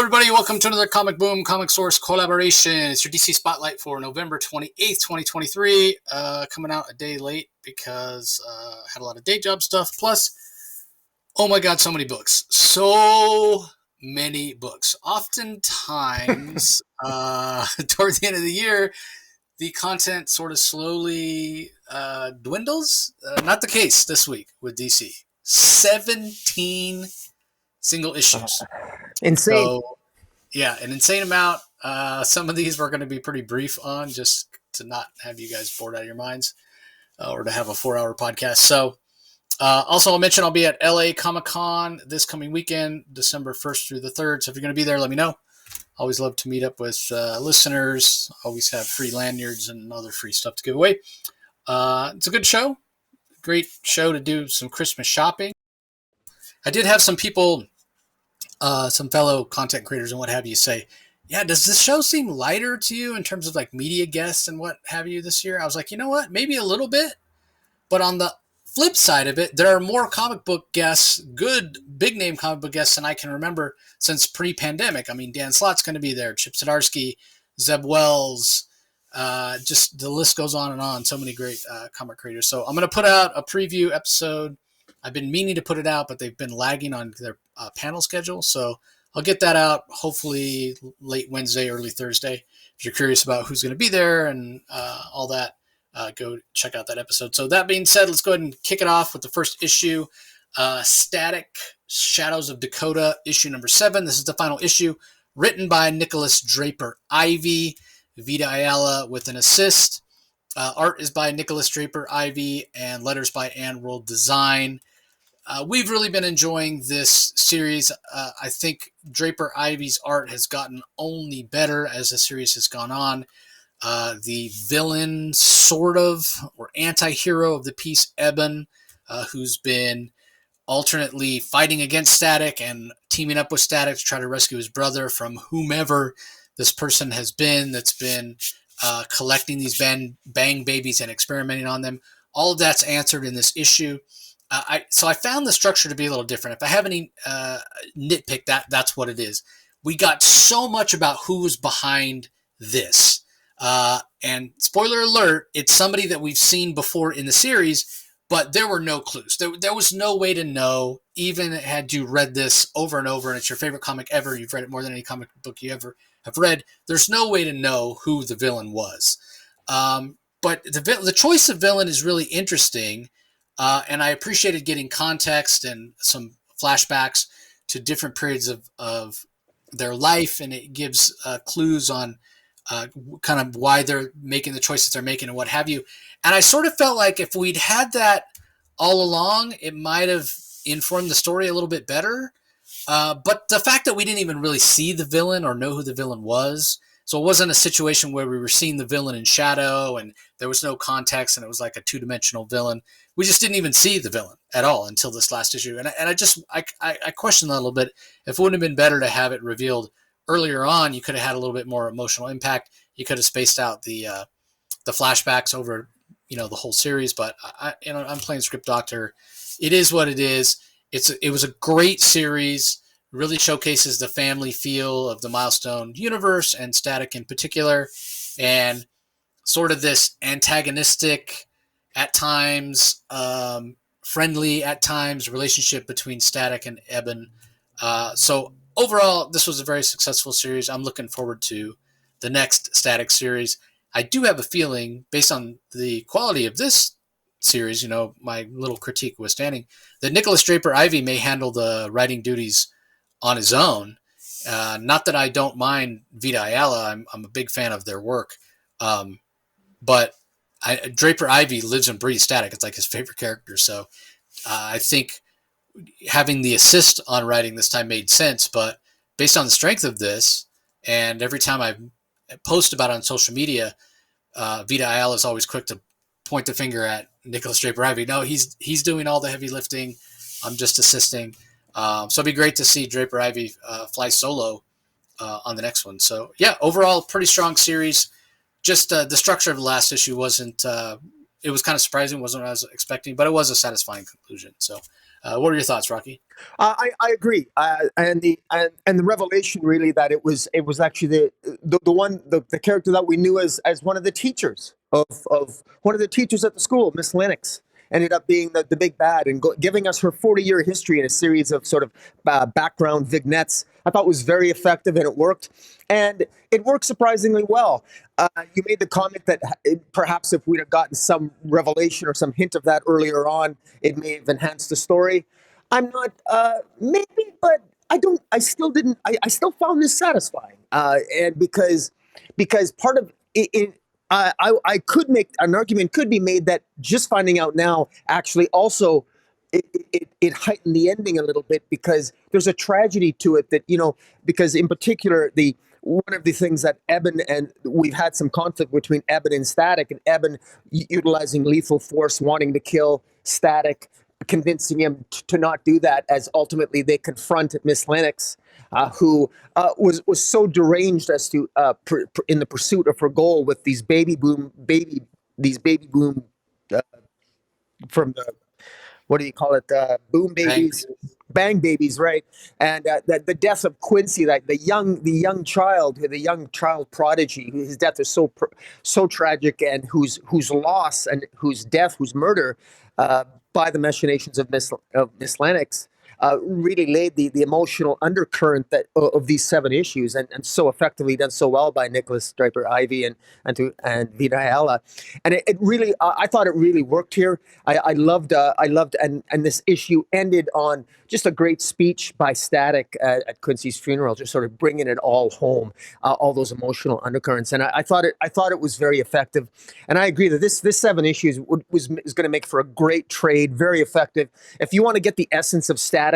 everybody. Welcome to another Comic Boom Comic Source collaboration. It's your DC Spotlight for November 28th, 2023. Coming out a day late because I had a lot of day job stuff. Plus, oh my God, so many books. So many books. Oftentimes, toward the end of the year, the content sort of slowly dwindles. Not the case this week with DC. 17 single issues. Insane. So, yeah, an insane amount. Some of these we're going to be pretty brief on just to not have you guys bored out of your minds or to have a 4-hour podcast. So, also, I'll mention I'll be at LA Comic-Con this coming weekend, December 1st through the 3rd. So if you're going to be there, let me know. Always love to meet up with listeners. Always have free lanyards and other free stuff to give away. It's a good show. Great show to do some Christmas shopping. I did have some people, some fellow content creators and what have you say, yeah, does this show seem lighter to you in terms of like media guests and what have you this year? I was like, you know what? Maybe a little bit. But on the flip side of it, there are more comic book guests, good big name comic book guests than I can remember since pre-pandemic. I mean, Dan Slott's going to be there, Chip Zdarsky, Zeb Wells, just the list goes on and on. So many great comic creators. So I'm going to put out a preview episode. I've been meaning to put it out, but they've been lagging on their panel schedule. So I'll get that out hopefully late Wednesday, early Thursday. If you're curious about who's going to be there and all that, go check out that episode. So that being said, let's go ahead and kick it off with the first issue, Static Shadows of Dakota, issue number 7. This is the final issue, written by Nicholas Draper Ivey, Vita Ayala with an assist. Art is by Nicholas Draper Ivey and letters by Ann World Design. We've really been enjoying this series. I think Draper Ivey's art has gotten only better as the series has gone on. The villain, sort of, or anti-hero of the piece, Eben, who's been alternately fighting against Static and teaming up with Static to try to rescue his brother from whomever this person has been that's been collecting these bang babies and experimenting on them. All of that's answered in this issue. So I found the structure to be a little different. If I have any nitpick, that's what it is. We got so much about who was behind this. And spoiler alert, it's somebody that we've seen before in the series, but there were no clues. There was no way to know, even had you read this over and over, and it's your favorite comic ever, you've read it more than any comic book you ever have read, there's no way to know who the villain was. But the choice of villain is really interesting. And I appreciated getting context and some flashbacks to different periods of their life, and it gives clues on kind of why they're making the choices they're making and what have you. And I sort of felt like if we'd had that all along, it might have informed the story a little bit better. But the fact that we didn't even really see the villain or know who the villain was, so it wasn't a situation where we were seeing the villain in shadow and there was no context and it was like a two-dimensional villain. We just didn't even see the villain at all until this last issue. And I question that a little bit. If it wouldn't have been better to have it revealed earlier on, you could have had a little bit more emotional impact. You could have spaced out the flashbacks over, the whole series. But I'm playing Script Doctor. It is what it is. It was a great series. Really showcases the family feel of the Milestone universe and Static in particular, and sort of this antagonistic, at times friendly, at times relationship between Static and Eben. So overall, this was a very successful series. I'm looking forward to the next Static series. I do have a feeling, based on the quality of this series, my little critique withstanding, that Nicholas Draper Ivey may handle the writing duties on his own. Not that I don't mind Vita Ayala. I'm a big fan of their work. But Draper Ivey lives and breathes Static. It's like his favorite character. So I think having the assist on writing this time made sense. But based on the strength of this, and every time I post about it on social media, Vita Ayala is always quick to point the finger at Nicholas Draper Ivey. No, he's doing all the heavy lifting. I'm just assisting. So it'd be great to see Draper Ivey fly solo on the next one. So yeah, overall, pretty strong series. Just the structure of the last issue wasn't, it was kind of surprising, wasn't what I was expecting, but it was a satisfying conclusion. So What are your thoughts, Rocky? I agree, and the revelation really that it was actually the character that we knew as one of the teachers of one of the teachers at the school, Miss Lennox, ended up being the big bad and giving us her 40-year history in a series of sort of background vignettes. I thought was very effective and it worked, and it worked surprisingly well. You made the comment that perhaps if we'd have gotten some revelation or some hint of that earlier on, it may have enhanced the story. I'm not, maybe, but I don't. I still didn't. I still found this satisfying, and because part of it, I could make an argument could be made that just finding out now actually also it heightened the ending a little bit because there's a tragedy to it that because in particular the one of the things that Eben and we've had some conflict between Eben and Static, and Eben utilizing lethal force, wanting to kill Static, convincing him to not do that, as ultimately they confront Miss Lennox, who was so deranged as to in the pursuit of her goal with these baby boom from the what do you call it? Boom Bang. babies, bang babies, right? And the death of Quincy, like the young child prodigy, his death is so tragic, and whose loss and whose murder by the machinations of Miss Lennox. Really laid the emotional undercurrent of these 7 issues, and so effectively done so well by Nicholas Draper Ivy and Vita Ayala, and it really I thought it really worked here. I loved and this issue ended on just a great speech by Static at Quincy's funeral, just sort of bringing it all home, all those emotional undercurrents, and I thought it was very effective, and I agree that this 7 issues is going to make for a great trade, very effective. If you want to get the essence of Static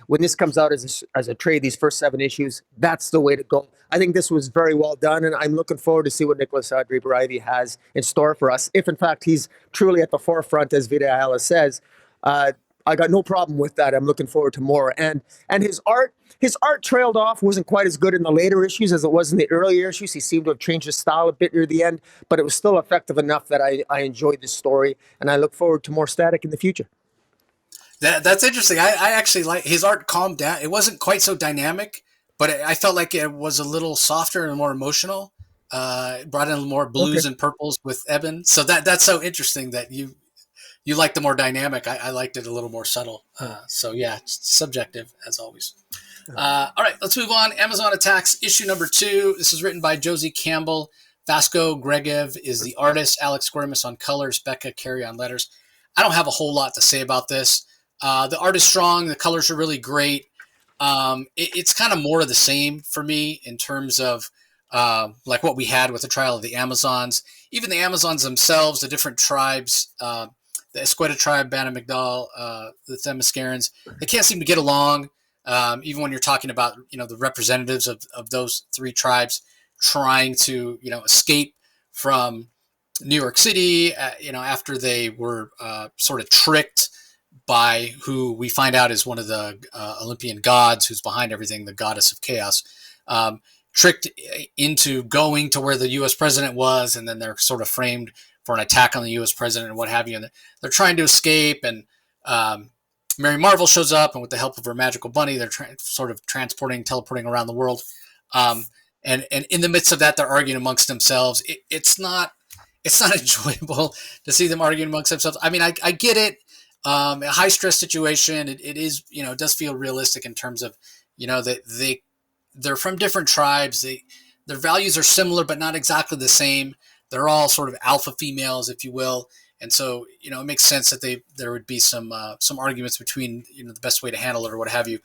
when this comes out as a trade, these first 7 issues, that's the way to go. I think this was very well done, and I'm looking forward to see what Nicholas Draper Ivy has in store for us. If in fact he's truly at the forefront, as Vita Ayala says, I got no problem with that. I'm looking forward to more. And his art trailed off, wasn't quite as good in the later issues as it was in the earlier issues. He seemed to have changed his style a bit near the end, but it was still effective enough that I enjoyed this story, and I look forward to more Static in the future. That's interesting. I actually like his art calmed down. It wasn't quite so dynamic, but I felt like it was a little softer and more emotional. It brought in more Okay. blues and purples with Eben. So that's so interesting that you like the more dynamic. I liked it a little more subtle. Yeah. So yeah, it's subjective as always. All right, let's move on. Amazon Attacks issue number 2. This is written by Josie Campbell. Vasco Gregev is the artist. Alex Squirmus on colors. Becca Carey on letters. I don't have a whole lot to say about this. The art is strong. The colors are really great. It's kind of more of the same for me in terms of like what we had with the Trial of the Amazons. Even the Amazons themselves, the different tribes, the Esqueta tribe, Bana Migdal, the Themyscirans, they can't seem to get along. Even when you're talking about the representatives of those 3 tribes trying to escape from New York City, after they were sort of tricked by who we find out is one of the Olympian gods who's behind everything, the goddess of chaos, tricked into going to where the U.S. president was, and then they're sort of framed for an attack on the U.S. president and what have you. And they're trying to escape, and Mary Marvel shows up, and with the help of her magical bunny, they're sort of teleporting around the world. And in the midst of that, they're arguing amongst themselves. It's not enjoyable to see them arguing amongst themselves. I mean, I get it. A high stress situation. It is, it does feel realistic in terms of, that they're from different tribes. Their values are similar, but not exactly the same. They're all sort of alpha females, if you will. And so, it makes sense that there would be some arguments between, the best way to handle it or what have you.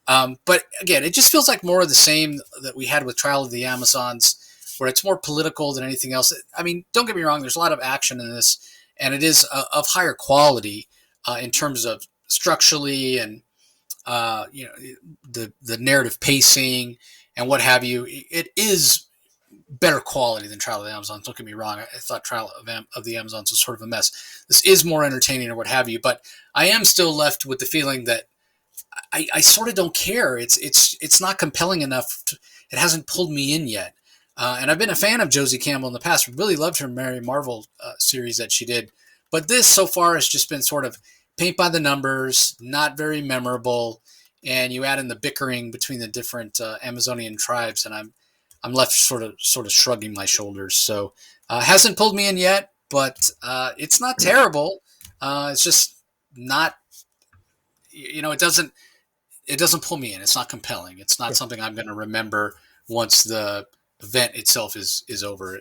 But again, it just feels like more of the same that we had with Trial of the Amazons, where it's more political than anything else. I mean, don't get me wrong. There's a lot of action in this, and it is of higher quality in terms of structurally and the narrative pacing and what have you. It is better quality than Trial of the Amazons. Don't get me wrong. I thought Trial of the Amazons was sort of a mess. This is more entertaining or what have you, but I am still left with the feeling that I sort of don't care. It's not compelling enough. It hasn't pulled me in yet. And I've been a fan of Josie Campbell in the past. Really loved her Mary Marvel series that she did. But this so far has just been sort of paint by the numbers, not very memorable, and you add in the bickering between the different Amazonian tribes, and I'm left sort of shrugging my shoulders. So hasn't pulled me in yet, but it's not terrible. It's just not, it doesn't pull me in. It's not compelling. It's not something I'm going to remember once the event itself is over,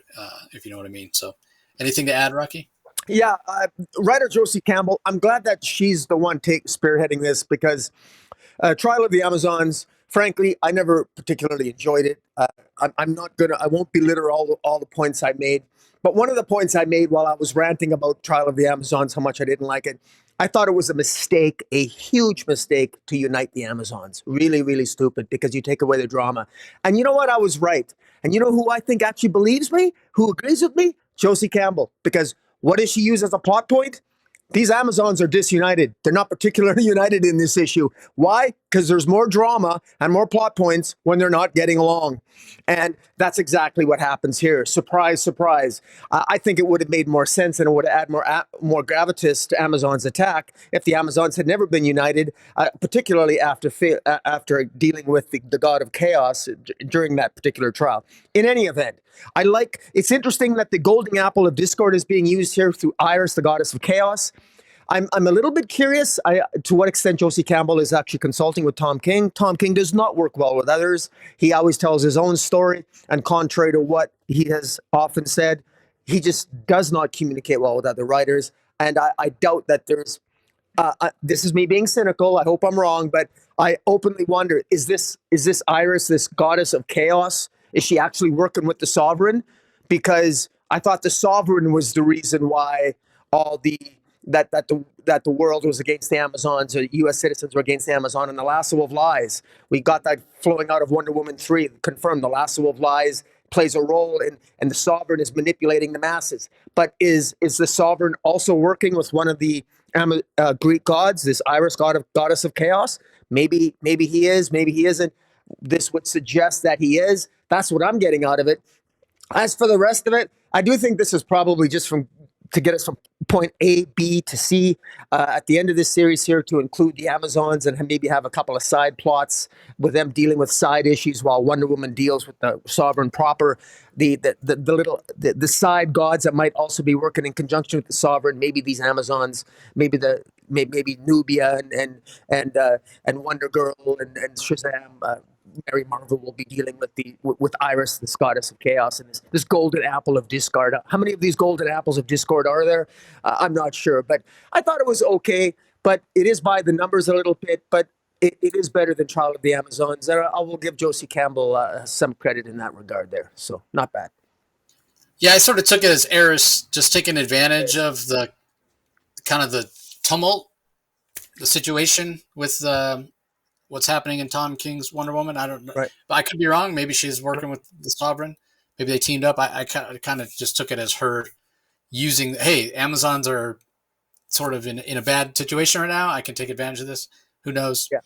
if you know what I mean. So anything to add, Rocky? Yeah, writer Josie Campbell. I'm glad that she's the one spearheading this, because Trial of the Amazons, frankly, I never particularly enjoyed it. I won't belittle all the points I made. But one of the points I made while I was ranting about Trial of the Amazons, how much I didn't like it, I thought it was a mistake, a huge mistake, to unite the Amazons. Really, really stupid, because you take away the drama. And you know what? I was right. And you know who I think actually believes me, who agrees with me? Josie Campbell. Because what does she use as a plot point? These Amazons are disunited. They're not particularly united in this issue. Why? Because there's more drama and more plot points when they're not getting along. And that's exactly what happens here. Surprise, surprise. I think it would have made more sense, and it would have added more gravitas to Amazon's attack if the Amazons had never been united, particularly after dealing with the god of chaos during that particular trial. In any event, it's interesting that the golden apple of discord is being used here through Iris, the goddess of chaos. I'm a little bit curious to what extent Josie Campbell is actually consulting with Tom King. Tom King does not work well with others. He always tells his own story, and contrary to what he has often said, he just does not communicate well with other writers. And I doubt that there's this is me being cynical. I hope I'm wrong, but I openly wonder, is this Iris, this goddess of chaos, is she actually working with the Sovereign? Because I thought the Sovereign was the reason why all that the world was against the Amazons, or U.S. citizens were against the Amazon, and the lasso of lies. We got that flowing out of Wonder Woman 3, confirmed the lasso of lies plays a role in, and the Sovereign is manipulating the masses. But is the Sovereign also working with one of the Greek gods, this Iris, goddess of chaos? Maybe he is, maybe he isn't. This would suggest that he is. That's what I'm getting out of it. As for the rest of it, I do think this is probably just to get us from point A, B to C at the end of this series here, to include the Amazons and maybe have a couple of side plots with them dealing with side issues while Wonder Woman deals with the Sovereign proper. The side gods that might also be working in conjunction with the Sovereign, maybe these Amazons, maybe Nubia and Wonder Girl and Shazam. Mary Marvel will be dealing with Iris, the goddess of chaos, and this golden apple of discord. How many of these golden apples of discord are there? I'm not sure, but I thought it was okay. But it is by the numbers a little bit, but it is better than Trial of the Amazons. I will give Josie Campbell some credit in that regard there. So not bad. Yeah, I sort of took it as Eris just taking advantage of the kind of the tumult, the situation with what's happening in Tom King's Wonder Woman. I don't know, right. But I could be wrong. Maybe she's working with the Sovereign. Maybe they teamed up. I kind of just took it as her using. Hey, Amazons are sort of in a bad situation right now. I can take advantage of this. Who knows? Yeah.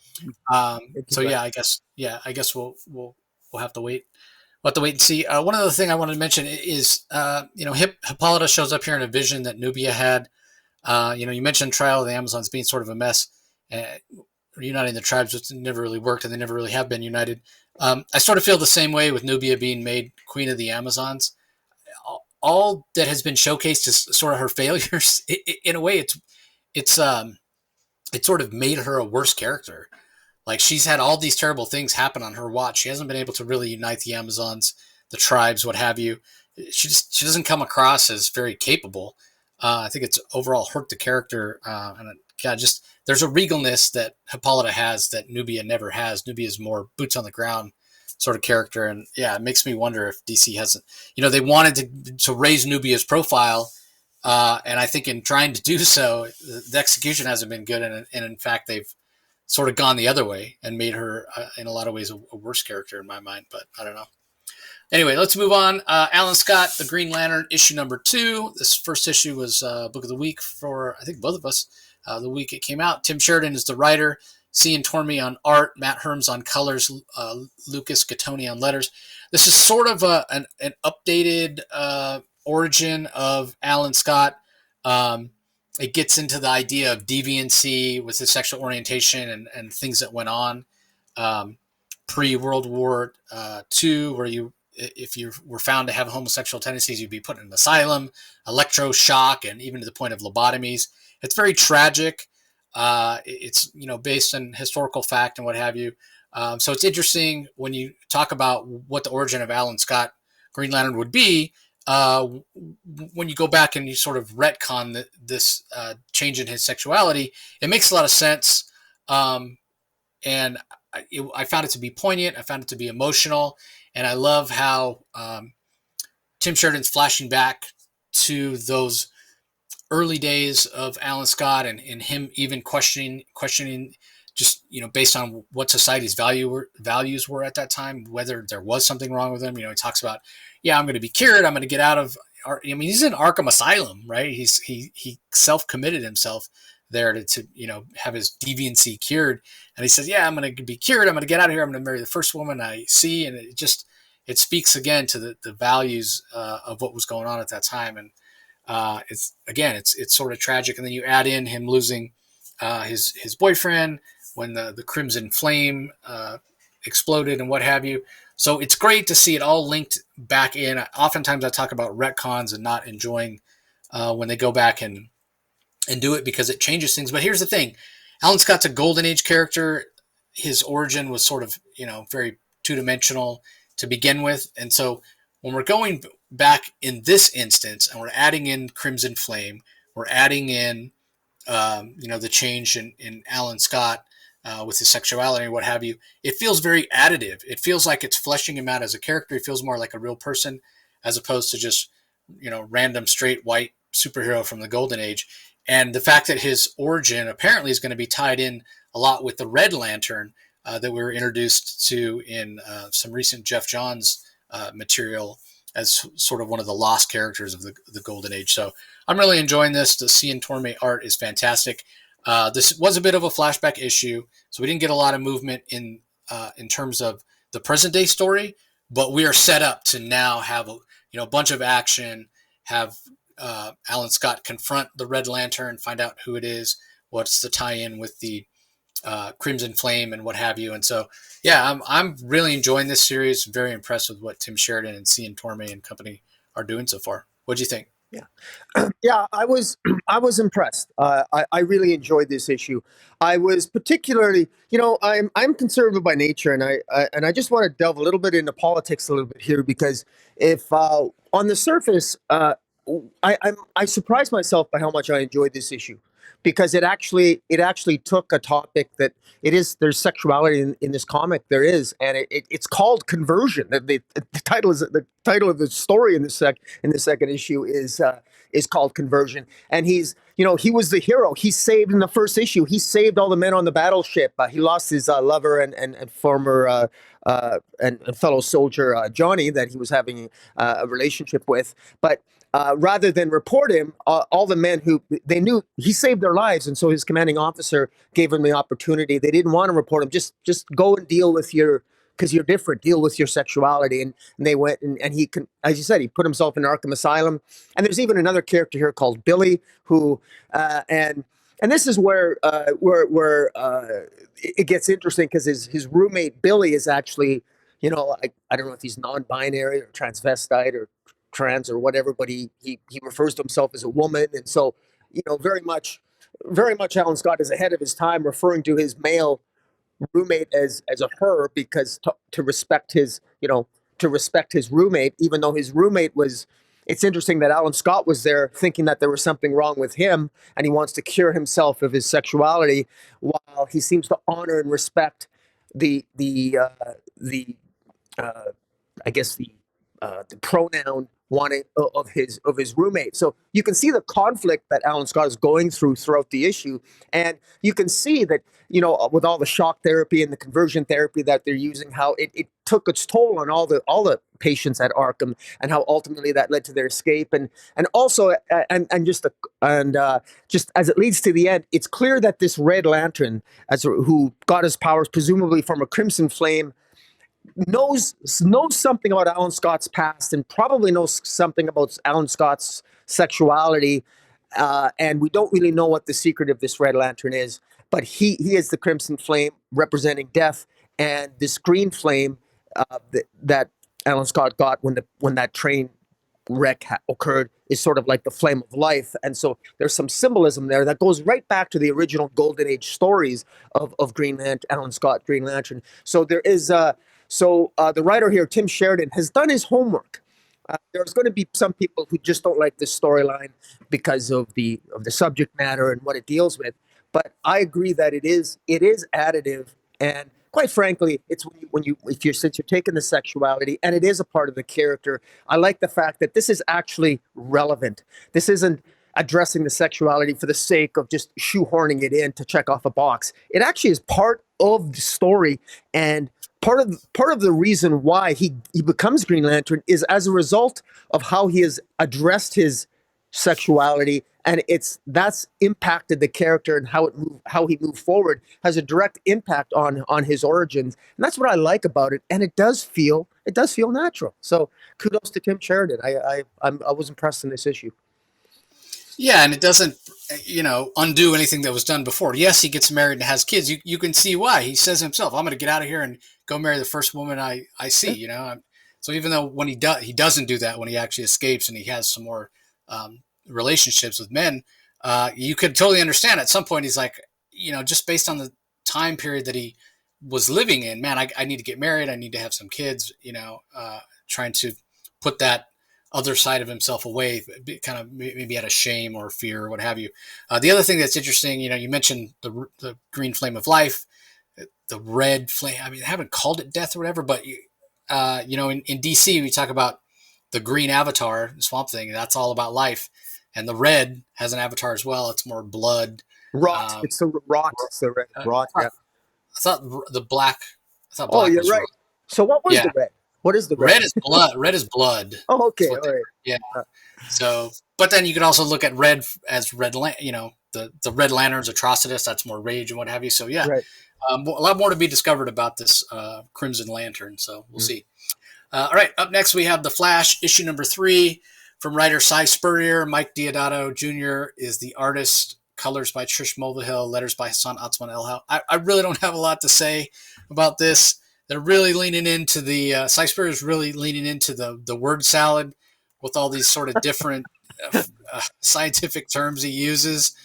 So yeah, I guess we'll have to wait. We'll have to wait and see. One other thing I wanted to mention is, Hippolyta shows up here in a vision that Nubia had. You mentioned Trial of the Amazons being sort of a mess. Uniting the tribes, which never really worked, and they never really have been united. I sort of feel the same way with Nubia being made Queen of the Amazons. All that has been showcased is sort of her failures. In a way, it's sort of made her a worse character. Like, she's had all these terrible things happen on her watch. She hasn't been able to really unite the Amazons, the tribes, what have you. She doesn't come across as very capable. I think it's overall hurt the character, and there's a regalness that Hippolyta has that Nubia never has. Nubia is more boots on the ground sort of character, and yeah, it makes me wonder if DC hasn't. They wanted to raise Nubia's profile, and I think in trying to do so, the execution hasn't been good, and in fact they've sort of gone the other way and made her in a lot of ways a worse character in my mind. But I don't know. Anyway, let's move on. Alan Scott, The Green Lantern, issue number 2. This first issue was Book of the Week for, I think, both of us. The week it came out. Tim Sheridan is the writer. Cian Tormey on art. Matt Herms on colors. Lucas Gattoni on letters. This is sort of an updated origin of Alan Scott. it gets into the idea of deviancy with his sexual orientation and things that went on pre World War II, where if you were found to have homosexual tendencies, you'd be put in an asylum, electroshock, and even to the point of lobotomies. It's very tragic. It's based on historical fact and what have you. So it's interesting when you talk about what the origin of Alan Scott Green Lantern would be. When you go back and you sort of retcon this change in his sexuality, it makes a lot of sense. And I found it to be poignant. I found it to be emotional. And I love how Tim Sheridan's flashing back to those early days of Alan Scott and him even questioning just based on what society's values were at that time, whether there was something wrong with him. He talks about, I'm going to be cured. I'm going to get out of. He's in Arkham Asylum, right? He self-committed himself there to have his deviancy cured, and he says, I'm going to be cured. I'm going to get out of here. I'm going to marry the first woman I see, and it speaks again to the values of what was going on at that time, and it's sort of tragic. And then you add in him losing his boyfriend when the Crimson Flame exploded and what have you. So it's great to see it all linked back in. Oftentimes I talk about retcons and not enjoying when they go back and do it because it changes things. But here's the thing. Alan Scott's a Golden Age character. His origin was sort of, very two-dimensional to begin with. And so when we're going back in this instance and we're adding in Crimson Flame, we're adding in, the change in Alan Scott with his sexuality and what have you, it feels very additive. It feels like it's fleshing him out as a character. It feels more like a real person as opposed to just, random straight white superhero from the Golden Age. And the fact that his origin apparently is going to be tied in a lot with the Red Lantern that we were introduced to in some recent Jeff Johns material as sort of one of the lost characters of the Golden Age. So I'm really enjoying this. The Si and Torme art is fantastic. This was a bit of a flashback issue, so we didn't get a lot of movement in terms of the present day story, but we are set up to now have a bunch of action, have Alan Scott confront the Red Lantern, find out who it is, what's the tie-in with the Crimson Flame and what have you. And so, I'm really enjoying this series. Very impressed with what Tim Sheridan and Si and Torme and company are doing so far. What do you think? Yeah, I was impressed. I really enjoyed this issue. I was particularly, I'm conservative by nature, and I just want to delve a little bit into politics a little bit here because if on the surface, I surprised myself by how much I enjoyed this issue because it actually took a topic that there's sexuality in this comic, there is, and it's called conversion. The title of the story in the second issue is called Conversion, and he was the hero. He saved in the first issue. He saved all the men on the battleship. He lost his lover and former and fellow soldier Johnny that he was having a relationship with, but. Rather than report him, all the men who they knew he saved their lives, and so his commanding officer gave him the opportunity. They didn't want to report him. Just go and deal with because you're different. Deal with your sexuality, and they went and he can, as you said, he put himself in Arkham Asylum. And there's even another character here called Billy who and this is where it gets interesting because his roommate Billy is actually I don't know if he's non-binary or transvestite or trans or whatever, but he refers to himself as a woman, and so very much Alan Scott is ahead of his time, referring to his male roommate as a her because to respect his roommate, even though his roommate was. It's interesting that Alan Scott was there thinking that there was something wrong with him, and he wants to cure himself of his sexuality, while he seems to honor and respect the I guess the pronoun wanting of his roommate. So you can see the conflict that Alan Scott is going through throughout the issue, and you can see that with all the shock therapy and the conversion therapy that they're using, how it took its toll on all the patients at Arkham, and how ultimately that led to their escape, and also just as it leads to the end, it's clear that this Red Lantern, who got his powers presumably from a Crimson Flame, knows something about Alan Scott's past and probably knows something about Alan Scott's sexuality, and we don't really know what the secret of this Red Lantern is. But he is the Crimson Flame representing death, and this Green Flame that Alan Scott got when that train wreck occurred is sort of like the flame of life. And so there's some symbolism there that goes right back to the original Golden Age stories of Green Lantern, Alan Scott, Green Lantern. So there is the writer here, Tim Sheridan, has done his homework. There's going to be some people who just don't like this storyline because of the subject matter and what it deals with. But I agree that it is additive, and quite frankly, it's since you're taking the sexuality and it is a part of the character. I like the fact that this is actually relevant. This isn't addressing the sexuality for the sake of just shoehorning it in to check off a box. It actually is part of the story, and part of the reason why he becomes Green Lantern is as a result of how he has addressed his sexuality, and that's impacted the character and how he moved forward has a direct impact on his origins, and that's what I like about it. And it does feel natural. So kudos to Tim Sheridan. I was impressed in this issue. Yeah, and it doesn't, undo anything that was done before. Yes, he gets married and has kids. You can see why. He says himself, "I'm going to get out of here and go marry the first woman I see." So even though when he doesn't do that, when he actually escapes and he has some more relationships with men, you could totally understand. At some point, he's like, just based on the time period that he was living in, man, I need to get married. I need to have some kids. Trying to put that other side of himself away, kind of maybe out of shame or fear or what have you. The other thing that's interesting, you mentioned the green flame of life, the red flame. I mean, I haven't called it death or whatever, but in DC we talk about the green avatar, Swamp Thing. That's all about life, and the red has an avatar as well. It's more blood. Rot. It's the rot. It's the red. Rot. Yeah. I thought the black. I thought black. Oh, you're right. Rot. So what was the red? What is the red? Red is blood. Red is blood. Oh, okay. All right. Yeah. So, but then you could also look at red as the Red Lantern's Atrocitus. That's more rage and what have you. So yeah, right. A lot more to be discovered about this Crimson Lantern. So we'll see. All right. Up next, we have The Flash, issue number 3 from writer Si Spurrier. Mike Deodato Jr. is the artist. Colors by Trish Mulvihill. Letters by Hassan Otsman-Elhaou. I really don't have a lot to say about this. They're really leaning into the Si Spurrier is really leaning into the word salad with all these sort of different scientific terms he uses.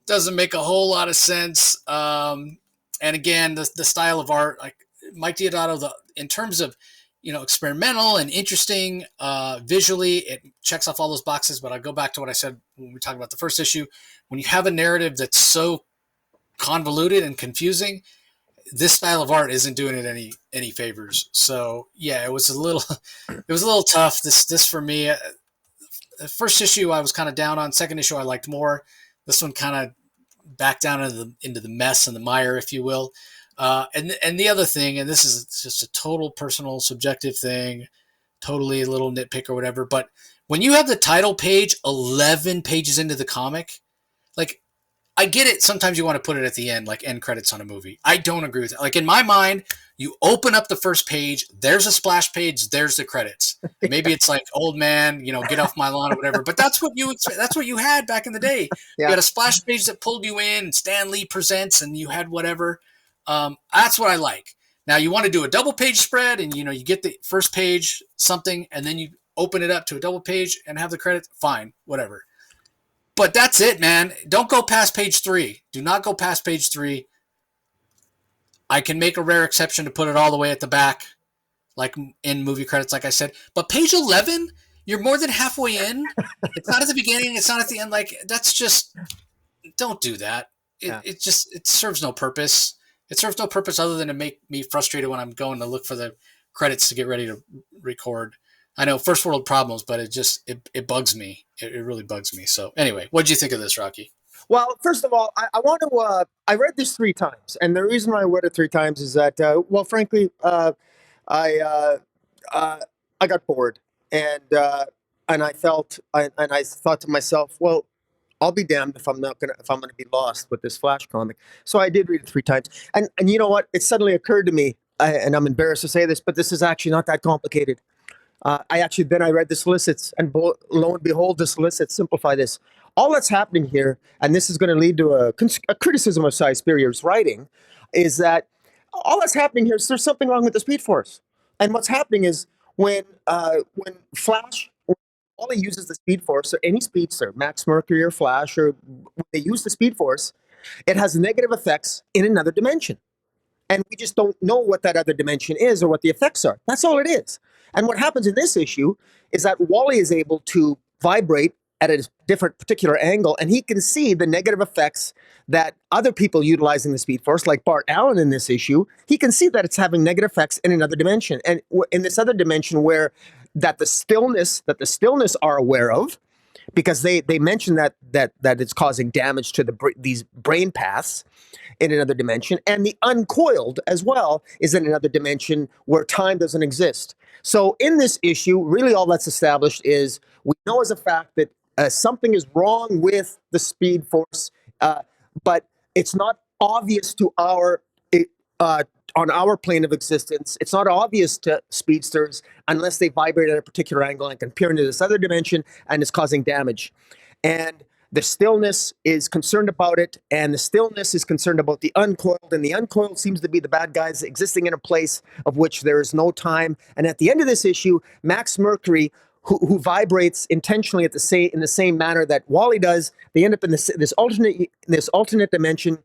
Doesn't make a whole lot of sense. And again, the style of art, like Mike Deodato, in terms of experimental and interesting visually, it checks off all those boxes. But I go back to what I said when we talked about the first issue. When you have a narrative that's so convoluted and confusing, this style of art isn't doing it any favors. So yeah, it was a little tough. This for me, the first issue I was kind of down on. Second issue I liked more. This one kind of back down into the mess and the mire, if you will. And the other thing, and this is just a total personal subjective thing, totally a little nitpick or whatever, but when you have the title page 11 pages into the comic, like, I get it. Sometimes you want to put it at the end, like end credits on a movie. I don't agree with that. Like in my mind, you open up the first page, there's a splash page, there's the credits. And maybe it's like, old man, get off my lawn or whatever. But that's what you had back in the day. Yeah. You had a splash page that pulled you in, and Stan Lee presents, and you had whatever. That's what I like. Now you want to do a double page spread, and you get the first page something, and then you open it up to a double page and have the credits. Fine, whatever. But that's it, man. Don't go past page 3. Do not go past page 3. I can make a rare exception to put it all the way at the back, like in movie credits, like I said. But page 11, you're more than halfway in. It's not at the beginning. It's not at the end. Like, that's just, don't do that. It serves no purpose. It serves no purpose other than to make me frustrated when I'm going to look for the credits to get ready to record. I know, first world problems, but it bugs me. It really bugs me. So anyway, what did you think of this, Rocky? Well, first of all, I want to. I read this 3 times, and the reason why I read it 3 times is that, frankly, I got bored, and I felt, and I thought to myself, well, I'll be damned if I'm gonna be lost with this Flash comic. So I did read it 3 times, and you know what? It suddenly occurred to me, and I'm embarrassed to say this, but this is actually not that complicated. I read the solicits, and lo and behold, the solicits simplify this. all that's happening here, and this is going to lead to a criticism of Si Spurrier's writing, is that all that's happening here is there's something wrong with the Speed Force. And what's happening is when Flash or Wally uses the Speed Force, or any speedster, Max Mercury or Flash, or when they use the Speed Force, it has negative effects in another dimension. And we just don't know what that other dimension is or what the effects are. That's all it is. And what happens in this issue is that Wally is able to vibrate at a different particular angle, and he can see the negative effects that other people utilizing the Speed Force, like Bart Allen in this issue, he can see that it's having negative effects in another dimension. And in this other dimension where that the stillness are aware of, because they mention that it's causing damage to these brain paths in another dimension, and the uncoiled as well is in another dimension where time doesn't exist. So in this issue, really all that's established is we know as a fact that something is wrong with the Speed Force, but it's not obvious to on our plane of existence. It's not obvious to speedsters unless they vibrate at a particular angle and can peer into this other dimension, and it's causing damage. And the stillness is concerned about it, and the stillness is concerned about the uncoiled, and the uncoiled seems to be the bad guys existing in a place of which there is no time. And at the end of this issue, Max Mercury, who vibrates intentionally in the same manner that Wally does, they end up in this alternate dimension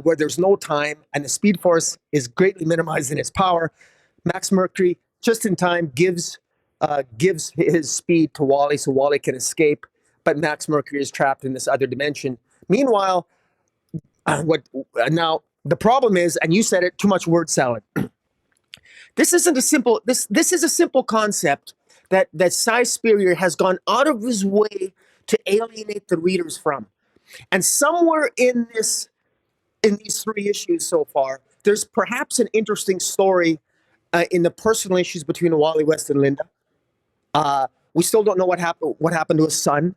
where there's no time, and the Speed Force is greatly minimized in its power. Max Mercury, just in time, gives his speed to Wally so Wally can escape, but Max Mercury is trapped in this other dimension. Meanwhile, now the problem is, and you said it, too much word salad. This is a simple concept that Si Spurrier has gone out of his way to alienate the readers from. And somewhere in these 3 issues so far, there's perhaps an interesting story in the personal issues between Wally West and Linda. We still don't know what happened to his son,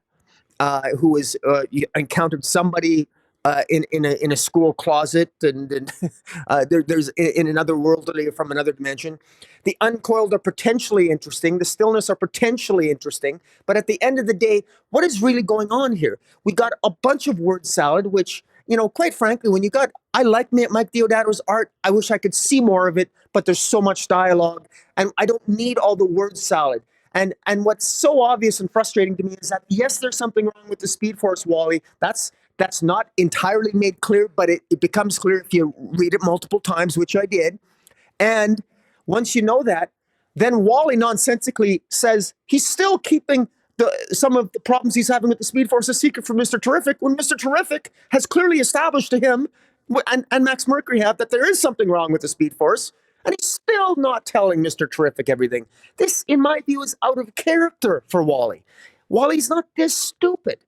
who encountered somebody in a school closet, and there's in another world from another dimension. The uncoiled are potentially interesting. The stillness are potentially interesting. But at the end of the day, what is really going on here? We got a bunch of word salad, which, quite frankly, I like Mike Deodato's art. I wish I could see more of it, but there's so much dialogue, and I don't need all the word salad. And what's so obvious and frustrating to me is that, yes, there's something wrong with the Speed Force, Wally. That's not entirely made clear, but it becomes clear if you read it multiple times, which I did. And once you know that, then Wally nonsensically says he's still keeping some of the problems he's having with the Speed Force a secret from Mr. Terrific, when Mr. Terrific has clearly established to him and Max Mercury have that there is something wrong with the Speed Force. And he's still not telling Mr. Terrific everything. This, in my view, is out of character for Wally. Wally's not this stupid.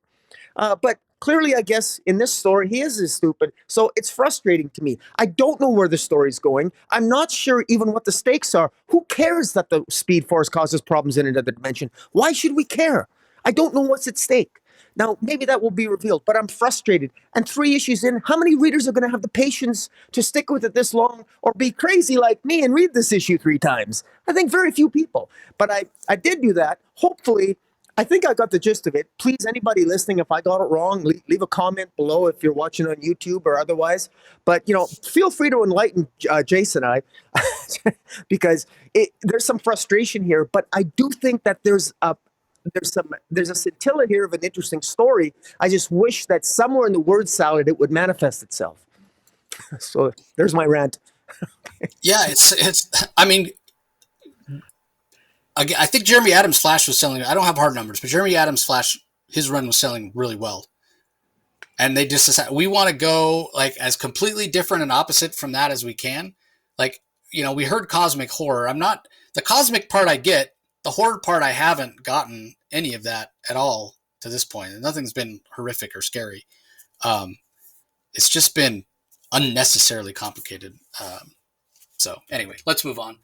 But clearly, I guess, in this story, he is this stupid. So it's frustrating to me. I don't know where the story's going. I'm not sure even what the stakes are. Who cares that the Speed Force causes problems in another dimension? Why should we care? I don't know what's at stake. Now, maybe that will be revealed, but I'm frustrated. And 3 issues in, how many readers are going to have the patience to stick with it this long or be crazy like me and read this issue 3 times? I think very few people. But I did do that. Hopefully, I think I got the gist of it. Please, anybody listening, if I got it wrong, leave a comment below if you're watching on YouTube or otherwise. But, feel free to enlighten Jason and I because there's some frustration here. But I do think that there's a scintilla here of an interesting story. I just wish that somewhere in the word salad it would manifest itself. So there's my rant. Yeah, it's. I mean, I think Jeremy Adams' Flash was selling. I don't have hard numbers, but Jeremy Adams' Flash, his run was selling really well. And they just decided we want to go like as completely different and opposite from that as we can. Like, we heard cosmic horror. I'm not the cosmic part I get. The horror part, I haven't gotten any of that at all to this point. Nothing's been horrific or scary. It's just been unnecessarily complicated. So anyway, let's move on.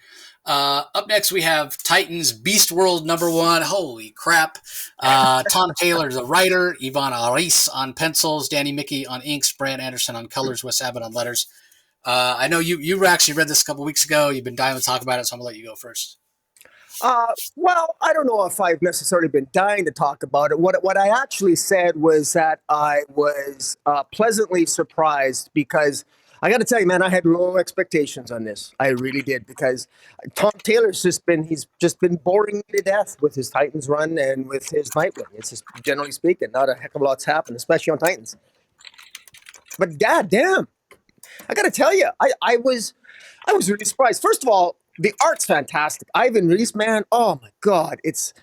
Up next, we have Titans Beast World #1. Holy crap. Tom Taylor, the writer, Ivana Reis on pencils, Danny Mickey on inks, Brant Anderson on colors, Wes Abbott on letters. I know you actually read this a couple weeks ago. You've been dying to talk about it, so I'm going to let you go first. Well, I don't know if I've necessarily been dying to talk about it. What I actually said was that I was pleasantly surprised because I got to tell you, man, I had low expectations on this. I really did because Tom Taylor's he's just been boring me to death with his Titans run and with his Nightwing. It's just generally speaking, not a heck of a lot's happened, especially on Titans. But goddamn, I got to tell you, I was really surprised. First of all, the art's fantastic. Ivan Reis, man, oh my god, it's.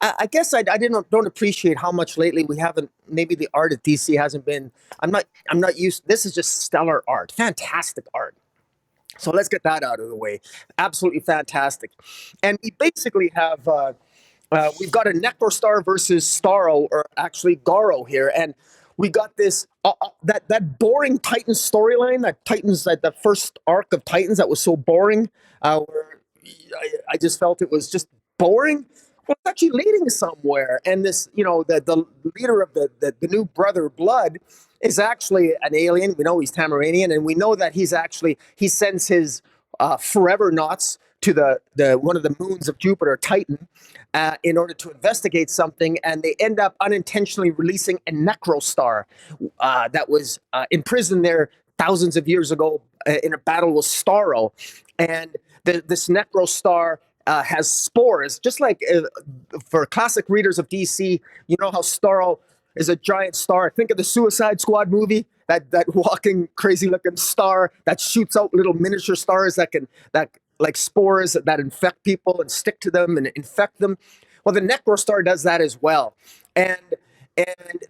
I guess I didn't don't appreciate how much lately we haven't. Maybe the art at DC hasn't been. I'm not used. This is just stellar art, fantastic art. So let's get that out of the way. Absolutely fantastic, and we basically have. We've got a Necrostar versus Starro, or actually Garo here, and we got this that boring Titans storyline. That Titans, that the first arc of Titans that was so boring. Where I just felt it was just boring. Well, it's actually leading somewhere, and this, the leader of the new Brother Blood is actually an alien. We know he's Tamaranian, and we know that he sends his forever knots to the one of the moons of Jupiter, Titan, in order to investigate something, and they end up unintentionally releasing a Necrostar that was imprisoned there thousands of years ago in a battle with Starro, and this Necrostar has spores, just like for classic readers of DC. You know how Starro is a giant star. Think of the Suicide Squad movie. That walking crazy looking star that shoots out little miniature stars that like spores that infect people and stick to them and infect them. Well, the Necrostar does that as well, and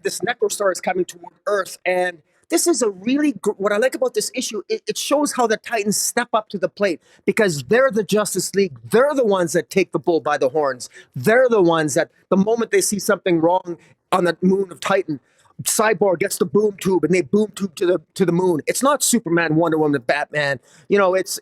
this Necrostar is coming toward Earth, and this is a really what I like about this issue. It shows how the Titans step up to the plate because they're the Justice League. They're the ones that take the bull by the horns. They're the ones that the moment they see something wrong on the moon of Titan, Cyborg gets the boom tube and they boom tube to the moon. It's not Superman, Wonder Woman, Batman. It's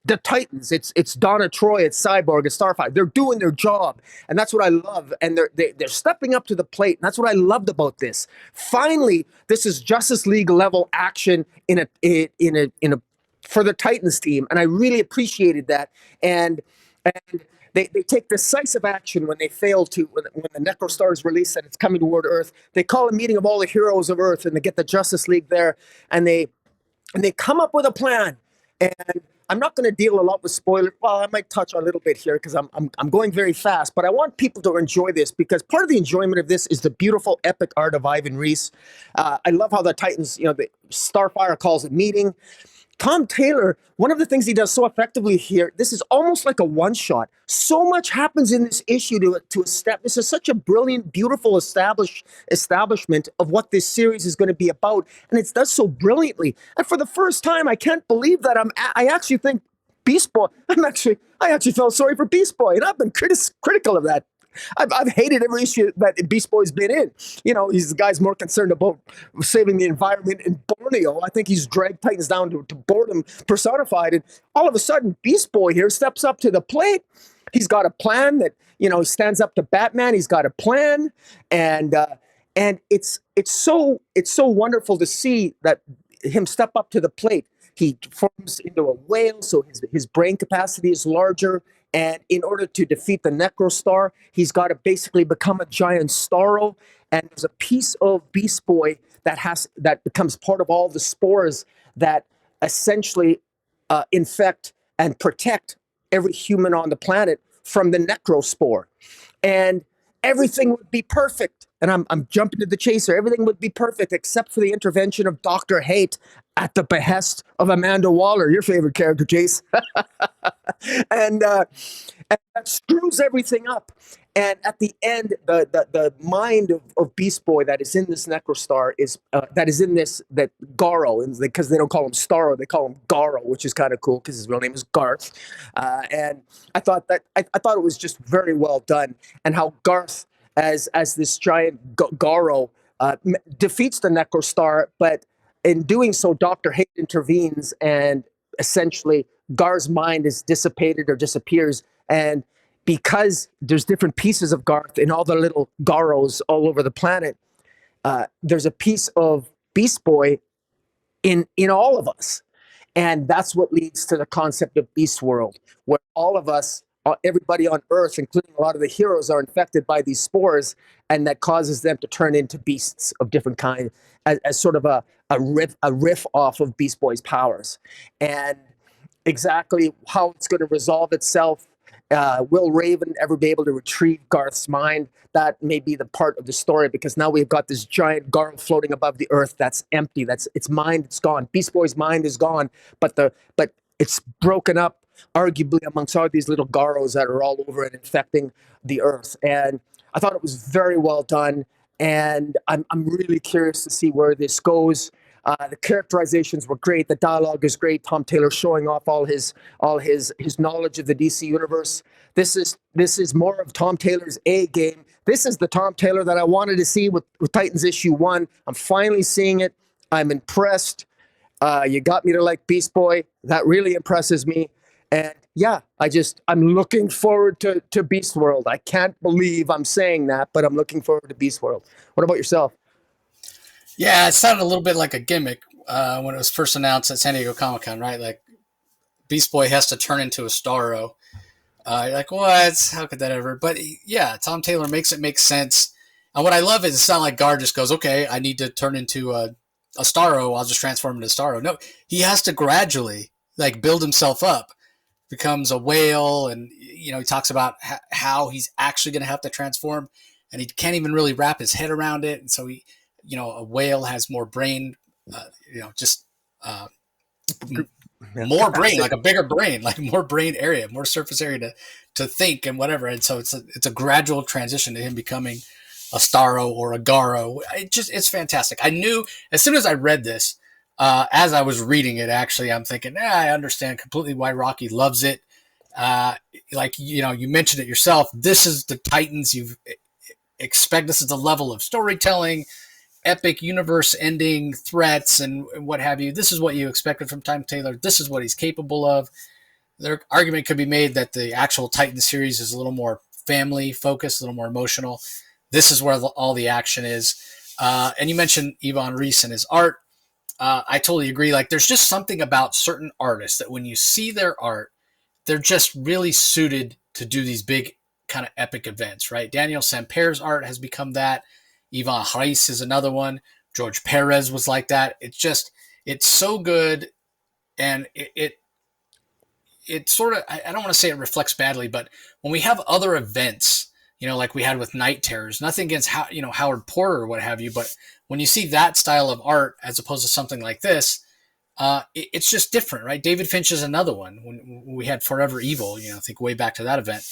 the Titans. It's Donna Troy, it's Cyborg, it's Starfire. They're doing their job, and that's what I love. And they're stepping up to the plate. And that's what I loved about this. Finally, this is Justice League level action in a for the Titans team, and I really appreciated that. And they take decisive action when they fail to, when the Necrostar is released and it's coming toward Earth. They call a meeting of all the heroes of Earth and they get the Justice League there, and they come up with a plan. And I'm not going to deal a lot with spoilers. Well, I might touch on a little bit here because I'm going very fast, but I want people to enjoy this because part of the enjoyment of this is the beautiful epic art of Ivan Reis. I love how the Titans, the Starfire calls a meeting. Tom Taylor, one of the things he does so effectively here, this is almost like a one-shot. So much happens in this issue to a step. This is such a brilliant, beautiful establishment of what this series is going to be about, and it does so brilliantly. And for the first time, I can't believe that I actually think Beast Boy. I actually felt sorry for Beast Boy, and I've been critical of that. I've hated every issue that Beast Boy's been in. He's the guy's more concerned about saving the environment in Borneo. I think he's dragged Titans down to boredom personified. And all of a sudden, Beast Boy here steps up to the plate. He's got a plan that, he stands up to Batman. He's got a plan. And it's so wonderful to see that him step up to the plate. He forms into a whale, so his brain capacity is larger. And in order to defeat the Necrostar, he's got to basically become a giant Starro. And there's a piece of Beast Boy that becomes part of all the spores that essentially infect and protect every human on the planet from the Necrospore. And everything would be perfect. And I'm jumping to the chaser. Everything would be perfect except for the intervention of Dr. Hate at the behest of Amanda Waller, your favorite character, Chase. and that screws everything up. And at the end, the mind of Beast Boy that is in this Necrostar that is in that Garo, because they don't call him Starro, they call him Garo, which is kind of cool because his real name is Garth. And I thought it was just very well done, and how Garth as this giant Garo defeats the Necrostar, but in doing so, Dr. Hate intervenes, and essentially Gar's mind is dissipated or disappears. And because there's different pieces of Garth in all the little Garos all over the planet, there's a piece of Beast Boy in all of us. And that's what leads to the concept of Beast World, where all of us everybody on Earth, including a lot of the heroes, are infected by these spores, and that causes them to turn into beasts of different kind, as sort of a riff off of Beast Boy's powers. And exactly how it's going to resolve itself. Will Raven ever be able to retrieve Garth's mind? That may be the part of the story, because now we've got this giant Garth floating above the Earth that's empty. That's its mind. It's gone. Beast Boy's mind is gone, but it's broken up, arguably, amongst all these little Garros that are all over and infecting the Earth. And I thought it was very well done, and I'm really curious to see where this goes. The characterizations were great. The dialogue is great. Tom Taylor showing off all his knowledge of the DC universe. This is more of Tom Taylor's A game. This is the Tom Taylor that I wanted to see with Titans issue 1. I'm finally seeing it. I'm impressed. You got me to like Beast Boy. That really impresses me. And yeah, I'm looking forward to Beast World. I can't believe I'm saying that, but I'm looking forward to Beast World. What about yourself? Yeah, it sounded a little bit like a gimmick when it was first announced at San Diego Comic-Con, right? Like Beast Boy has to turn into a Starro. You're like, what? How could that ever? But yeah, Tom Taylor makes it make sense. And what I love is it's not like Gar just goes, okay, I need to turn into a Starro. I'll just transform into Starro. No, he has to gradually like build himself up, becomes a whale, and he talks about how he's actually going to have to transform, and he can't even really wrap his head around it. And so a whale has more brain, just more brain, like a bigger brain, like more brain area, more surface area to think and whatever. And so it's a gradual transition to him becoming a Starro or a Garo. It's fantastic. I knew as soon as I read this, as I was reading it, actually, I'm thinking, I understand completely why Rocky loves it. You mentioned it yourself. This is the Titans you expect. This is the level of storytelling, epic universe-ending threats, and what have you. This is what you expected from Tom Taylor. This is what he's capable of. Their argument could be made that the actual Titan series is a little more family-focused, a little more emotional. This is where all the action is. And you mentioned Yvonne Reis and his art. I totally agree. Like, there's just something about certain artists that when you see their art, they're just really suited to do these big kind of epic events, right? Daniel Samper's art has become that. Yvonne Reis is another one. George Perez was like that. It's so good. And it sort of, I don't want to say it reflects badly, but when we have other events, like we had with Night Terrors, nothing against Howard Porter or what have you, but when you see that style of art as opposed to something like this, it's just different, right? David Finch is another one. When we had Forever Evil, think way back to that event.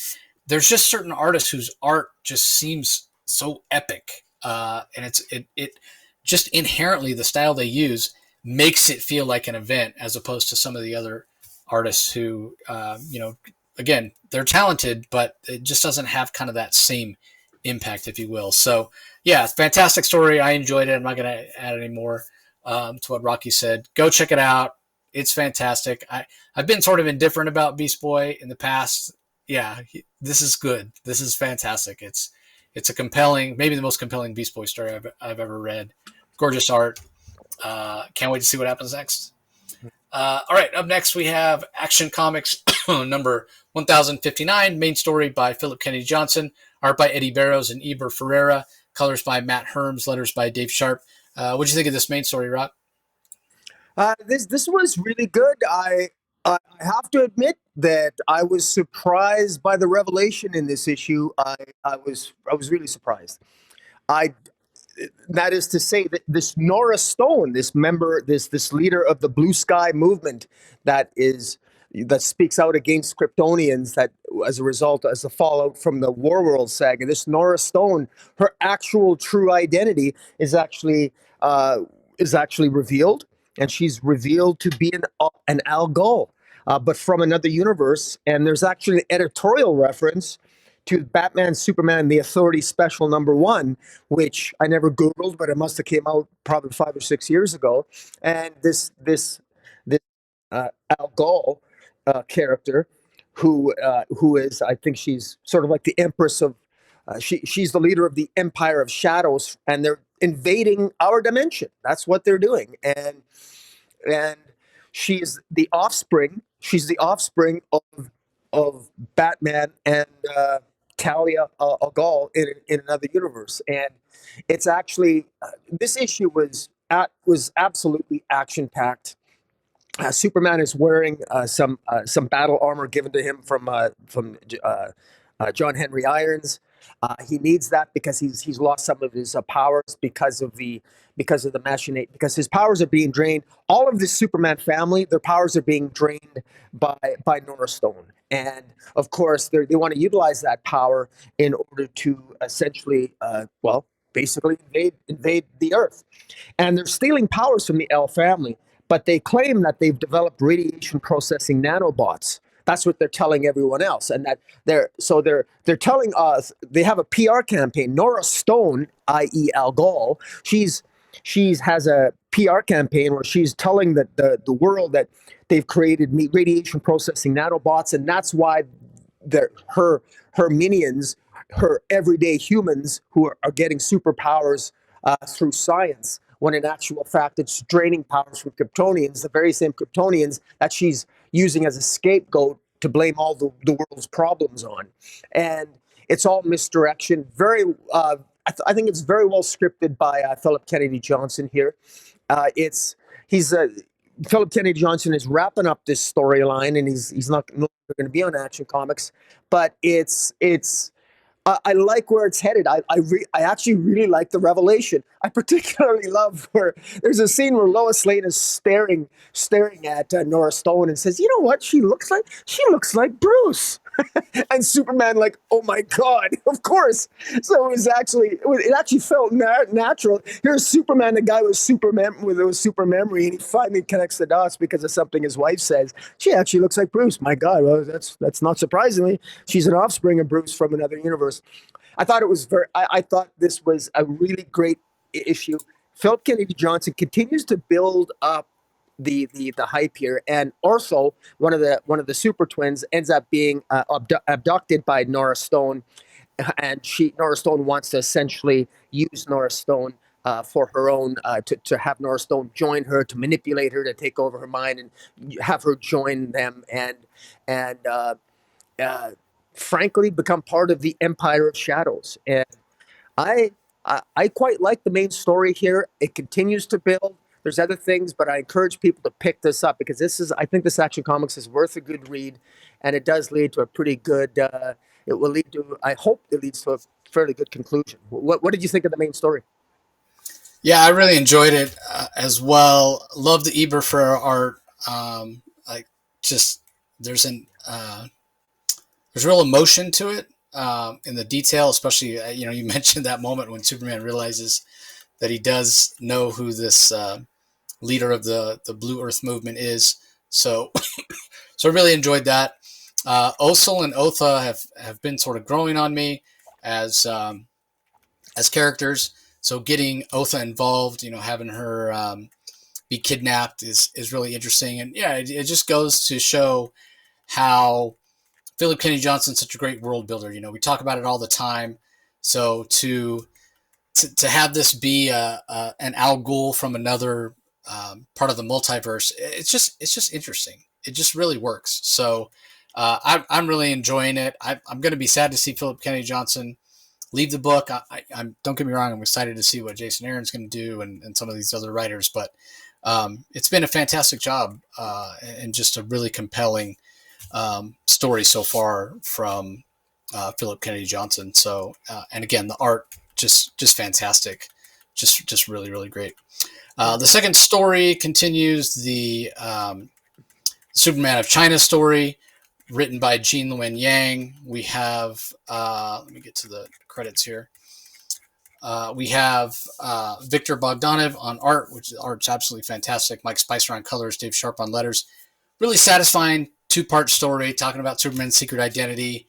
There's just certain artists whose art just seems so epic, and it just inherently the style they use makes it feel like an event as opposed to some of the other artists who, again, they're talented, but it just doesn't have kind of that same impact, if you will. So, yeah, fantastic story. I enjoyed it. I'm not going to add any more to what Rocky said. Go check it out. It's fantastic. I've been sort of indifferent about Beast Boy in the past. Yeah, this is good. This is fantastic. It's a compelling, maybe the most compelling Beast Boy story I've ever read. Gorgeous art. Can't wait to see what happens next. All right, up next we have Action Comics number 1059, main story by Phillip Kennedy Johnson, art by Eddie Barrows and Eber Ferreira, colors by Matt Herms, letters by Dave Sharp. What did you think of this main story, Rock? This was really good. I have to admit that I was surprised by the revelation in this issue. I was really surprised. I That is to say that this Nora Stone, this member, this leader of the Blue Sky movement, that speaks out against Kryptonians, that as a fallout from the Warworld saga, this Nora Stone, her actual true identity is actually revealed, and she's revealed to be an Al Ghul, but from another universe. And there's actually an editorial reference to Batman, Superman, The Authority Special #1, which I never Googled, but it must have came out probably 5 or 6 years ago. And this Al Ghul character, who is, I think she's sort of like the Empress of, she's the leader of the Empire of Shadows, and they're invading our dimension. That's what they're doing, and she's the offspring. She's the offspring of of Batman and Talia al Ghul in another universe, and it's actually this issue was absolutely action packed. Superman is wearing some battle armor given to him from John Henry Irons. He needs that because he's lost some of his powers because of the machinate because his powers are being drained. All of the Superman family, their powers are being drained by Nora Stone, and of course they want to utilize that power in order to essentially, basically invade the Earth, and they're stealing powers from the L family, but they claim that they've developed radiation processing nanobots. That's what they're telling everyone else, and that they're telling us they have a PR campaign. Nora Stone, i.e., Al Ghul, she's has a PR campaign where she's telling the world that they've created radiation processing nanobots, and that's why her minions, her everyday humans who are getting superpowers through science, when in actual fact it's draining powers from Kryptonians, the very same Kryptonians that she's using as a scapegoat to blame all the world's problems on. And it's all misdirection. I think it's very well scripted by Philip Kennedy Johnson here. He's Philip Kennedy Johnson is wrapping up this storyline, and he's not no longer going to be on Action Comics, but it's I like where it's headed. I actually really like the revelation. I particularly love where there's a scene where Lois Lane is staring at Nora Stone and says, "You know what? She looks like Bruce." And Superman, like, "Oh my God, of course." So it actually felt natural. Here's Superman, the guy with super memory, and he finally connects the dots because of something his wife says. She actually looks like Bruce. My God, well, that's not surprisingly. She's an offspring of Bruce from another universe. I thought this was a really great issue. Philip Kennedy Johnson continues to build up the hype here, and also one of the super twins ends up being abducted by Nora Stone, and Nora Stone wants to essentially use Nora Stone for her own to have Nora Stone join her, to manipulate her, to take over her mind and have her join them, and frankly become part of the Empire of Shadows. And I, I quite like the main story here. It continues to build. There's other things, but I encourage people to pick this up because I think this Action Comics is worth a good read, and it does lead to a pretty good. It will lead to. I hope it leads to a fairly good conclusion. What did you think of the main story? Yeah, I really enjoyed it as well. Love the Eber for art. Like, just there's there's real emotion to it in the detail, especially you mentioned that moment when Superman realizes that he does know who this leader of the Blue Earth movement is. So, so I really enjoyed that. Osel and Otha have been sort of growing on me as characters. So getting Otha involved, having her be kidnapped is really interesting. And yeah, it just goes to show how Philip Kennedy Johnson's such a great world builder. We talk about it all the time. So to have this be an Al Ghul from another part of the multiverse, it's just interesting. It just really works. So I'm really enjoying it. I'm going to be sad to see Philip Kennedy Johnson leave the book. I'm don't get me wrong. I'm excited to see what Jason Aaron's going to do and some of these other writers. But it's been a fantastic job and just a really compelling story so far from Philip Kennedy Johnson. So and again, the art just fantastic, just really really great. The second story continues the Superman of China story, written by Jean Luen Yang. We have let me get to the credits here. We have Victor Bogdanov on art, which art's absolutely fantastic. Mike Spicer on colors, Dave Sharp on letters. Really satisfying two-part story talking about Superman's secret identity.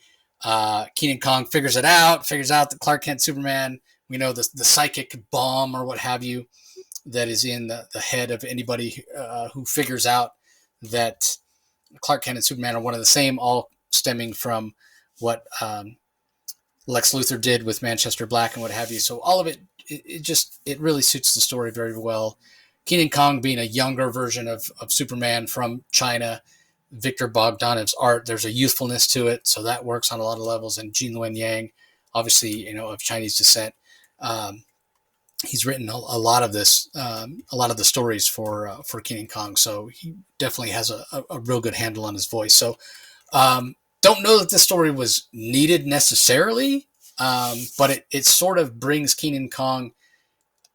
Kenan Kong figures out that Clark Kent Superman, we know the psychic bomb or what have you that is in the head of anybody who figures out that Clark Kent and Superman are one of the same, all stemming from what Lex Luthor did with Manchester Black and what have you. So all of it really suits the story very well. Kenan Kong being a younger version of Superman from China, Victor Bogdanov's art. There's a youthfulness to it, so that works on a lot of levels. And Jin Luen Yang, obviously, of Chinese descent. He's written a lot of this, a lot of the stories for King Kong. So he definitely has a real good handle on his voice. So don't know that this story was needed necessarily, but it sort of brings Kenan Kong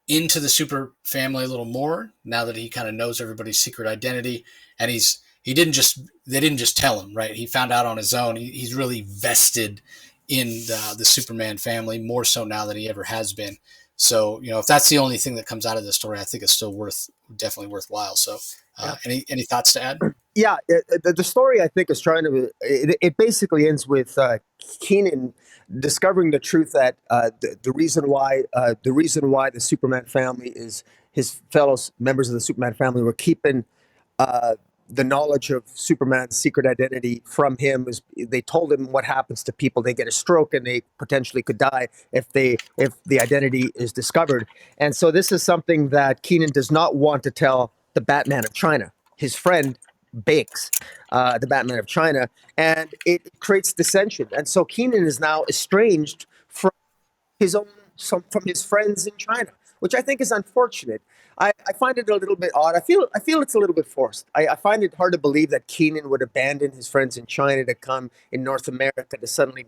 into the super family a little more now that he kind of knows everybody's secret identity, and they didn't just tell him, right? He found out on his own. He's really vested in the Superman family more so now than he ever has been. So, if that's the only thing that comes out of this story, I think it's still definitely worthwhile. So, any thoughts to add? Yeah, the story, I think, is trying to. It basically ends with Kenan discovering the truth that the reason why the Superman family is his fellow members of the Superman family were keeping the knowledge of Superman's secret identity from him is they told him what happens to people. They get a stroke and they potentially could die if the identity is discovered. And so this is something that Kenan does not want to tell the Batman of China, his friend Bakes, the Batman of China, and it creates dissension. And so Kenan is now estranged from from his friends in China, which I think is unfortunate. I find it a little bit odd. I feel it's a little bit forced. I find it hard to believe that Kenan would abandon his friends in China to come in North America to suddenly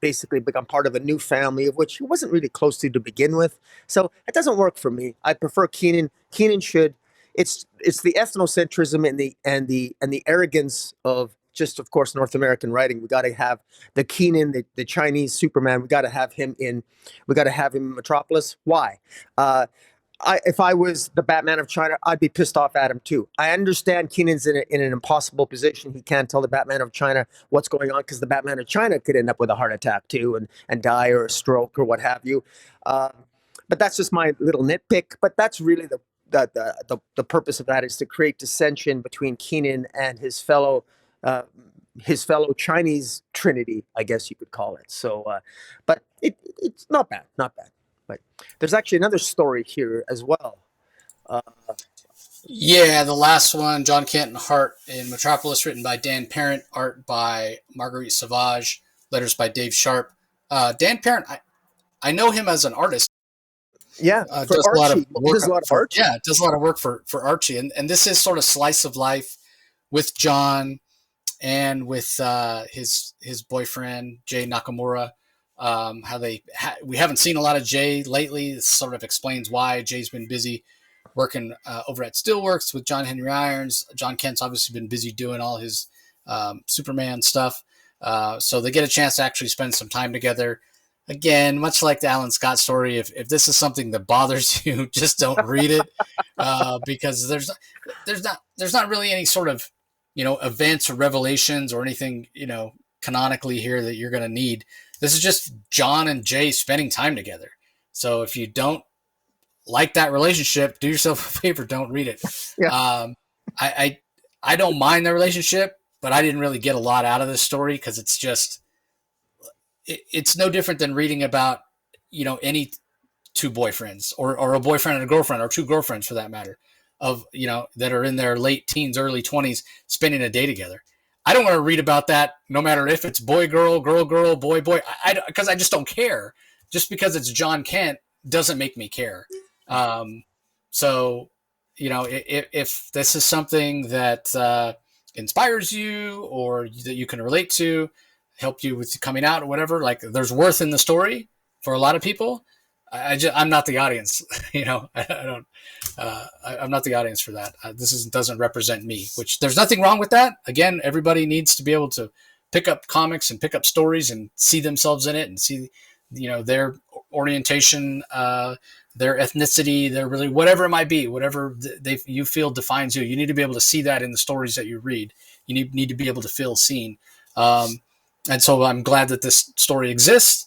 basically become part of a new family of which he wasn't really close to begin with. So it doesn't work for me. I prefer Kenan. Kenan should. It's the ethnocentrism and the arrogance of just, of course, North American writing. We got to have the Kenan, the Chinese Superman. We got to have him in Metropolis. Why? If I was the Batman of China, I'd be pissed off at him too. I understand Kenan's in an impossible position. He can't tell the Batman of China what's going on because the Batman of China could end up with a heart attack too and die or a stroke or what have you. But that's just my little nitpick. But that's really the purpose of that is to create dissension between Kenan and his fellow Chinese trinity, I guess you could call it. So, but it's not bad. But there's actually another story here as well. Yeah, the last one, John Kent and Hart in Metropolis, written by Dan Parent, art by Marguerite Sauvage, letters by Dave Sharp. Dan Parent, I know him as an artist. Yeah, does a lot of work. Yeah, does a lot of work for Archie, and this is sort of slice of life with John and with his boyfriend Jay Nakamura. How we haven't seen a lot of Jay lately. This sort of explains why Jay's been busy working over at Steelworks with John Henry Irons. John Kent's obviously been busy doing all his Superman stuff. So they get a chance to actually spend some time together. Again, much like the Alan Scott story, if this is something that bothers you, just don't read it because there's not really any sort of events or revelations or anything canonically here that you're going to need. This is just John and Jay spending time together. So if you don't like that relationship, do yourself a favor, don't read it. Yeah. I don't mind the relationship, but I didn't really get a lot out of this story because it's just it's no different than reading about any two boyfriends or a boyfriend and a girlfriend or two girlfriends for that matter of that are in their late teens, early 20s spending a day together. I don't want to read about that no matter if it's boy girl, girl girl, boy boy, because I just don't care. Just because it's John Kent doesn't make me care. So if this is something that inspires you or that you can relate to, help you with coming out or whatever, like there's worth in the story for a lot of people. I'm not the audience, I'm not the audience for that. This doesn't represent me, which there's nothing wrong with that. Again, everybody needs to be able to pick up comics and pick up stories and see themselves in it and see, their orientation, their ethnicity, their really whatever it might be, whatever you feel defines you. You need to be able to see that in the stories that you read. You need to be able to feel seen. And so I'm glad that this story exists.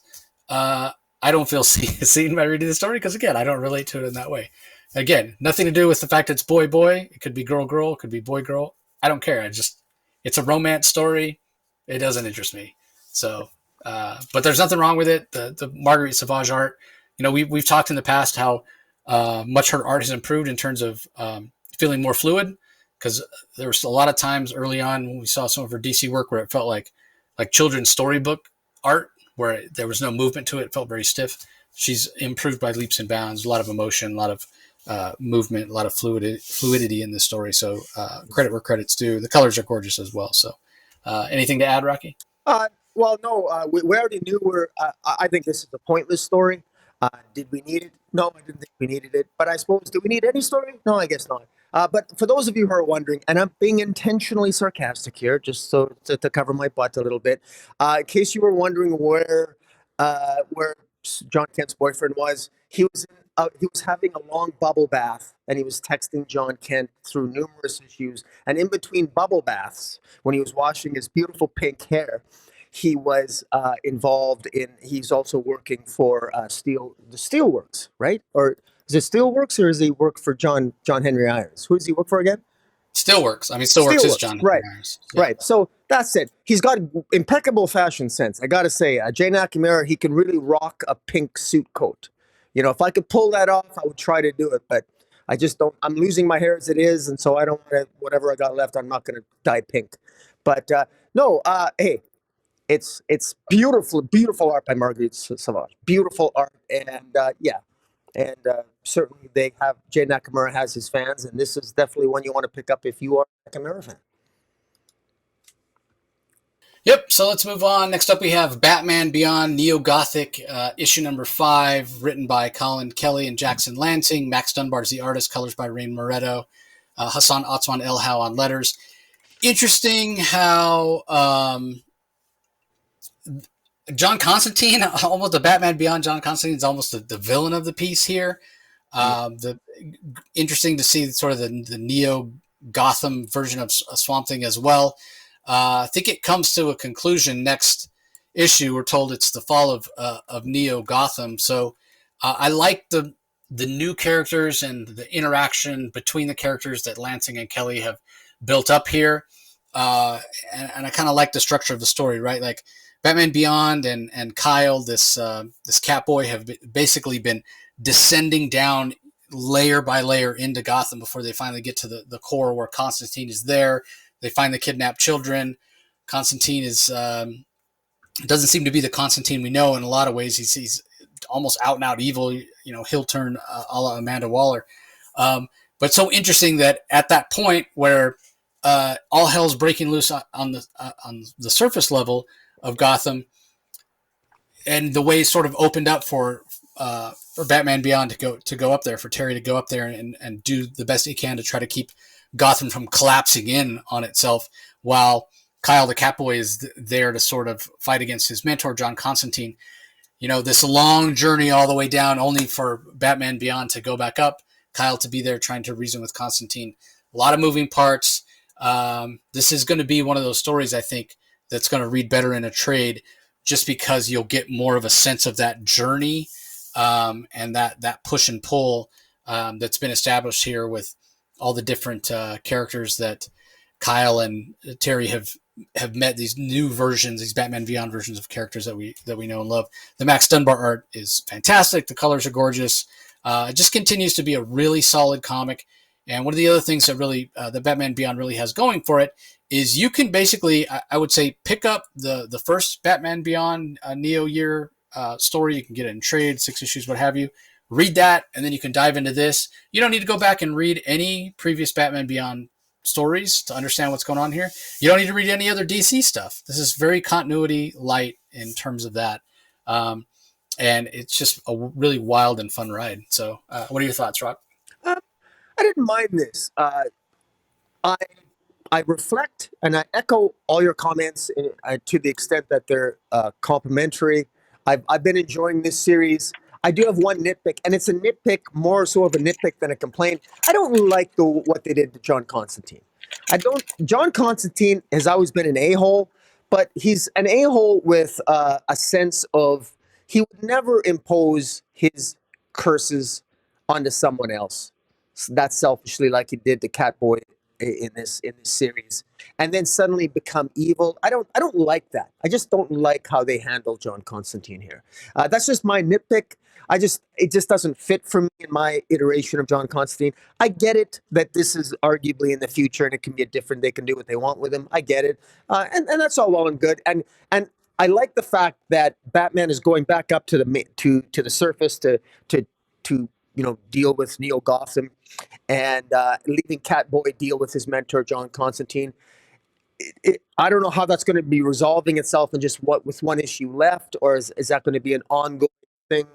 I don't feel seen by reading the story because, again, I don't relate to it in that way. Again, nothing to do with the fact it's boy, boy. It could be girl, girl. It could be boy, girl. I don't care. It's a romance story. It doesn't interest me. So, but there's nothing wrong with it. The Marguerite Sauvage art, we've talked in the past how much her art has improved in terms of feeling more fluid. because there was a lot of times early on when we saw some of her DC work where it felt like children's storybook art, where there was no movement to it. It felt very stiff. She's improved by leaps and bounds. A lot of emotion, a lot of movement, a lot of fluidity in this story. So credit where credit's due. The colors are gorgeous as well. So anything to add, Rocky? Well, no, we already knew I think this is a pointless story. Did we need it? No, I didn't think we needed it. But I suppose, do we need any story? No, I guess not. But for those of you who are wondering, and I'm being intentionally sarcastic here, just so to cover my butt a little bit, in case you were wondering where John Kent's boyfriend was, he was having a long bubble bath, and he was texting John Kent through numerous issues. And in between bubble baths, when he was washing his beautiful pink hair, he was involved in. He's also working for the Steelworks, right? Or is it Steelworks, or does he work for John Henry Irons? Who does he work for again? Steelworks. I mean, Steelworks is John right? Henry Irons. Yeah. Right. So that's it. He's got impeccable fashion sense. I got to say, Jay Nakamura, he can really rock a pink suit coat. You know, if I could pull that off, I would try to do it, but I just don't. I'm losing my hair as it is, and so I don't want to. Whatever I got left, I'm not going to dye pink. But no, hey. It's beautiful art by Marguerite Sauvage. Beautiful art, and certainly Jay Nakamura has his fans, and this is definitely one you want to pick up if you are a Nakamura fan. Yep, so let's move on. Next up we have Batman Beyond Neo-Gothic, issue number 5, written by Colin Kelly and Jackson Lanzing. Max Dunbar's the artist, colors by Rain Moretto, Hassan Otsman El Hau on letters. Interesting how John Constantine, almost the Batman Beyond John Constantine, is almost the villain of the piece here. Interesting to see sort of the Neo Gotham version of Swamp Thing as well. I think it comes to a conclusion next issue. We're told it's the fall of Neo Gotham. So I like the new characters and the interaction between the characters that Lansing and Kelly have built up here. And I kind of like the structure of the story, right? Like Batman Beyond and Kyle, this Catboy, have basically been descending down layer by layer into Gotham before they finally get to the core where Constantine is there. They find the kidnapped children. Constantine doesn't seem to be the Constantine we know. In a lot of ways, he's almost out and out evil. You know, he'll turn a la Amanda Waller. But so interesting that at that point where all hell's breaking loose on the surface level of Gotham, and the way sort of opened up for Batman Beyond to go up there, for Terry to go up there and do the best he can to try to keep Gotham from collapsing in on itself, while Kyle the Catboy is there to sort of fight against his mentor, John Constantine. You know, this long journey all the way down, only for Batman Beyond to go back up, Kyle to be there trying to reason with Constantine. A lot of moving parts. This is going to be one of those stories, I think, that's going to read better in a trade, just because you'll get more of a sense of that journey and that push and pull that's been established here with all the different characters that Kyle and Terry have met, these new versions, these Batman Beyond versions of characters that we know and love. The Max Dunbar art is fantastic. The colors are gorgeous. It just continues to be a really solid comic. And one of the other things that really the Batman Beyond really has going for it is you can basically, I would say, pick up the first Batman Beyond Neo year story. You can get it in trade, 6 issues, what have you. Read that, and then you can dive into this. You don't need to go back and read any previous Batman Beyond stories to understand what's going on here. You don't need to read any other DC stuff. This is very continuity light in terms of that. And it's just a really wild and fun ride. So what are your thoughts, Rock? I didn't mind this. I reflect and I echo all your comments to the extent that they're complimentary. I've been enjoying this series. I do have one nitpick, and it's a nitpick, more so of a nitpick than a complaint. I don't like what they did to John Constantine. John Constantine has always been an a-hole, but he's an a-hole with a sense of he would never impose his curses onto someone else that selfishly, like he did to Catboy in this series, and then suddenly become evil. I don't like that. I just don't like how they handle John Constantine here. That's just my nitpick. It just doesn't fit for me in my iteration of John Constantine. I get it that this is arguably in the future and it can be a different. They can do what they want with him. I get it, and that's all well and good. And I like the fact that Batman is going back up to the surface to deal with Neo-Gotham, and leaving Catboy deal with his mentor John Constantine. I don't know how that's going to be resolving itself in just with one issue left, or is that going to be an ongoing thing,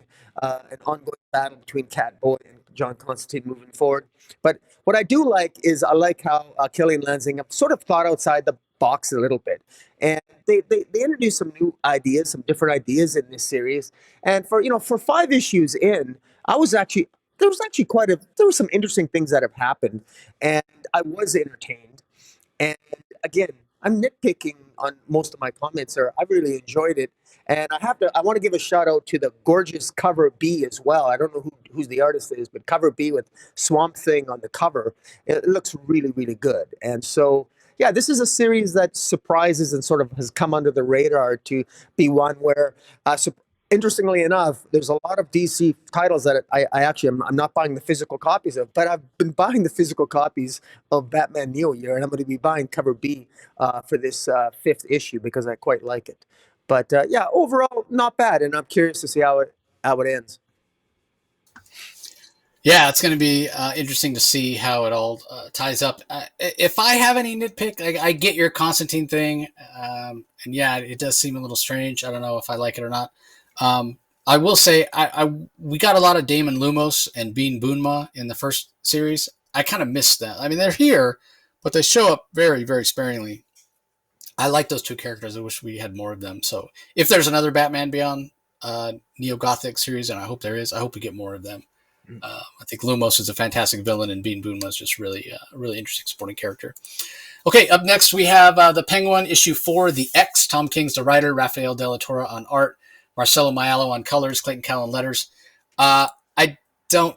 an ongoing battle between Catboy and John Constantine moving forward. But what I do like is I like how Kelly and Lanzing have sort of thought outside the box a little bit, and they introduced some new ideas, some different ideas in this series. And for 5 issues in, I was actually there were some interesting things that have happened, and I was entertained. And again, I'm nitpicking on most of my comments there. I really enjoyed it. And I want to give a shout out to the gorgeous cover B as well. I don't know who's the artist is, but cover B with Swamp Thing on the cover. It looks really, really good. And so, yeah, this is a series that surprises and sort of has come under the radar to be one where, interestingly enough, there's a lot of DC titles that I'm not buying the physical copies of, but I've been buying the physical copies of Batman Neo Year, and I'm going to be buying cover B for this 5th issue because I quite like it. But yeah, overall, not bad, and I'm curious to see how it ends. Yeah, it's going to be interesting to see how it all ties up. If I have any nitpick, I get your Constantine thing, and yeah, it does seem a little strange. I don't know if I like it or not. I will say we got a lot of Damon Lumos and Bean Boonma in the first series. I kind of missed that. I mean, they're here, but they show up very, very sparingly. I like those two characters. I wish we had more of them. So if there's another Batman Beyond Neo-Gothic series, and I hope there is, I hope we get more of them. I think Lumos is a fantastic villain, and Bean Boonma is just really a really interesting supporting character. Okay, up next we have The Penguin, issue 4, The X. Tom King's the writer, Rafael Della Torre on art, Marcelo Maiello on colors, Clayton Cowell on letters. I don't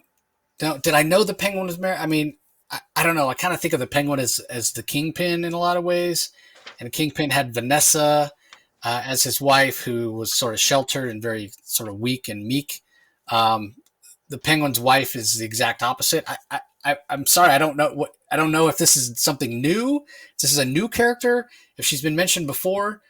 know. Did I know the Penguin was married? I mean, I don't know. I kind of think of the Penguin as the Kingpin in a lot of ways. And Kingpin had Vanessa as his wife, who was sort of sheltered and very sort of weak and meek. The Penguin's wife is the exact opposite. I'm sorry. I don't know if this is something new. If this is a new character. If she's been mentioned before,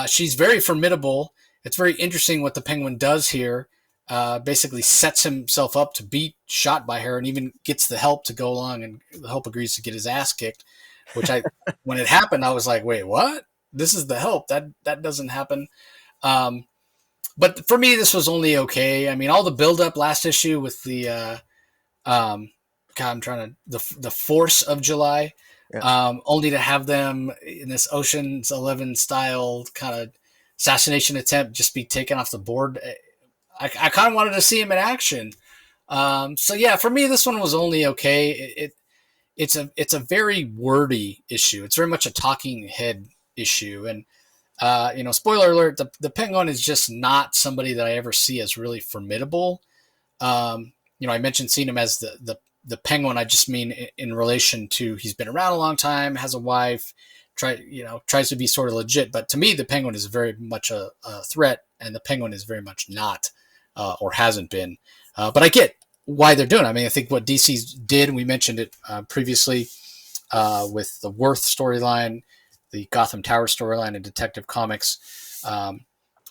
she's very formidable. It's very interesting what the Penguin does here. Basically sets himself up to be shot by her, and even gets the help to go along, and the help agrees to get his ass kicked. Which when it happened, I was like, wait, what? This is the help. That doesn't happen. But for me, this was only okay. I mean, all the build-up last issue with the the Force of July, Yeah. only to have them in this Ocean's 11 style kind of assassination attempt just be taken off the board. I kind of wanted to see him in action. So yeah, for me, this one was only okay. It's a very wordy issue. It's very much a talking head issue, and spoiler alert: the Penguin is just not somebody that I ever see as really formidable. I mentioned seeing him as the Penguin. I just mean in relation to he's been around a long time, has a wife, tries to be sort of legit. But to me, the Penguin is very much a threat, and the Penguin is very much not or hasn't been. But I get why they're doing it. I mean, I think what DC did, and we mentioned it previously with the Worth storyline, the Gotham Tower storyline in Detective Comics,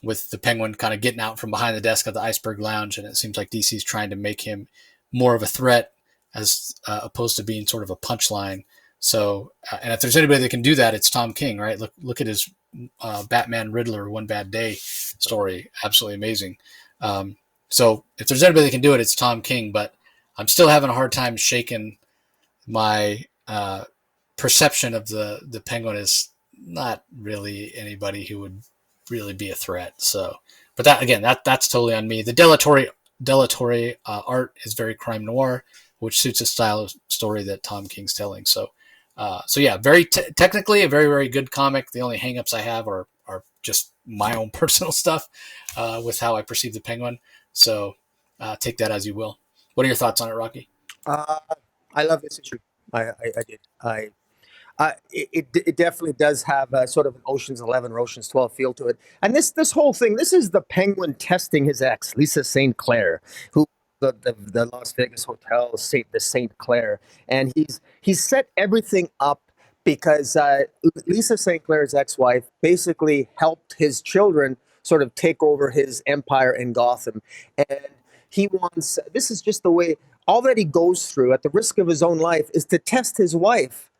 with the Penguin kind of getting out from behind the desk at the Iceberg Lounge, and it seems like DC's trying to make him more of a threat as opposed to being sort of a punchline. So, and if there's anybody that can do that, it's Tom King, right? Look at his Batman Riddler One Bad Day story, absolutely amazing. So if there's anybody that can do it, it's Tom King. But I'm still having a hard time shaking my perception of the Penguin as not really anybody who would really be a threat. So, but that's totally on me. The Della Torre art is very crime noir, which suits the style of story that Tom King's telling. So yeah, very technically a very, very good comic. The only hangups I have are just my own personal stuff with how I perceive the Penguin. So take that as you will. What are your thoughts on it, Rocky? I love this issue. I did. It definitely does have a sort of an Ocean's 11 or Ocean's 12 feel to it. And this whole thing, this is the Penguin testing his ex, Lisa St. Clair, who the Las Vegas hotel, the St. Clair, and he's set everything up because Lisa St. Clair's ex-wife basically helped his children sort of take over his empire in Gotham, and he wants. This is just the way. All that he goes through at the risk of his own life is to test his wife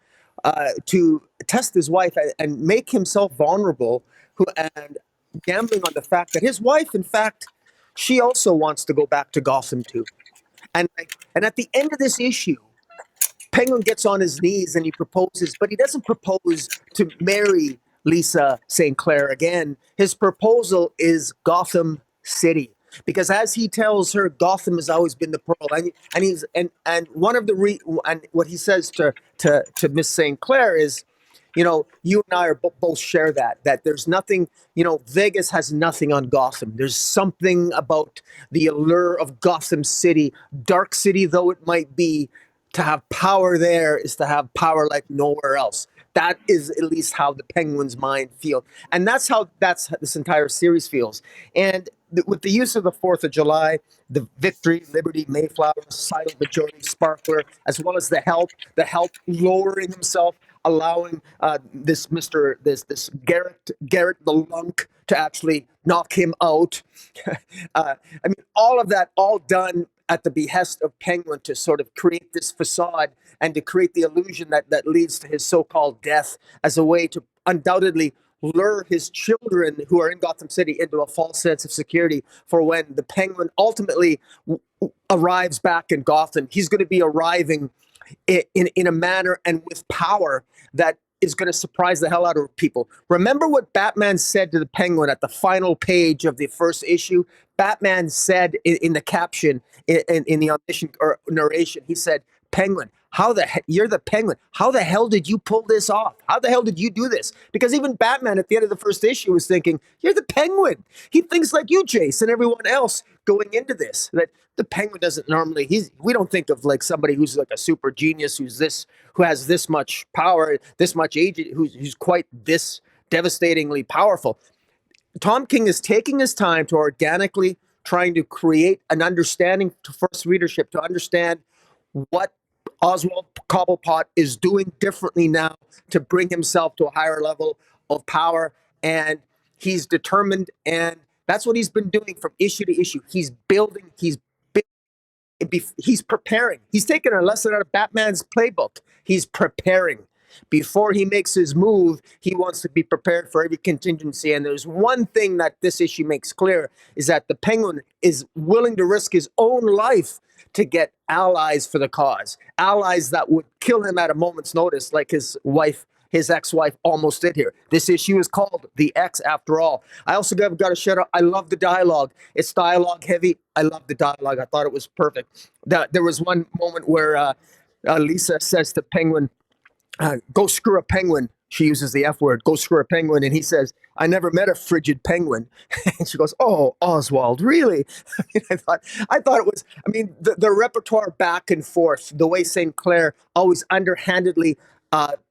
and make himself vulnerable, and gambling on the fact that his wife, in fact, she also wants to go back to Gotham too. And at the end of this issue, Penguin gets on his knees and he proposes, but he doesn't propose to marry Lisa St. Clair again. His proposal is Gotham City. Because as he tells her, Gotham has always been the pearl, and one of the and what he says to Miss St. Clair is, you and I are both share that there's nothing, Vegas has nothing on Gotham. There's something about the allure of Gotham City, dark city though it might be. To have power there is to have power like nowhere else. That is at least how the Penguin's mind feels, and that's how this entire series feels. And with the use of the 4th of July, the Victory, Liberty, Mayflower, Silent Majority, Sparkler, as well as the help lowering himself, allowing this Garrett the Lunk to actually knock him out. I mean, all of that, all done at the behest of Penguin to sort of create this facade and to create the illusion that leads to his so-called death as a way to undoubtedly lure his children who are in Gotham City into a false sense of security for when the Penguin ultimately arrives back in Gotham. He's going to be arriving in a manner and with power that is going to surprise the hell out of people. Remember what Batman said to the Penguin at the final page of the first issue? Batman said in the caption, in the omniscient or narration, he said, Penguin, you're the Penguin. How the hell did you pull this off? How the hell did you do this? Because even Batman at the end of the first issue was thinking, you're the Penguin. He thinks like you, Jace, and everyone else going into this. That the Penguin doesn't normally, we don't think of like somebody who's like a super genius, who has this much power, this much age, who's quite this devastatingly powerful. Tom King is taking his time to organically trying to create an understanding to first readership to understand what Oswald Cobblepot is doing differently now to bring himself to a higher level of power. And he's determined, and that's what he's been doing from issue to issue. He's building, he's preparing. He's taking a lesson out of Batman's playbook. He's preparing. Before he makes his move, he wants to be prepared for every contingency. And there's one thing that this issue makes clear is that the Penguin is willing to risk his own life to get allies for the cause. Allies that would kill him at a moment's notice, like his ex-wife almost did here. This issue is called The X After All. I also got to shout out, I love the dialogue. It's dialogue heavy. I love the dialogue. I thought it was perfect. There was one moment where Lisa says to Penguin, go screw a penguin. She uses the F word, go screw a penguin. And he says, I never met a frigid penguin. And she goes, oh, Oswald, really? I thought it was, the repertoire back and forth, the way St. Clair always underhandedly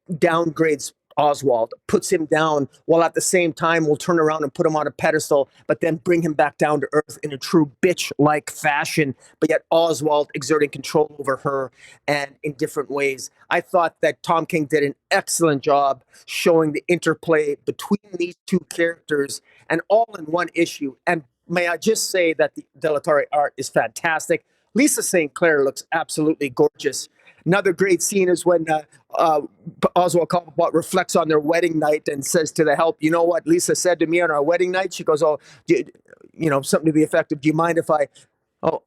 downgrades Oswald, puts him down, while at the same time will turn around and put him on a pedestal, but then bring him back down to earth in a true bitch-like fashion, but yet Oswald exerting control over her and in different ways. I thought that Tom King did an excellent job showing the interplay between these two characters and all in one issue. And may I just say that the De La Torre art is fantastic. Lisa St. Clair looks absolutely gorgeous. Another great scene is when Oswald Cobblepot reflects on their wedding night and says to the help, you know what Lisa said to me on our wedding night? She goes, something to the effect of,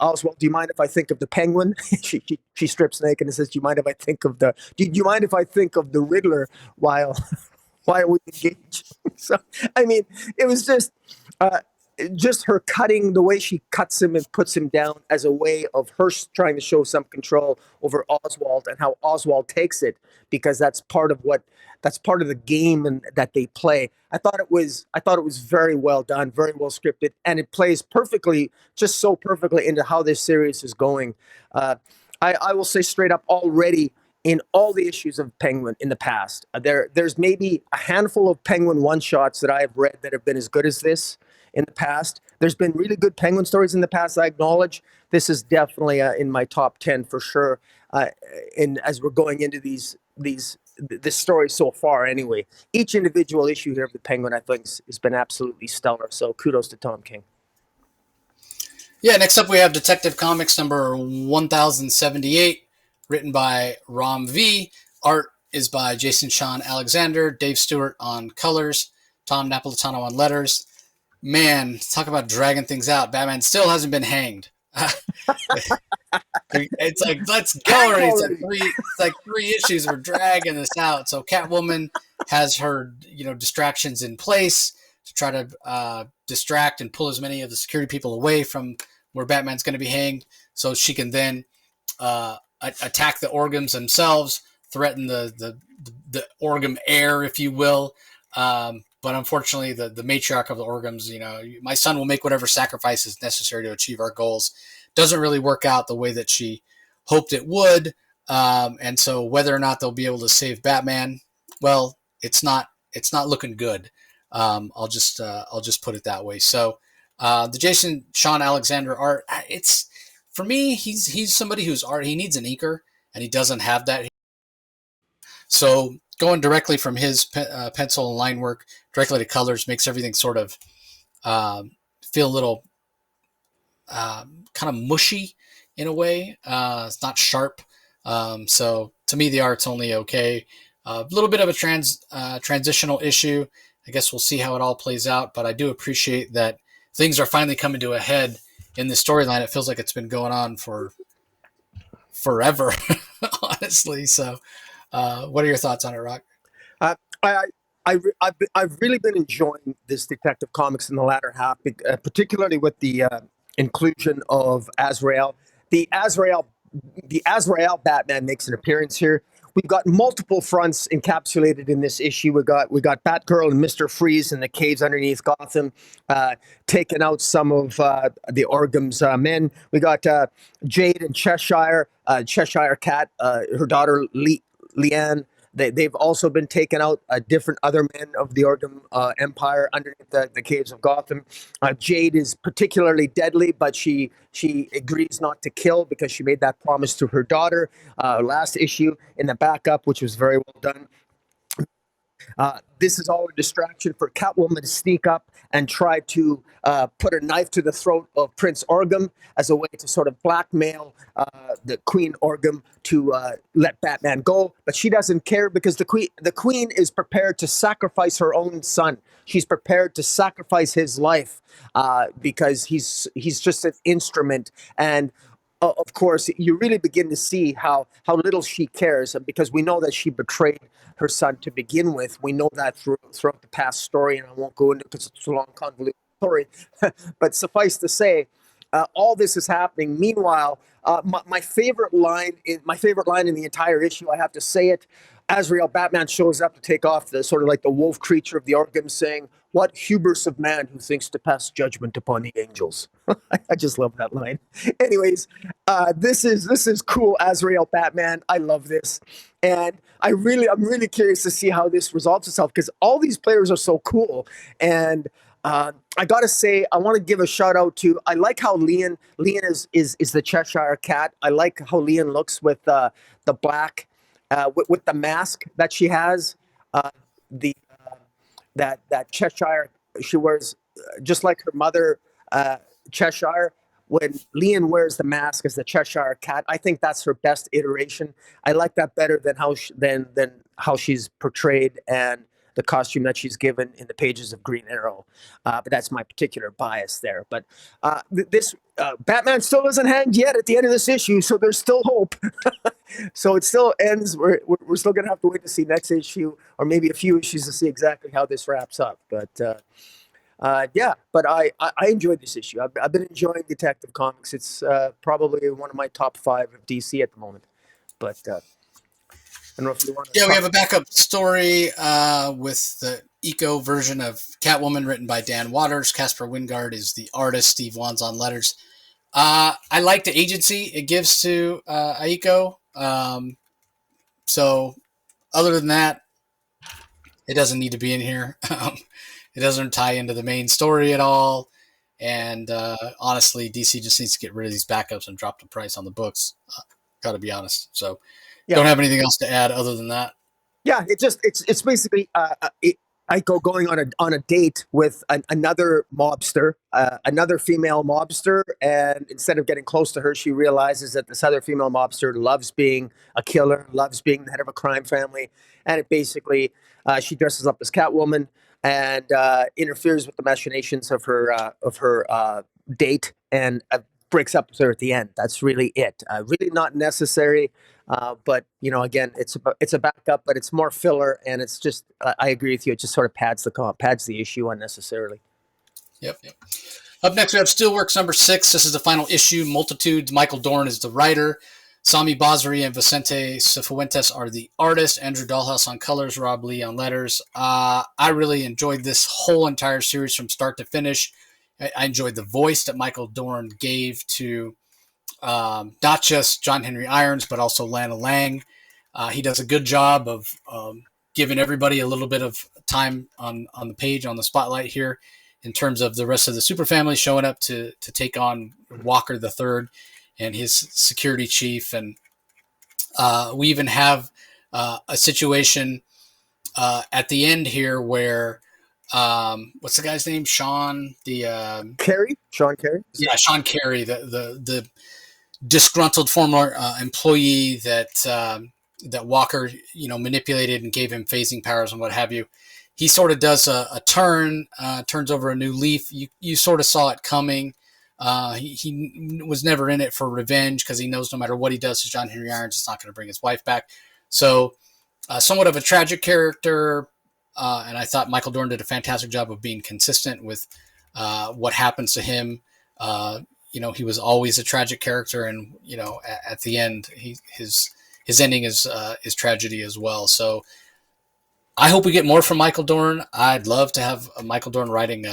Oswald, do you mind if I think of the Penguin? she strips naked and says, do you mind if I think of the Riddler while we engage? So, it was just her cutting, the way she cuts him and puts him down as a way of her trying to show some control over Oswald, and how Oswald takes it, because that's part of the game and that they play. I thought it was very well done, very well scripted, and it plays perfectly, just so perfectly into how this series is going. I will say straight up already in all the issues of Penguin in the past. There's maybe a handful of Penguin one-shots that I have read that have been as good as this in the past. There's been really good Penguin stories in the past, I acknowledge. This is definitely in my top 10 for sure. And as we're going into this story so far anyway, each individual issue here of the Penguin, I think, has been absolutely stellar. So kudos to Tom King. Yeah, next up we have Detective Comics number 1078, written by Ram V. Art is by Jason Sean Alexander, Dave Stewart on colors, Tom Napolitano on letters. Man, talk about dragging things out. Batman still hasn't been hanged. It's like, let's go already. It's like three issues. We're dragging this out. So Catwoman has her, distractions in place to try to distract and pull as many of the security people away from where Batman's going to be hanged, so she can then attack the Organs themselves, threaten the Orgam heir, if you will. But unfortunately, the matriarch of the Orgams, my son will make whatever sacrifices necessary to achieve our goals, doesn't really work out the way that she hoped it would. And so whether or not they'll be able to save Batman, well, it's not looking good. I'll just put it that way. So the Jason Sean Alexander art, it's, for me, he's somebody who's art. He needs an inker, and he doesn't have that. So going directly from his pencil and line work directly to colors makes everything sort of feel a little kind of mushy in a way. It's not sharp. So to me, the art's only okay. A little bit of a transitional issue. I guess we'll see how it all plays out, but I do appreciate that things are finally coming to a head in the storyline. It feels like it's been going on for forever, honestly. So what are your thoughts on it, Rock? I've really been enjoying this Detective Comics in the latter half, particularly with the inclusion of Azrael. The Azrael Batman makes an appearance here. We've got multiple fronts encapsulated in this issue. We got Batgirl and Mr. Freeze in the caves underneath Gotham, taking out some of the Orgam's men. We got Jade and Cheshire Cat, her daughter Leanne. They've also been taken out, different other men of the Orgam Empire underneath the caves of Gotham. Jade is particularly deadly, but she agrees not to kill because she made that promise to her daughter last issue in the backup, which was very well done. This is all a distraction for Catwoman to sneak up and try to put a knife to the throat of Prince Orgam as a way to sort of blackmail the Queen Orgam to let Batman go. But she doesn't care because the Queen is prepared to sacrifice her own son. She's prepared to sacrifice his life because he's just an instrument. And of course, you really begin to see how little she cares, because we know that she betrayed her son to begin with. We know that throughout the past story, and I won't go into it because it's a long, convoluted story. But suffice to say, all this is happening. Meanwhile, my favorite line in the entire issue, I have to say it. Azrael Batman shows up to take off the sort of like the wolf creature of the Organs, saying, "What hubris of man who thinks to pass judgment upon the angels." I just love that line. Anyways, this is cool, Azrael Batman. I love this, and I'm really curious to see how this resolves itself, because all these players are so cool. And I gotta say, I want to give a shout out to. I like how Leon is the Cheshire Cat. I like how Leon looks with the black. With the mask that she has, that Cheshire she wears, just like her mother, Cheshire. When Leon wears the mask as the Cheshire Cat, I think that's her best iteration. I like that better than how she's portrayed and the costume that she's given in the pages of Green Arrow. But that's my particular bias there. But this Batman still isn't hanged yet at the end of this issue, so there's still hope. So it still ends. We're still going to have to wait to see next issue, or maybe a few issues, to see exactly how this wraps up. But yeah, but I enjoyed this issue. I've been enjoying Detective Comics. It's probably one of my top 5 of DC at the moment. But I don't know if you want to. Yeah, we have a backup story with the Eiko version of Catwoman, written by Dan Waters. Casper Wingard is the artist. Steve Wan's on letters. I like the agency it gives to Eiko. So other than that, it doesn't need to be in here. It doesn't tie into the main story at all. And honestly, DC just needs to get rid of these backups and drop the price on the books. Got to be honest. So, Yeah. don't have anything else to add other than that. Yeah, it's basically Eiko going on a date with another mobster, another female mobster, and instead of getting close to her, she realizes that this other female mobster loves being a killer, loves being the head of a crime family, and it basically she dresses up as Catwoman and interferes with the machinations of her date and breaks up with her at the end. That's really it. Really not necessary. But again, it's a backup, but it's more filler, and it's just I agree with you. It just sort of pads the issue unnecessarily. Yep. Up next, we have Steelworks number 6. This is the final issue. Multitudes. Michael Dorn is the writer. Sami Basri and Vicente Cifuentes are the artists. Andrew Dahlhaus on colors. Rob Lee on letters. I really enjoyed this whole entire series from start to finish. I enjoyed the voice that Michael Dorn gave to not just John Henry Irons, but also Lana Lang. He does a good job of giving everybody a little bit of time on the page, on the spotlight here, in terms of the rest of the super family showing up to take on Walker the Third and his security chief. And we even have a situation at the end here where what's the guy's name? Sean Carey? Sean Carey? Yeah, Sean Carey, the disgruntled former employee that Walker, manipulated and gave him phasing powers and what have you. He sort of does a turn, turns over a new leaf. You sort of saw it coming. He was never in it for revenge because he knows no matter what he does to John Henry Irons, it's not going to bring his wife back. So somewhat of a tragic character, and I thought Michael Dorn did a fantastic job of being consistent with what happens to him. He was always a tragic character, and at the end, his ending is tragedy as well. So I hope we get more from Michael Dorn. I'd love to have Michael Dorn writing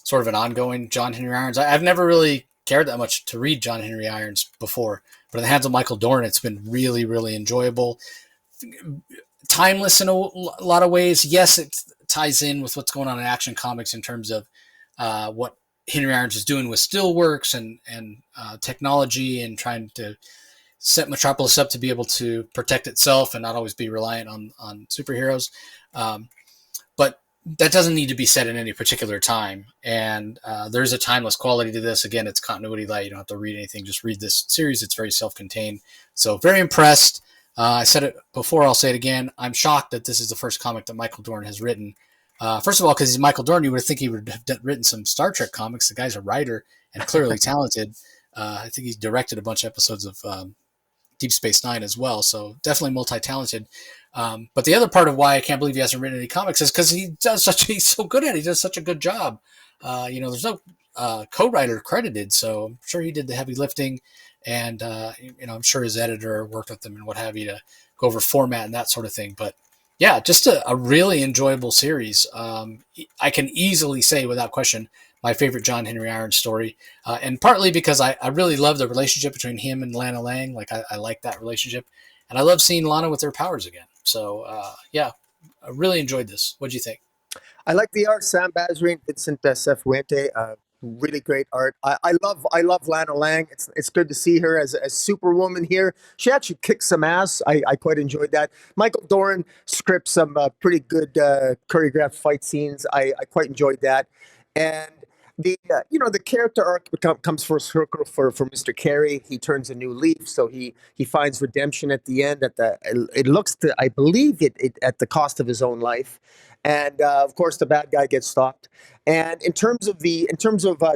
sort of an ongoing John Henry Irons. I've never really cared that much to read John Henry Irons before, but in the hands of Michael Dorn, it's been really, really enjoyable. Timeless in a lot of ways. Yes, it ties in with what's going on in Action Comics in terms of what Henry Irons is doing with Steelworks and technology and trying to set Metropolis up to be able to protect itself and not always be reliant on superheroes. But that doesn't need to be said in any particular time. And there's a timeless quality to this. Again, it's continuity light. You don't have to read anything. Just read this series. It's very self-contained. So very impressed. I said it before. I'll say it again. I'm shocked that this is the first comic that Michael Dorn has written. First of all, because he's Michael Dorn, you would think he would have written some Star Trek comics. The guy's a writer and clearly talented. I think he's directed a bunch of episodes of Deep Space Nine as well, so definitely multi-talented. But the other part of why I can't believe he hasn't written any comics is because he's so good at it. He does such a good job. There's no co-writer credited, so I'm sure he did the heavy lifting, and I'm sure his editor worked with them and what have you to go over format and that sort of thing. But yeah, just a really enjoyable series. I can easily say without question my favorite John Henry Irons story, and partly because I really love the relationship between him and Lana Lang. Like I like that relationship, and I love seeing Lana with her powers again. So I really enjoyed this. What'd you think? I like the art. Sam Basri and Vincent Cifuentes, really great art. I love Lana Lang. It's good to see her as Superwoman here. She actually kicks some ass. I quite enjoyed that. Michael Dorn scripts some pretty good choreographed fight scenes. I quite enjoyed that. And the character arc comes full circle for Mr. Carey. He turns a new leaf, so he finds redemption at the end. It looks to, I believe it at the cost of his own life, and of course the bad guy gets stopped. And in terms of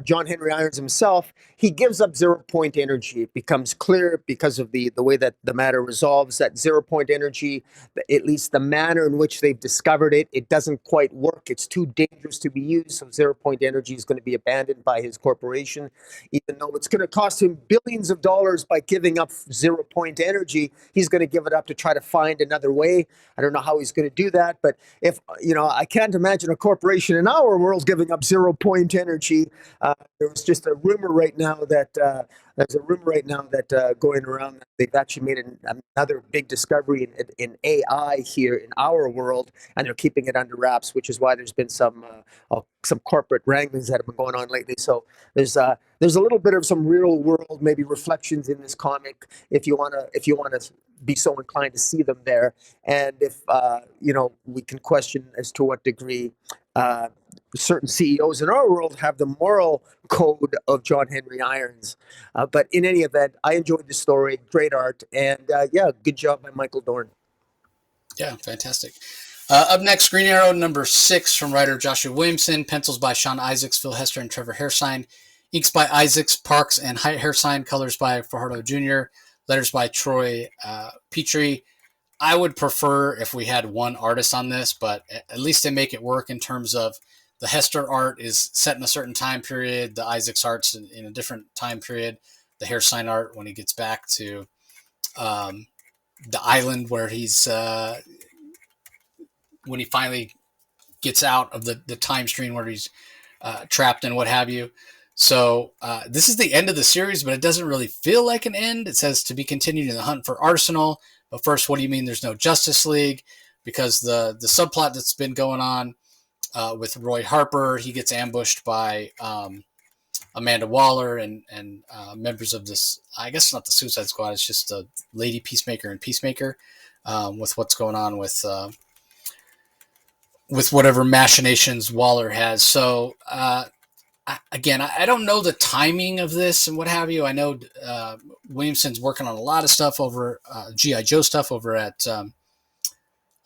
John Henry Irons himself, he gives up 0 point energy. It becomes clear because of the way that the matter resolves that 0 point energy, at least the manner in which they've discovered it, it doesn't quite work. It's too dangerous to be used. So 0 point energy is going to be abandoned by his corporation, even though it's going to cost him billions of dollars by giving up 0 point energy. He's going to give it up to try to find another way. I don't know how he's going to do that, but if I can't imagine a corporation in our world giving giving up 0 point energy. There was just a rumor right now that going around that they've actually made another big discovery in AI here in our world, and they're keeping it under wraps, which is why there's been some corporate wranglings that have been going on lately. So there's a little bit of some real world maybe reflections in this comic if you wanna be so inclined to see them there, and if we can question as to what degree certain CEOs in our world have the moral code of John Henry Irons. But in any event, I enjoyed the story, great art, and good job by Michael Dorn. Yeah, fantastic. Up next, Green Arrow number 6 from writer Joshua Williamson, pencils by Sean Isaacs, Phil Hester, and Trevor Hairsine, inks by Isaacs, Parks, and Hairsine, colors by Fajardo Jr., letters by Troy Petrie. I would prefer if we had one artist on this, but at least they make it work in terms of the Hester art is set in a certain time period, the Isaacs art's in a different time period, the Hairsine art when he gets back to the island where he's when he finally gets out of the time stream where he's trapped and what have you. So this is the end of the series, but it doesn't really feel like an end. It says to be continued in the hunt for Arsenal. But first, what do you mean there's no Justice League? Because the subplot that's been going on with Roy Harper, he gets ambushed by Amanda Waller and members of this, I guess not the Suicide Squad, it's just a Lady Peacemaker and Peacemaker with what's going on with whatever machinations Waller has. So, again, I don't know the timing of this and what have you. I know Williamson's working on a lot of stuff over G.I. Joe stuff over at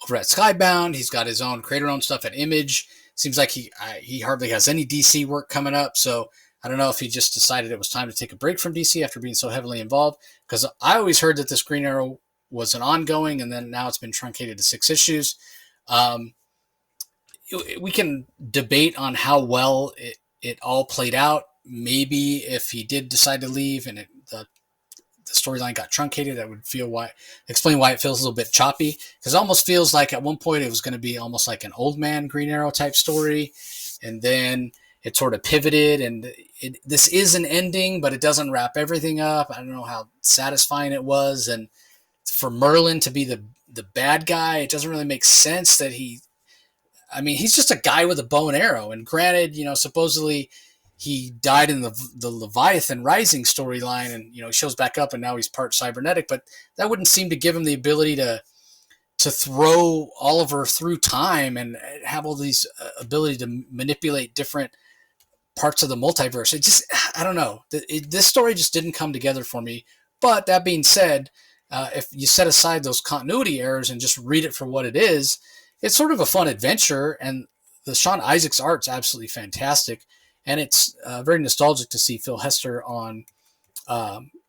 Skybound. He's got his own creator-owned stuff at Image. Seems like he hardly has any DC work coming up. So I don't know if he just decided it was time to take a break from DC after being so heavily involved. Because I always heard that this Green Arrow was an ongoing, and then now it's been truncated to 6 issues. We can debate on how well it all played out. Maybe if he did decide to leave and the storyline got truncated, that would explain why it feels a little bit choppy. Because it almost feels like at one point it was going to be almost like an old man Green Arrow type story, and then it sort of pivoted. And this is an ending, but it doesn't wrap everything up. I don't know how satisfying it was, and for Merlin to be the bad guy, it doesn't really make sense that he's just a guy with a bow and arrow. And granted, supposedly he died in the Leviathan Rising storyline, and he shows back up and now he's part cybernetic, but that wouldn't seem to give him the ability to throw Oliver through time and have all these ability to manipulate different parts of the multiverse. It just, I don't know. This story just didn't come together for me. But that being said, if you set aside those continuity errors and just read it for what it is, it's sort of a fun adventure, and the Sean Isaacs art's absolutely fantastic. And it's very nostalgic to see Phil Hester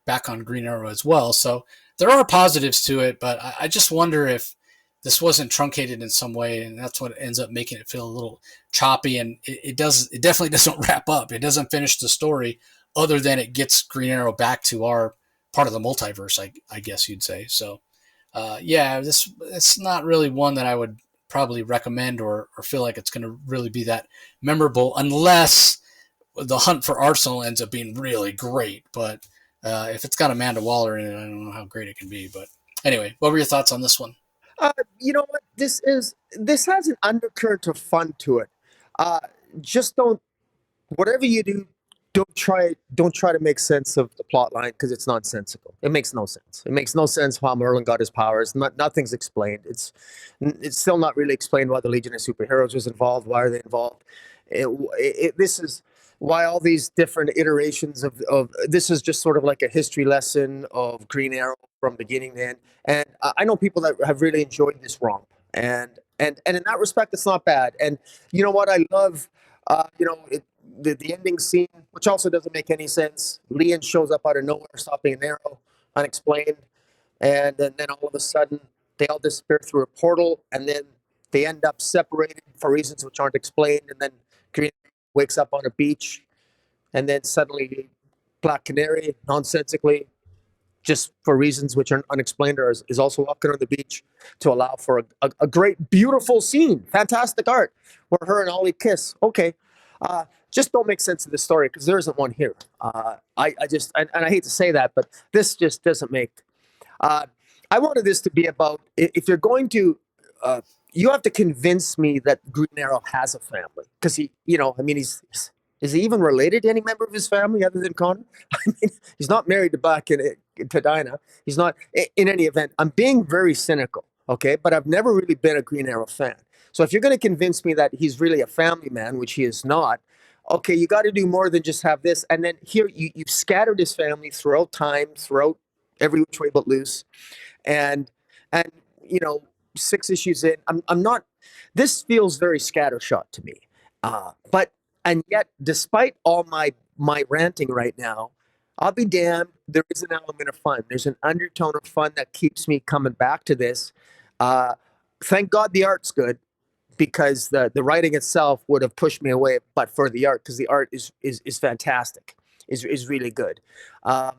back on Green Arrow as well. So there are positives to it, but I just wonder if this wasn't truncated in some way, and that's what ends up making it feel a little choppy. And it definitely doesn't wrap up. It doesn't finish the story, other than it gets Green Arrow back to our part of the multiverse, I guess you'd say. So it's not really one that I would probably recommend or feel like it's going to really be that memorable, unless the hunt for Arsenal ends up being really great. But if it's got Amanda Waller in it, I don't know how great it can be. But anyway, what were your thoughts on this one? You know what? This has an undercurrent of fun to it. Just don't, whatever you do, don't try to make sense of the plot line, because it's nonsensical. It makes no sense. It makes no sense how Merlin got his powers. Nothing's explained. It's still not really explained why the Legion of Superheroes was involved. Why are they involved? This is why all these different iterations of this is just sort of like a history lesson of Green Arrow from beginning to end. And I know people that have really enjoyed this romp, and in that respect, it's not bad. And you know what I love, the ending scene, which also doesn't make any sense. Leon shows up out of nowhere, stopping an arrow, unexplained, and then all of a sudden they all disappear through a portal, and then they end up separated for reasons which aren't explained. And then Green wakes up on a beach, and then suddenly Black Canary, nonsensically, just for reasons which are unexplained, is also walking on the beach to allow for a great, beautiful scene, fantastic art, where her and Ollie kiss. Okay. just don't make sense of the story because there isn't one here. I just, and I hate to say that, but this just doesn't make. Uh, I wanted this to be about if you're going to, you have to convince me that Green Arrow has a family because he, I mean, is he even related to any member of his family other than Connor? I mean, he's not married to Dinah. He's not. In any event, I'm being very cynical, okay? But I've never really been a Green Arrow fan. So if you're going to convince me that he's really a family man, which he is not, okay, you got to do more than just have this. And then here you've scattered his family throughout time, throughout every which way but loose, and and you know 6 issues in, I'm not. This feels very scattershot to me, but and yet, despite all my ranting right now, I'll be damned. There is an element of fun. There's an undertone of fun that keeps me coming back to this. Uh, thank God the art's good because the writing itself would have pushed me away, but for the art because the art is fantastic, is really good. Um,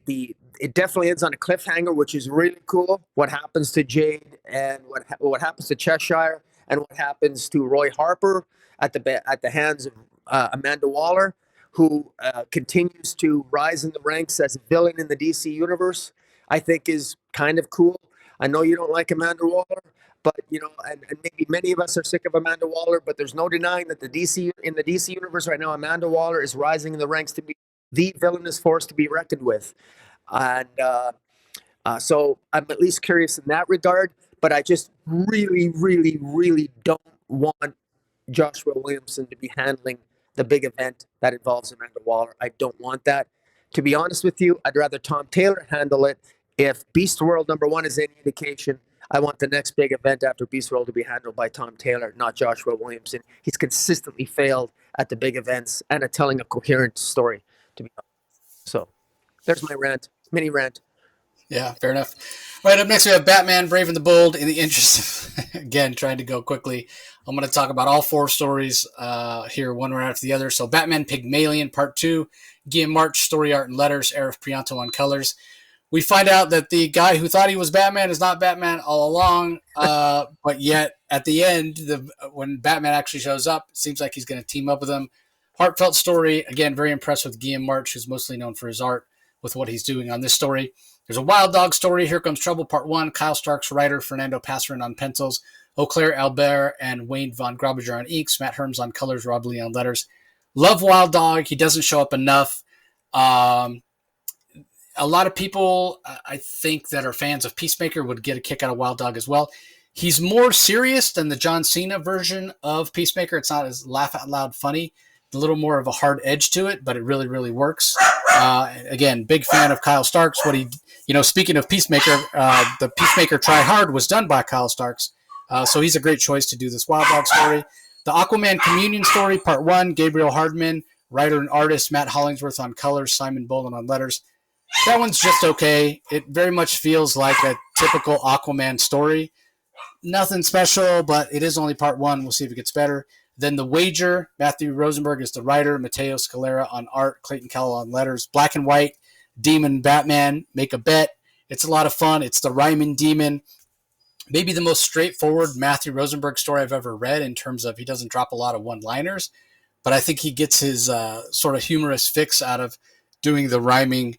the it definitely ends on a cliffhanger, which is really cool. What happens to Jade and what happens to Cheshire and what happens to Roy Harper at the hands of Amanda Waller, who continues to rise in the ranks as a villain in the DC universe, I think is kind of cool. I know you don't like Amanda Waller, but and maybe many of us are sick of Amanda Waller, but there's no denying that the DC universe right now, Amanda Waller is rising in the ranks to be the villainous force to be reckoned with. And so I'm at least curious in that regard, but I just really, really, really don't want Joshua Williamson to be handling the big event that involves Amanda Waller. I don't want that. To be honest with you, I'd rather Tom Taylor handle it. If Beast World #1 is any indication, I want the next big event after Beast World to be handled by Tom Taylor, not Joshua Williamson. He's consistently failed at the big events and at telling a coherent story, to be honest. So there's my mini rant. Yeah, fair enough. All right, up next we have Batman Brave and the Bold. In the interest of, again, trying to go quickly, I'm going to talk about all 4 stories here, one right after the other. So Batman Pygmalion Part 2, Guillaume March, story art and letters, Arif Prianto on colors. We find out that the guy who thought he was Batman is not Batman all along, but yet at the end, when Batman actually shows up, it seems like he's going to team up with him. Heartfelt story. Again, very impressed with Guillaume March, who's mostly known for his art, with what he's doing on this story. There's a Wild Dog story, Here Comes Trouble, Part 1. Kyle Stark's writer, Fernando Passerin on pencils, Eau Claire Albert and Wayne von Graubiger on inks, Matt Herms on colors, Rob Lee on letters. Love Wild Dog. He doesn't show up enough. A lot of people, I think, that are fans of Peacemaker would get a kick out of Wild Dog as well. He's more serious than the John Cena version of Peacemaker. It's not as laugh out loud funny. A little more of a hard edge to it, but it really, really works. Again, big fan of Kyle Starks. Speaking of Peacemaker, the Peacemaker Try Hard was done by Kyle Starks. So he's a great choice to do this Wild Dog story. The Aquaman Communion story, Part 1, Gabriel Hardman, writer and artist, Matt Hollingsworth on colors, Simon Boland on letters. That one's just okay. It very much feels like a typical Aquaman story. Nothing special, but it is only Part 1. We'll see if it gets better. Then The Wager, Matthew Rosenberg is the writer, Matteo Scalera on art, Clayton Cowell on letters, Black and White, Demon Batman, Make a Bet. It's a lot of fun. It's the Rhyming Demon. Maybe the most straightforward Matthew Rosenberg story I've ever read in terms of he doesn't drop a lot of one-liners, but I think he gets his sort of humorous fix out of doing the rhyming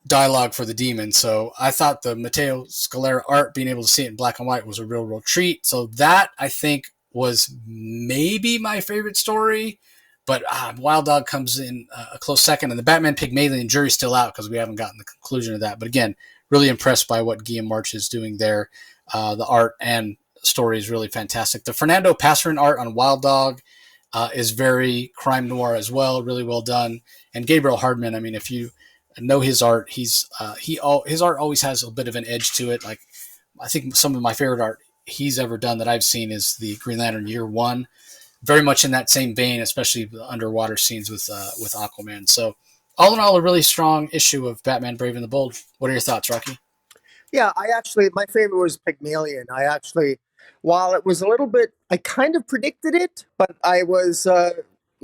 dialogue for the demon. So I thought the Matteo Scalera art, being able to see it in black and white, was a real, real treat. So that, I think, was maybe my favorite story, but Wild Dog comes in a close second, and the Batman Pygmalion jury's still out because we haven't gotten the conclusion of that. But again, really impressed by what Guillaume March is doing there. The art and story is really fantastic. The Fernando Passerin art on Wild Dog is very crime noir as well, really well done. And Gabriel Hardman, I mean, if you know his art, his art always has a bit of an edge to it. Like, I think some of my favorite art he's ever done that I've seen is the Green Lantern Year One, very much in that same vein, especially the underwater scenes with Aquaman. So all in all, a really strong issue of Batman Brave and the Bold. What are your thoughts, Rocky? Yeah, my favorite was Pygmalion. While it was a little bit, I kind of predicted it, but I was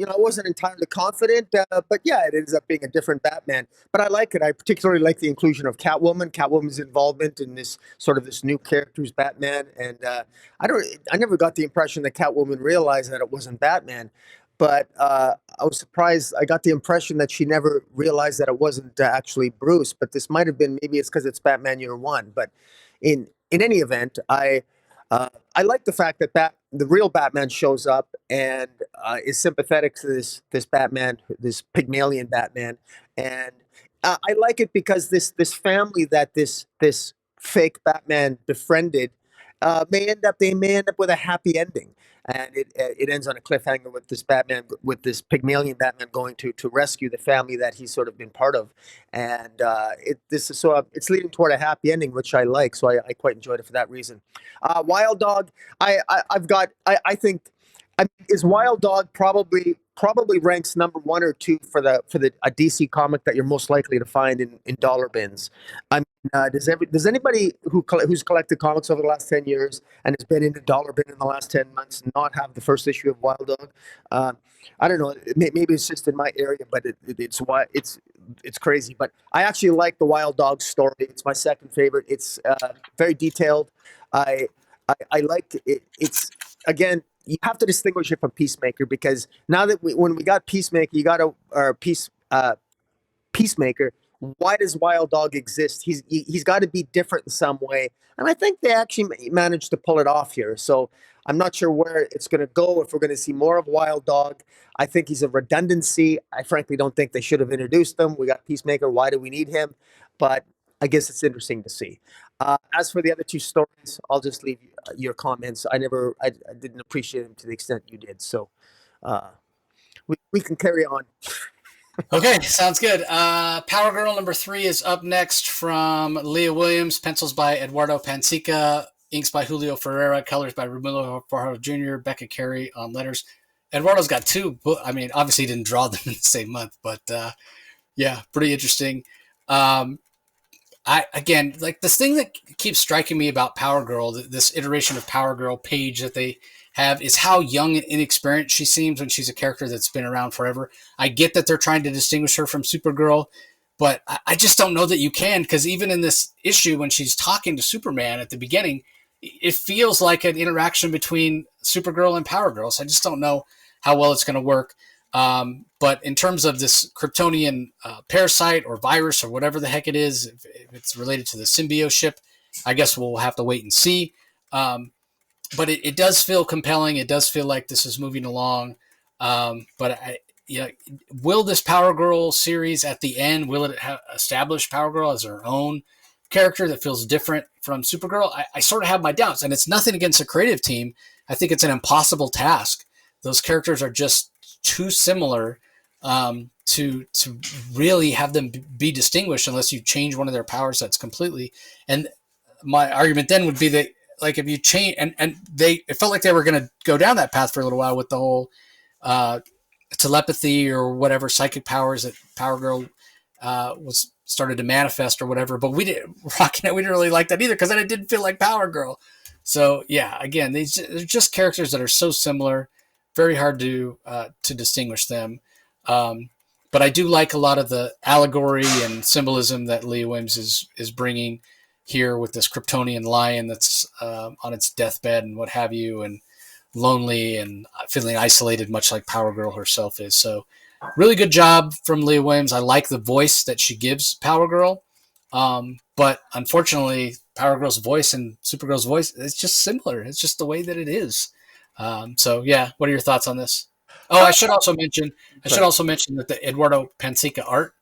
I wasn't entirely confident, but yeah, it ends up being a different Batman. But I like it. I particularly like the inclusion of Catwoman's involvement in this sort of this new character's Batman, and I never got the impression that Catwoman realized that it wasn't Batman. But I was surprised. I got the impression that she never realized that it wasn't actually Bruce. But this might have been, maybe it's because it's Batman Year One. But in any event, I like the fact that the real Batman shows up and is sympathetic to this Batman, this Pygmalion Batman, and I like it because this family that this fake Batman befriended they may end up with a happy ending, and it ends on a cliffhanger with this Pygmalion Batman going to rescue the family that he's sort of been part of, and it's leading toward a happy ending, which I like. So I quite enjoyed it for that reason. Wild Dog, I think, is Wild Dog probably ranks number one or two for the a DC comic that you're most likely to find in dollar bins. I mean, does anybody who's collected comics over the last 10 years and has been in the dollar bin in the last 10 months not have the first issue of Wild Dog? I don't know. Maybe it's just in my area, but it's crazy. But I actually like the Wild Dog story. It's my second favorite. It's very detailed. I I like it. It's again, you have to distinguish it from Peacemaker, because now that when we got Peacemaker, you got Peacemaker. Why does Wild Dog exist? He's got to be different in some way, and I think they actually managed to pull it off here. So I'm not sure where it's going to go. If we're going to see more of Wild Dog, I think he's a redundancy. I frankly don't think they should have introduced him. We got Peacemaker. Why do we need him? But I guess it's interesting to see. As for the other two stories, I'll just leave your comments. I didn't appreciate them to the extent you did. So we can carry on. Okay, sounds good. Power Girl number 3 is up next from Leah Williams, pencils by Eduardo Pansica, inks by Julio Ferreira, colors by Romulo Fajardo Jr., Becca Carey on letters. Eduardo's got two. I mean, obviously he didn't draw them in the same month, but yeah, pretty interesting. Again, like, this thing that keeps striking me about Power Girl, this iteration of Power Girl page that they have, is how young and inexperienced she seems when she's a character that's been around forever. I get that they're trying to distinguish her from Supergirl, but I just don't know that you can, because even in this issue, when she's talking to Superman at the beginning, it feels like an interaction between Supergirl and Power Girl. So I just don't know how well it's going to work. But in terms of this Kryptonian parasite or virus or whatever the heck it is, if it's related to the symbiote ship, I guess we'll have to wait and see. But it does feel compelling. It does feel like this is moving along. But will this Power Girl series at the end, will it establish Power Girl as her own character that feels different from Supergirl? I sort of have my doubts, and it's nothing against the creative team. I think it's an impossible task. Those characters are just too similar to really have them be distinguished unless you change one of their power sets completely. And my argument then would be that, like, if you change, and it felt like they were going to go down that path for a little while with the whole telepathy or whatever psychic powers that Power Girl was started to manifest or whatever. But we didn't really like that either, because then it didn't feel like Power Girl. So yeah, again, they're just characters that are so similar, very hard to distinguish them. But I do like a lot of the allegory and symbolism that Leah Williams is bringing here with this Kryptonian lion that's on its deathbed and what have you, and lonely and feeling isolated, much like Power Girl herself is. So really good job from Leah Williams. I like the voice that she gives Power Girl. But unfortunately, Power Girl's voice and Supergirl's voice, it's just similar. It's just the way that it is. So yeah, what are your thoughts on this? Oh, I should also mention that the Eduardo Pansica art,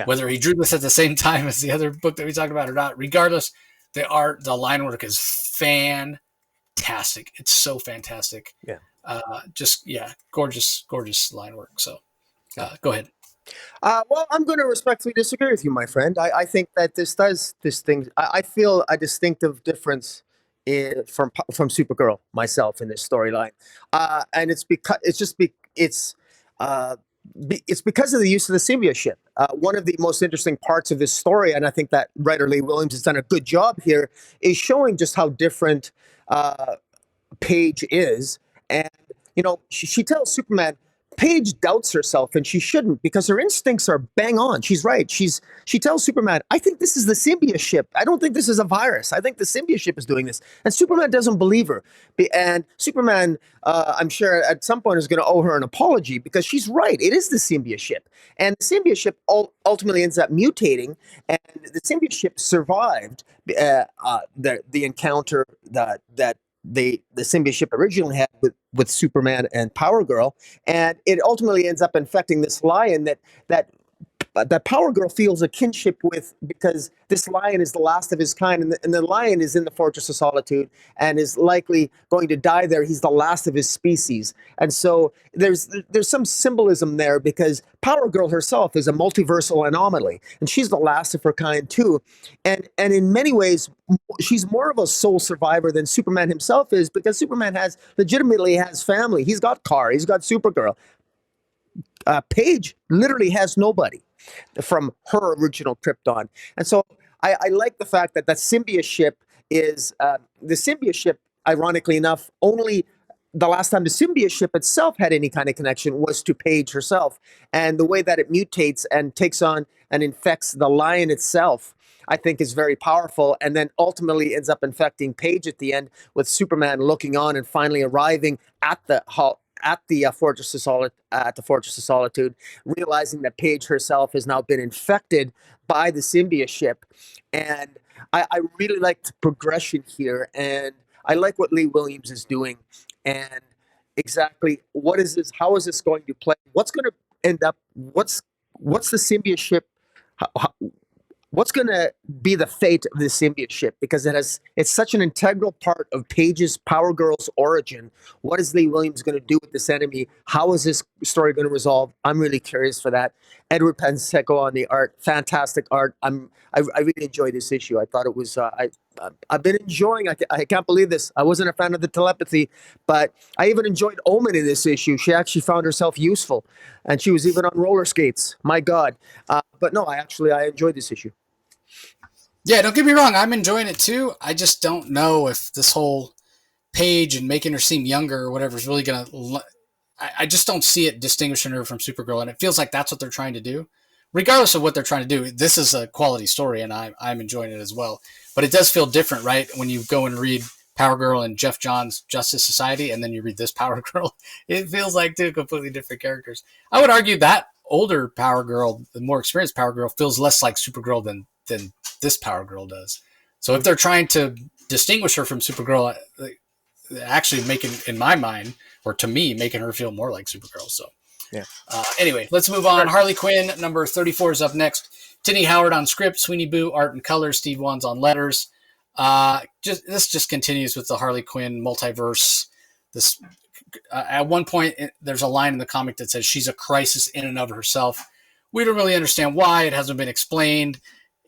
whether he drew this at the same time as the other book that we talked about or not, regardless, the line work is fantastic. It's so fantastic. Yeah. Gorgeous line work. So, go ahead. Well, I'm going to respectfully disagree with you, my friend. I think that this thing. I feel a distinctive difference from Supergirl myself in this storyline, and it's because it's because of the use of the symbiote ship. One of the most interesting parts of this story, and I think that writer Leigh Williams has done a good job here, is showing just how different Paige is. And she tells Superman, Paige doubts herself, and she shouldn't, because her instincts are bang on. She's right. She tells Superman, "I think this is the symbiote ship. I don't think this is a virus. I think the symbiote ship is doing this." And Superman doesn't believe her. And Superman, I'm sure at some point is going to owe her an apology, because she's right. It is the symbiote ship, and the symbiote ship ultimately ends up mutating, and the symbiote ship survived the encounter that the symbiote ship originally had with Superman and Power Girl, and it ultimately ends up infecting this lion that Power Girl feels a kinship with, because this lion is the last of his kind, and the lion is in the Fortress of Solitude and is likely going to die there. He's the last of his species, and so there's some symbolism there, because Power Girl herself is a multiversal anomaly, and she's the last of her kind too, and in many ways she's more of a sole survivor than Superman himself is, because Superman legitimately has family. He's got Kara, he's got Supergirl. Paige literally has nobody from her original Krypton. And so I like the fact that that symbiote ship is the symbiote ship, ironically enough, only the last time the symbiote ship itself had any kind of connection was to Paige herself. And the way that it mutates and takes on and infects the lion itself, I think, is very powerful, and then ultimately ends up infecting Paige at the end, with Superman looking on and finally arriving at the Fortress of Solitude, realizing that Paige herself has now been infected by the symbiote ship. And I really like the progression here, and I like what Lee Williams is doing, and exactly what is this? How is this going to play? What's going to end up? What's the symbiote ship? What's going to be the fate of the symbiote ship? Because it's such an integral part of Paige's Power Girl's origin. What is Lee Williams going to do with this enemy? How is this story going to resolve? I'm really curious for that. Edward Pansica on the art, fantastic art. I really enjoyed this issue. I thought it was. I've been enjoying. I can't believe this. I wasn't a fan of the telepathy, but I even enjoyed Omen in this issue. She actually found herself useful, and she was even on roller skates. My God! But no, I enjoyed this issue. Yeah, don't get me wrong. I'm enjoying it too. I just don't know if this whole Paige and making her seem younger or whatever is really going to. I just don't see it distinguishing her from Supergirl, and it feels like that's what they're trying to do. Regardless of what they're trying to do, this is a quality story, and I'm enjoying it as well. But it does feel different, right? When you go and read Power Girl and Jeff Johns' Justice Society, and then you read this Power Girl, it feels like two completely different characters. I would argue that older Power Girl, the more experienced Power Girl, feels less like Supergirl than this Power Girl does. So if they're trying to distinguish her from Supergirl, actually making, in my mind, or to me, making her feel more like Supergirl. So yeah. Anyway, let's move on. Harley Quinn, number 34 is up next. Tini Howard on script, Sweeney Boo, art and colors, Steve Wands on letters. This just continues with the Harley Quinn multiverse. This at one point, there's a line in the comic that says she's a crisis in and of herself. We don't really understand why. It hasn't been explained.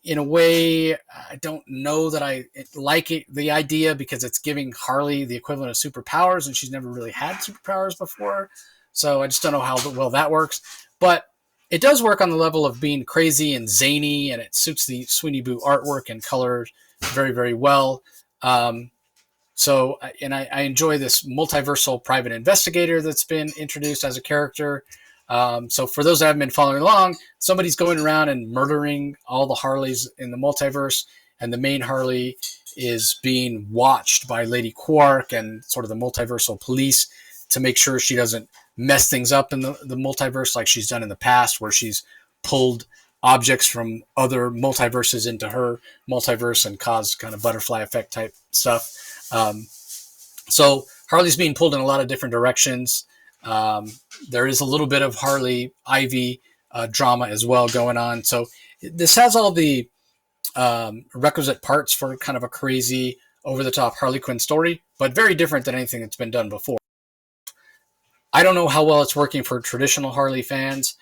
In a way, I don't know that I like the idea, because it's giving Harley the equivalent of superpowers, and she's never really had superpowers before. So I just don't know how well that works. But it does work on the level of being crazy and zany, and it suits the Sweeney Boo artwork and colors very, very well. So I enjoy this multiversal private investigator that's been introduced as a character. So for those that haven't been following along, somebody's going around and murdering all the Harleys in the multiverse, and the main Harley is being watched by Lady Quark and sort of the multiversal police to make sure she doesn't mess things up in the multiverse like she's done in the past, where she's pulled objects from other multiverses into her multiverse and caused kind of butterfly effect type stuff. So Harley's being pulled in a lot of different directions. There is a little bit of Harley Ivy drama as well going on. So this has all the requisite parts for kind of a crazy, over-the-top Harley Quinn story, but very different than anything that's been done before. I don't know how well it's working for traditional Harley fans.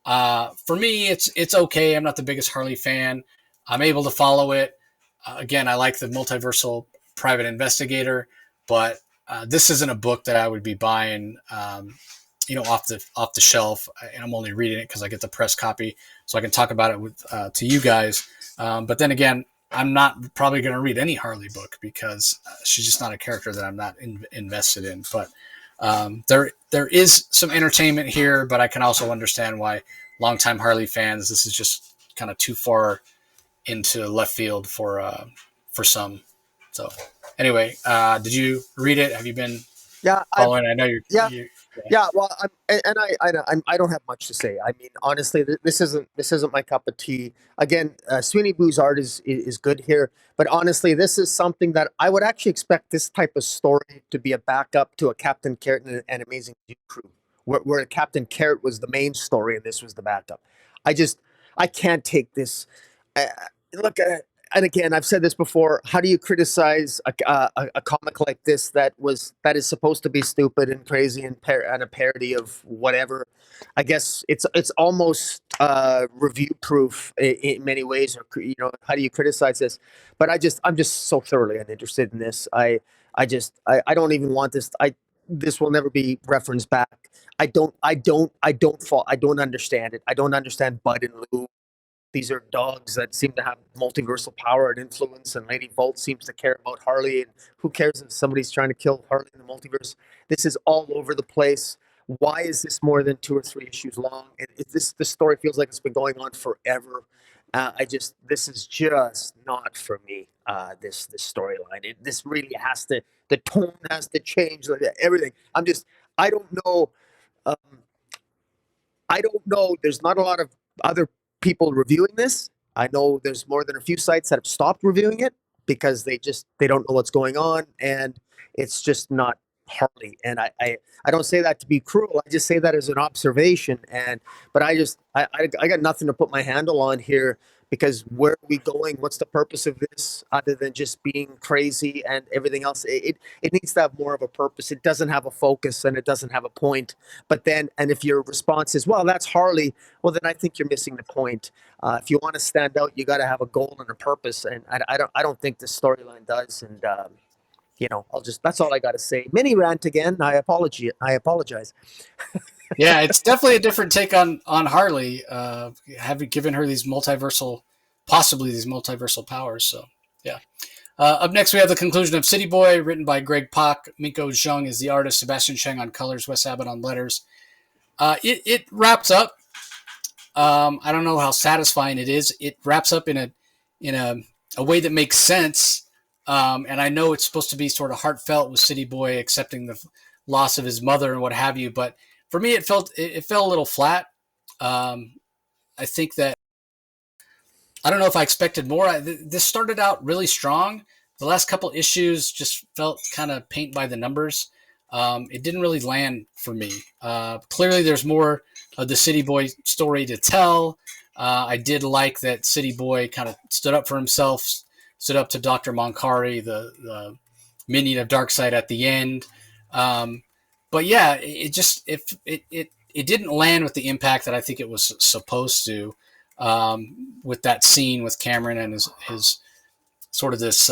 For me, it's okay. I'm not the biggest Harley fan. I'm able to follow it. Again, I like the multiversal private investigator, but this isn't a book that I would be buying, off the shelf. And I'm only reading it because I get the press copy, so I can talk about it to you guys. But then again, I'm not probably going to read any Harley book because she's just not a character that I'm not invested in. But There is some entertainment here, but I can also understand why longtime Harley fans, this is just kind of too far into left field for some. So anyway, did you read it? Have you been Yeah, following? I know yeah, you yeah. Well, I don't have much to say. I mean, honestly, this isn't my cup of tea. Again, Sweeney Boo's art is good here, but honestly, this is something that I would actually expect this type of story to be a backup to a Captain Carrot and Amazing Crew, where Captain Carrot was the main story and this was the backup. I just I can't take this. Uh, look, and again, I've said this before. How do you criticize a comic like this that is supposed to be stupid and crazy and a parody of whatever? I guess it's almost review proof in many ways. Or how do you criticize this? But I'm just so thoroughly uninterested in this. I don't even want this. This will never be referenced back. I don't understand it. I don't understand Bud and Lou. These are dogs that seem to have multiversal power and influence, and Lady Volt seems to care about Harley. And who cares if somebody's trying to kill Harley in the multiverse? This is all over the place. Why is this more than 2 or 3 issues long? This story feels like it's been going on forever. This is just not for me. This storyline. This really has to. The tone has to change. Everything. I don't know. Um, I don't know. There's not a lot of other people reviewing this. I know there's more than a few sites that have stopped reviewing it because they don't know what's going on, and it's just not Harley. And I don't say that to be cruel. I just say that as an observation. But I got nothing to put my handle on here because where are we going? What's the purpose of this other than just being crazy and everything else? It needs to have more of a purpose. It doesn't have a focus and it doesn't have a point. But then, and if your response is, well, that's Harley, well, then I think you're missing the point. If you want to stand out, you got to have a goal and a purpose. And I don't think this storyline does. And, that's all I got to say. Mini rant again. I apologize. yeah, it's definitely a different take on Harley, having given her possibly these multiversal powers. So yeah. Up next, we have the conclusion of City Boy, written by Greg Pak. Minko Zheng is the artist. Sebastian Cheng on colors. Wes Abbott on letters. It wraps up. I don't know how satisfying it is. It wraps up in a way that makes sense. And I know it's supposed to be sort of heartfelt with City Boy accepting the loss of his mother and what have you. But for me, it fell a little flat. I think that I don't know if I expected more. This started out really strong. The last couple issues just felt kind of paint by the numbers. It didn't really land for me. Clearly, there's more of the City Boy story to tell. I did like that City Boy kind of stood up for himself, stood up to Dr. Moncari, the minion of Darkseid at the end. But yeah, it didn't land with the impact that I think it was supposed to. With that scene with Cameron and his sort of this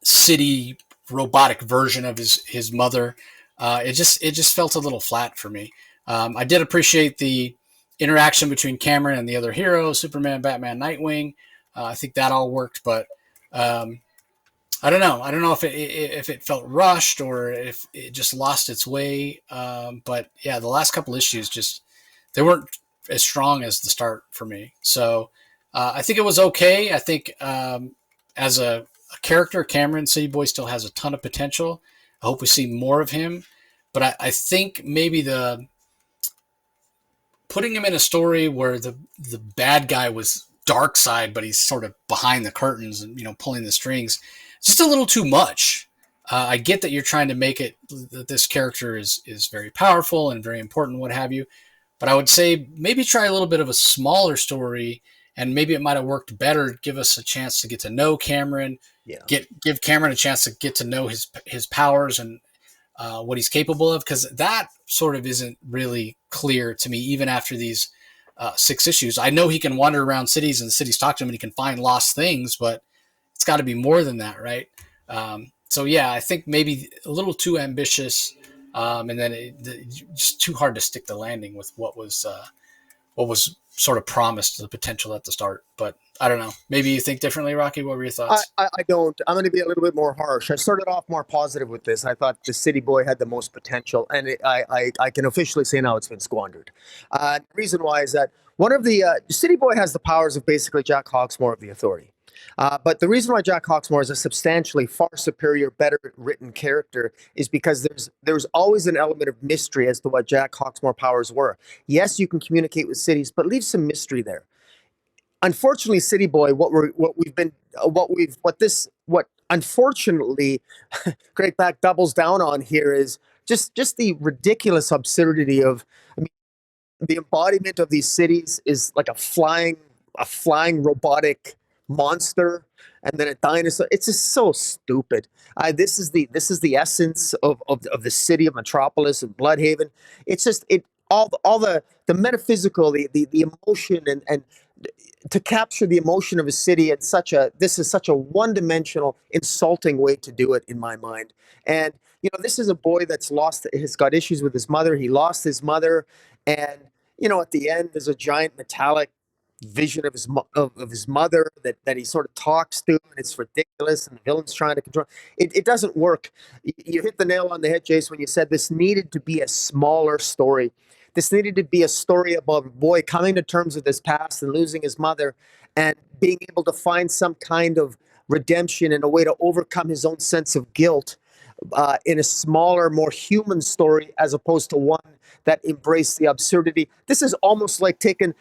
city robotic version of his mother. It just felt a little flat for me. I did appreciate the interaction between Cameron and the other heroes, Superman, Batman, Nightwing. I think that all worked, but I don't know. I don't know if it felt rushed or if it just lost its way. But yeah, the last couple issues they weren't as strong as the start for me. So I think it was okay. I think as a character, Cameron City Boy still has a ton of potential. I hope we see more of him. But I think maybe putting him in a story where the bad guy was Darkseid, but he's sort of behind the curtains and pulling the strings, it's just a little too much. I get that you're trying to make it that this character is very powerful and very important, what have you. But I would say maybe try a little bit of a smaller story, and maybe it might have worked better. Give us a chance to get to know Cameron. Yeah. Give Cameron a chance to get to know his powers and what he's capable of, because that sort of isn't really clear to me, even after these 6 issues. I know he can wander around cities and the cities talk to him and he can find lost things, but it's got to be more than that, right? So yeah, I think maybe a little too ambitious, and then just too hard to stick the landing with what was what was sort of promised, the potential at the start. But I don't know. Maybe you think differently, Rocky. What were your thoughts? I don't. I'm going to be a little bit more harsh. I started off more positive with this. I thought the City Boy had the most potential, and I can officially say now it's been squandered. The reason why is that one of the City Boy has the powers of basically Jack Hawksmoor of the Authority. But the reason why Jack Hawksmoor is a substantially far superior, better written character is because there's always an element of mystery as to what Jack Hawksmoor powers were. Yes, you can communicate with cities, but leave some mystery there. Unfortunately, City Boy, what unfortunately Great Back doubles down on here is just the ridiculous absurdity of. I mean, the embodiment of these cities is like a flying robotic monster, and then a dinosaur. It's just so stupid. This is the essence of the city of Metropolis and Bloodhaven. It's just all the metaphysical, the emotion, and to capture the emotion of a city at this is such a one-dimensional, insulting way to do it in my mind. And this is a boy has got issues with his mother. He lost his mother, and at the end there's a giant metallic vision of his mother that he sort of talks to, and it's ridiculous, and the villain's trying to control it. It doesn't work. You hit the nail on the head, Jace, when you said this needed to be a smaller story. This needed to be a story about a boy coming to terms with his past and losing his mother, and being able to find some kind of redemption and a way to overcome his own sense of guilt in a smaller, more human story, as opposed to one that embraced the absurdity. This is almost like taking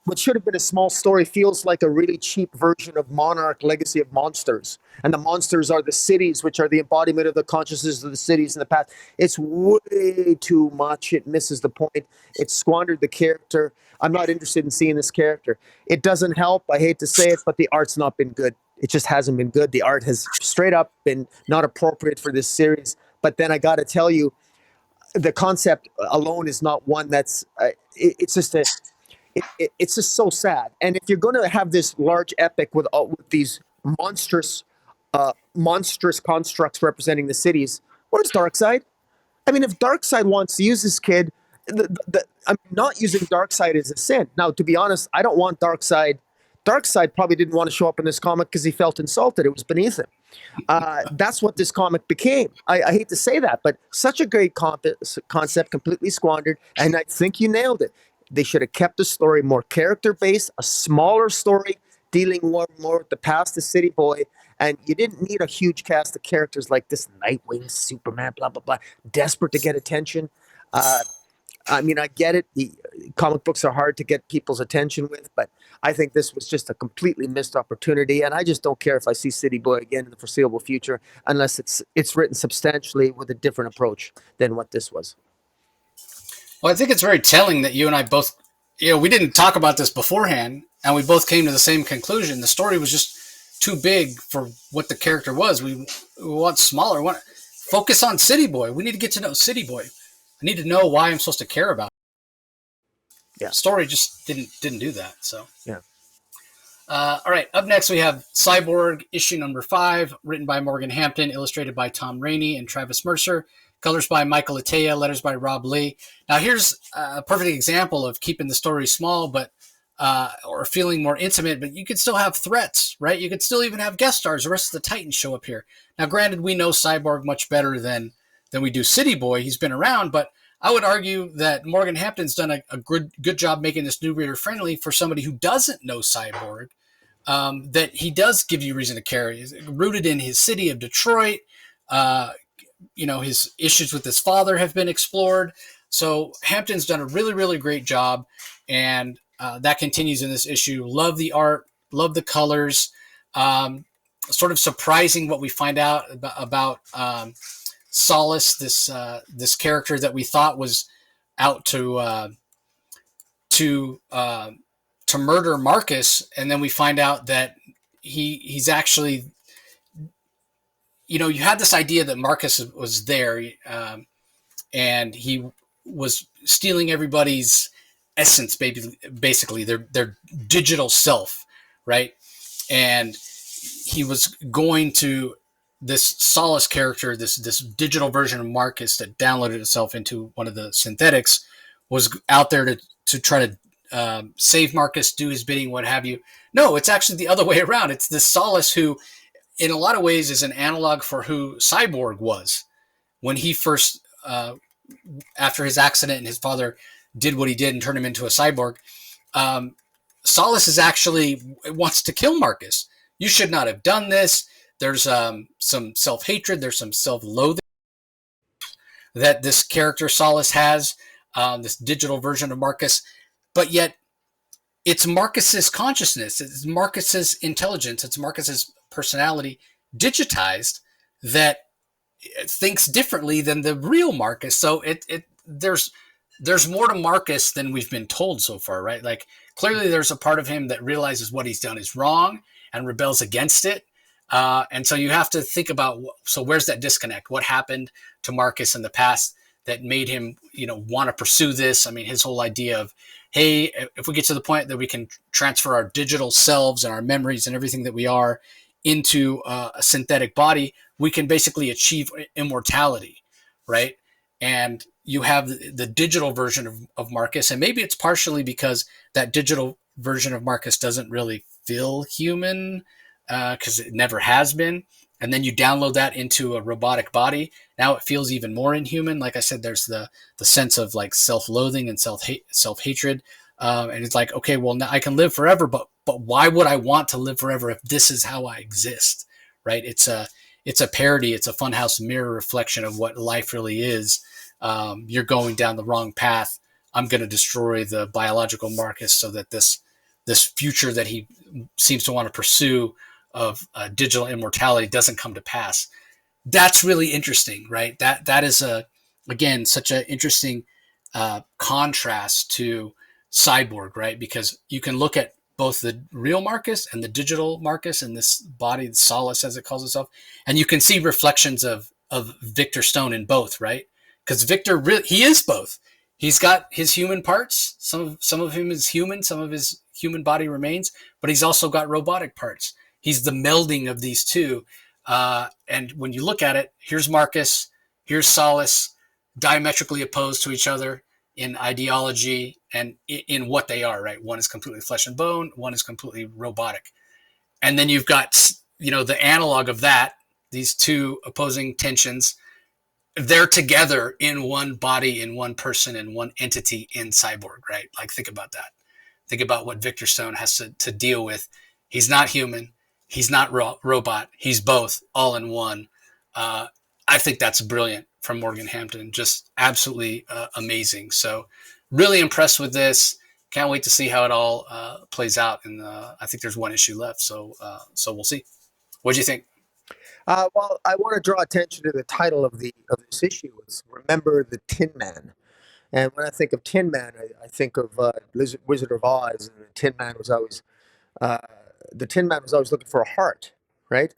what should have been a small story feels like a really cheap version of Monarch Legacy of Monsters. And the monsters are the cities, which are the embodiment of the consciousness of the cities in the past. It's way too much. It misses the point. It squandered the character. I'm not interested in seeing this character. It doesn't help. I hate to say it, but the art's not been good. It just hasn't been good. The art has straight up been not appropriate for this series. But then I got to tell you, the concept alone is not one that's, it's just it's just so sad. And if you're going to have this large epic with these monstrous constructs representing the cities, where's Darkseid? I mean, if Darkseid wants to use this kid, not using Darkseid is a sin. Now, to be honest, I don't want Darkseid. Darkseid probably didn't want to show up in this comic because he felt insulted. It was beneath him. That's what this comic became. I hate to say that, but such a great concept, completely squandered. And I think you nailed it. They should have kept the story more character-based, a smaller story, dealing more with the past of City Boy. And you didn't need a huge cast of characters like this Nightwing, Superman, blah, blah, blah, desperate to get attention. I mean, I get it. The comic books are hard to get people's attention with, but I think this was just a completely missed opportunity. And I just don't care if I see City Boy again in the foreseeable future, unless it's written substantially with a different approach than what this was. Well, I think it's very telling that you and I both, we didn't talk about this beforehand, and we both came to the same conclusion. The story was just too big for what the character was. We want smaller. We want focus on City Boy. We need to get to know City Boy. I need to know why I'm supposed to care about it. Yeah. The story just didn't do that. So yeah. All right. Up next, we have Cyborg, issue number 5, written by Morgan Hampton, illustrated by Tom Rainey and Travis Mercer, colors by Michael Attea, letters by Rob Lee. Now, here's a perfect example of keeping the story small, but or feeling more intimate, but you could still have threats, right? You could still even have guest stars. The rest of the Titans show up here. Now, granted, we know Cyborg much better than we do City Boy. He's been around, but I would argue that Morgan Hampton's done a good job making this new reader friendly for somebody who doesn't know Cyborg, that he does give you reason to care. He's rooted in his city of Detroit. His issues with his father have been explored. So Hampton's done a really, really great job, and that continues in this issue. Love the art, love the colors. Sort of surprising what we find out about Solace, this character that we thought was out to murder Marcus, and then we find out that he's actually, you had this idea that Marcus was there, and he was stealing everybody's essence, basically their digital self, right? And he was going to this Solace character, this digital version of Marcus that downloaded itself into one of the synthetics, was out there to try to save Marcus, do his bidding, what have you. No, it's actually the other way around. It's this Solace who, in a lot of ways, is an analog for who Cyborg was when he first, after his accident and his father did what he did and turned him into a cyborg. Solace is actually wants to kill Marcus. You should not have done this. There's some self-hatred. There's some self-loathing that this character Solace has, this digital version of Marcus. But yet, it's Marcus's consciousness. It's Marcus's intelligence. It's Marcus's personality digitized that thinks differently than the real Marcus. So there's more to Marcus than we've been told so far, right? Like, clearly there's a part of him that realizes what he's done is wrong and rebels against it. And so you have to think about, so where's that disconnect? What happened to Marcus in the past that made him, want to pursue this? I mean, his whole idea of, hey, if we get to the point that we can transfer our digital selves and our memories and everything that we are into a synthetic body, we can basically achieve immortality, right? And you have the digital version of Marcus, and maybe it's partially because that digital version of Marcus doesn't really feel human, because it never has been. And then you download that into a robotic body. Now it feels even more inhuman. Like I said, there's the sense of like self-loathing and self-hatred. And it's like, okay, well, now I can live forever, but why would I want to live forever if this is how I exist, right? It's a parody. It's a funhouse mirror reflection of what life really is. You're going down the wrong path. I'm going to destroy the biological Marcus so that this future that he seems to want to pursue of digital immortality doesn't come to pass. That's really interesting, right? That is again such an interesting contrast to Cyborg, right? Because you can look at both the real Marcus and the digital Marcus in this body, Solace as it calls itself, and you can see reflections of Victor Stone in both, right? Because Victor he is both. He's got his human parts. Some of him is human. Some of his human body remains, but he's also got robotic parts. He's the melding of these two. And when you look at it, here's Marcus, here's Solace, diametrically opposed to each other in ideology and in what they are, right? One is completely flesh and bone, one is completely robotic. And then you've got, the analog of that, these two opposing tensions, they're together in one body, in one person, in one entity in Cyborg, right? Like, think about that. Think about what Victor Stone has to deal with. He's not human. He's not robot. He's both, all in one. I think that's brilliant from Morgan Hampton. Just absolutely amazing. So really impressed with this. Can't wait to see how it all plays out. And I think there's one issue left. So we'll see. What do you think? Well, I want to draw attention to the title of this issue. It's Remember the Tin Man. And when I think of Tin Man, I think of Wizard of Oz, and the Tin Man was always looking for a heart, right?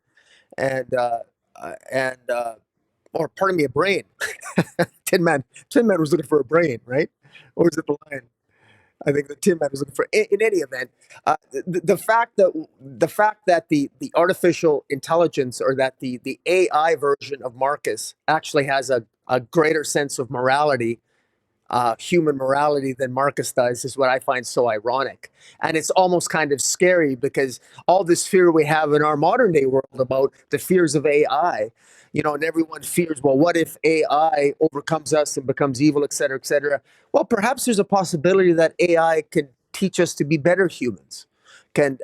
And or pardon me, a brain. Tin Man was looking for a brain, right? Or is it the lion? I think the Tin Man was looking for. In any event, the fact that the artificial intelligence, or that the AI version of Marcus actually has a greater sense of morality, human morality, than Marcus does, is what I find so ironic. And it's almost kind of scary, because all this fear we have in our modern day world about the fears of AI, and everyone fears, well, what if AI overcomes us and becomes evil, et cetera, et cetera. Well, perhaps there's a possibility that AI can teach us to be better humans. And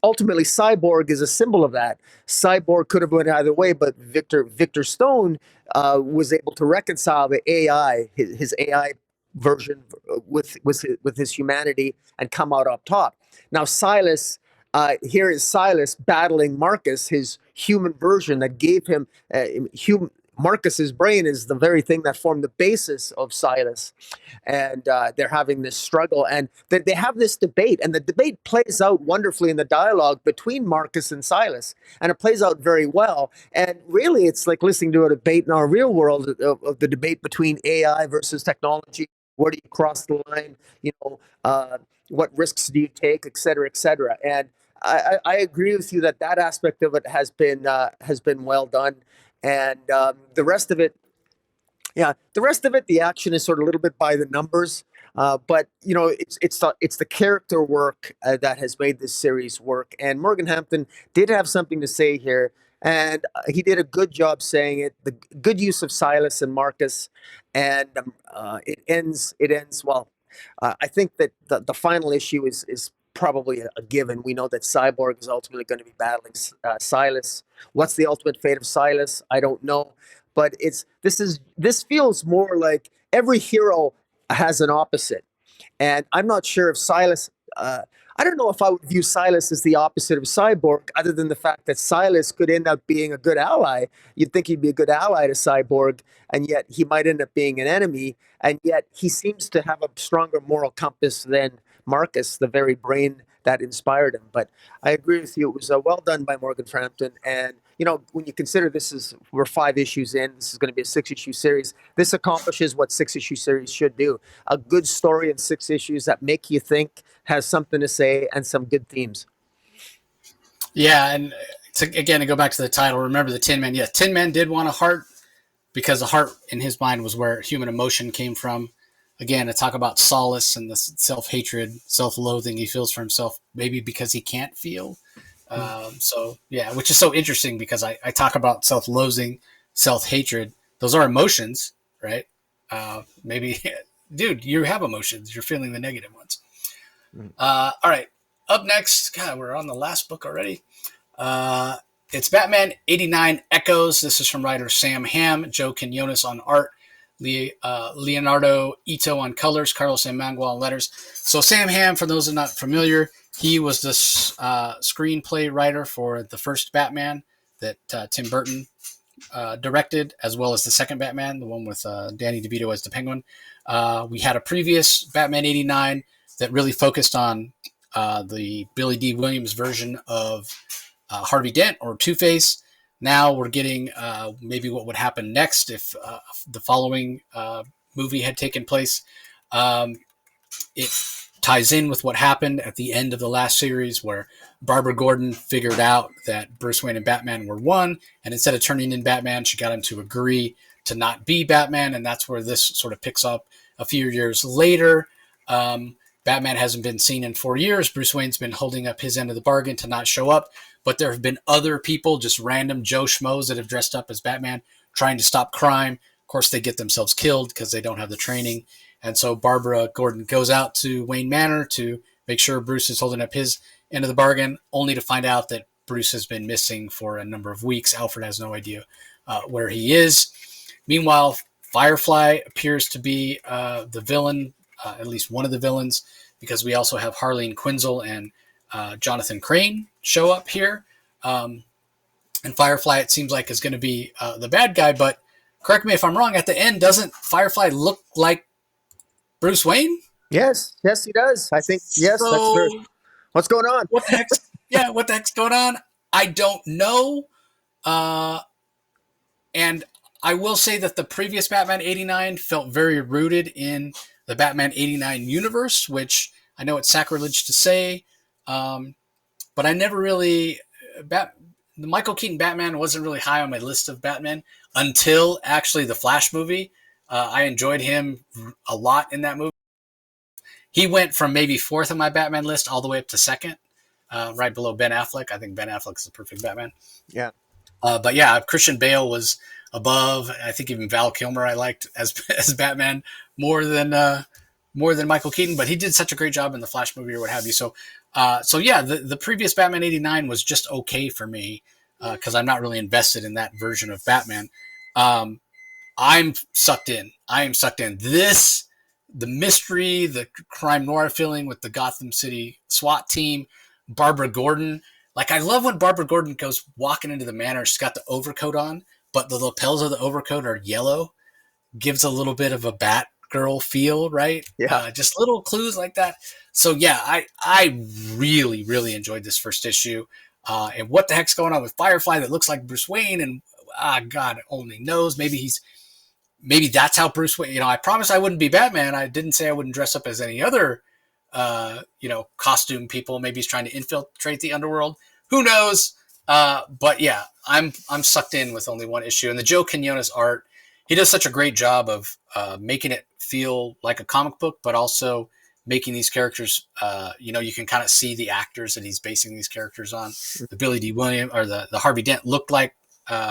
ultimately, Cyborg is a symbol of that. Cyborg could have went either way, but Victor Stone was able to reconcile the AI, his AI version, with his humanity, and come out up top. Now, here is Silas battling Marcus, his human version that gave him Marcus's brain is the very thing that formed the basis of Silas. And they're having this struggle, and they have this debate, and the debate plays out wonderfully in the dialogue between Marcus and Silas, and it plays out very well. And really, it's like listening to a debate in our real world of the debate between AI versus technology. Where do you cross the line? What risks do you take, et cetera, et cetera. And I agree with you that aspect of it has been well done. And the rest of it, the action is sort of a little bit by the numbers. But it's the character work that has made this series work. And Morgan Hampton did have something to say here, and he did a good job saying it. The good use of Silas and Marcus, and it ends. It ends well. I think that the final issue is probably a given. We know that Cyborg is ultimately going to be battling Silas. What's the ultimate fate of Silas? I don't know, but this feels more like every hero has an opposite, and I'm not sure if Silas. I don't know if I would view Silas as the opposite of Cyborg, other than the fact that Silas could end up being a good ally. You'd think he'd be a good ally to Cyborg, and yet he might end up being an enemy. And yet he seems to have a stronger moral compass than Marcus, the very brain that inspired him. But I agree with you. It was well done by Morgan Frampton. And, when you consider we're 5 issues in, this is going to be a 6-issue series. This accomplishes what 6-issue series should do. A good story in 6 issues that make you think, has something to say, and some good themes. Yeah, and to go back to the title, remember the Tin Man. Yeah, Tin Man did want a heart because the heart in his mind was where human emotion came from. Again, to talk about solace and the self-hatred, self-loathing he feels for himself, maybe because he can't feel. Which is so interesting because I talk about self-loathing, self-hatred. Those are emotions, right? Maybe, dude, you have emotions. You're feeling the negative ones. All right. Up next, God, we're on the last book already. It's Batman 89 Echoes. This is from writer Sam Hamm, Joe Quinones on art, Leonardo Ito on colors, Carlos Mangual on letters. So Sam Hamm, for those who are not familiar, he was the screenplay writer for the first Batman that Tim Burton directed, as well as the second Batman, the one with Danny DeVito as the Penguin. We had a previous Batman 89 that really focused on the Billy D. Williams version of Harvey Dent or Two-Face. Now we're getting maybe what would happen next if the following movie had taken place. It ties in with what happened at the end of the last series where Barbara Gordon figured out that Bruce Wayne and Batman were one, and instead of turning in Batman, she got him to agree to not be Batman, and that's where this sort of picks up a few years later. Batman hasn't been seen in 4 years. Bruce Wayne's been holding up his end of the bargain to not show up, but there have been other people, just random Joe Schmoes that have dressed up as Batman, trying to stop crime. Of course, they get themselves killed because they don't have the training. And so Barbara Gordon goes out to Wayne Manor to make sure Bruce is holding up his end of the bargain, only to find out that Bruce has been missing for a number of weeks. Alfred has no idea where he is. Meanwhile, Firefly appears to be the villain, at least one of the villains, because we also have Harley Quinzel and Jonathan Crane show up here. And Firefly, it seems like, is going to be the bad guy, but correct me if I'm wrong, at the end, doesn't Firefly look like Bruce Wayne? Yes, he does. I think, yes, so, that's true. What's going on? What the heck's going on? I don't know. And I will say that the previous Batman 89 felt very rooted in the Batman 89 universe, which I know it's sacrilege to say, but I never really... the Michael Keaton Batman wasn't really high on my list of Batman until actually the Flash movie. I enjoyed him a lot in that movie. He went from maybe 4th on my Batman list all the way up to 2nd, right below Ben Affleck. I think Ben Affleck's the perfect Batman. Yeah. But yeah, Christian Bale was above. I think even Val Kilmer I liked as Batman more than Michael Keaton. But he did such a great job in the Flash movie or what have you. So yeah, the previous Batman 89 was just okay for me because I'm not really invested in that version of Batman. I'm sucked in. I am sucked in. The mystery, the crime noir feeling with the Gotham City SWAT team, Barbara Gordon. Like, I love when Barbara Gordon goes walking into the manor. She's got the overcoat on, but the lapels of the overcoat are yellow. Gives a little bit of a Batgirl feel, right? Yeah. Just little clues like that. So, yeah, I really, really enjoyed this first issue. And what the heck's going on with Firefly that looks like Bruce Wayne? And God only knows. Maybe that's how Bruce Wayne, I promised I wouldn't be Batman. I didn't say I wouldn't dress up as any other, costume people. Maybe he's trying to infiltrate the underworld. Who knows? But yeah, I'm sucked in with only one issue. And the Joe Quinones art, he does such a great job of making it feel like a comic book, but also making these characters, you can kind of see the actors that he's basing these characters on. The Billy D. Williams or the Harvey Dent looked like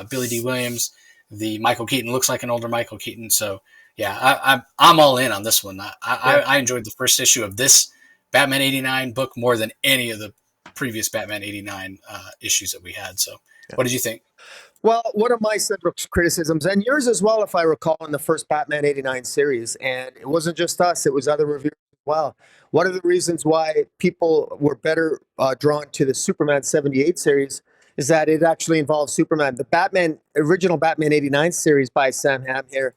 Billy D. Williams. The Michael Keaton looks like an older Michael Keaton. So yeah, I'm all in on this one. I enjoyed the first issue of this Batman '89 book more than any of the previous Batman '89 issues that we had. So what did you think? Well, one of my central criticisms, and yours as well, if I recall, in the first Batman '89 series, and it wasn't just us, it was other reviewers as well. One of the reasons why people were better drawn to the Superman '78 series is that it actually involves Superman. The original Batman '89 series by Sam Hamm here,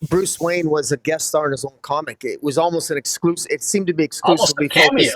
Bruce Wayne was a guest star in his own comic. It was almost an exclusive. It seemed to be Almost a exclusively cameo.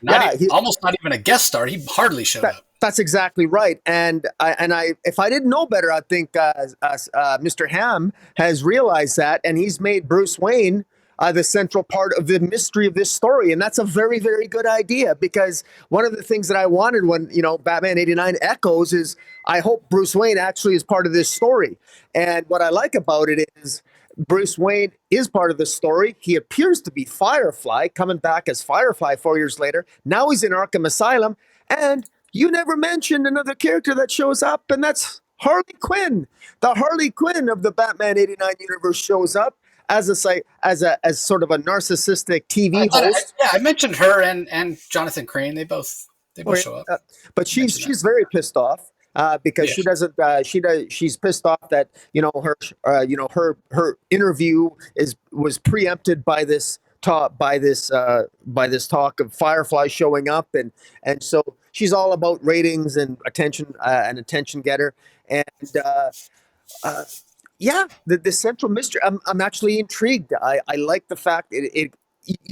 focused. Almost not even a guest star. He hardly showed up. That's exactly right. And if I didn't know better, I think Mr. Hamm has realized that, and he's made Bruce Wayne the central part of the mystery of this story. And that's a very, very good idea, because one of the things that I wanted when, Batman '89 echoes is I hope Bruce Wayne actually is part of this story. And what I like about it is Bruce Wayne is part of the story. He appears to be Firefly, coming back as Firefly 4 years later. Now he's in Arkham Asylum, and you never mentioned another character that shows up, and that's Harley Quinn. The Harley Quinn of the Batman '89 universe shows up as sort of a narcissistic TV host. I mentioned her and Jonathan Crane. They both show up. But she's very pissed off. Because she doesn't, she's pissed off that her interview was preempted by this talk talk of Firefly showing up, and so she's all about ratings and attention getter, and the central mystery. I'm actually intrigued. I like the fact you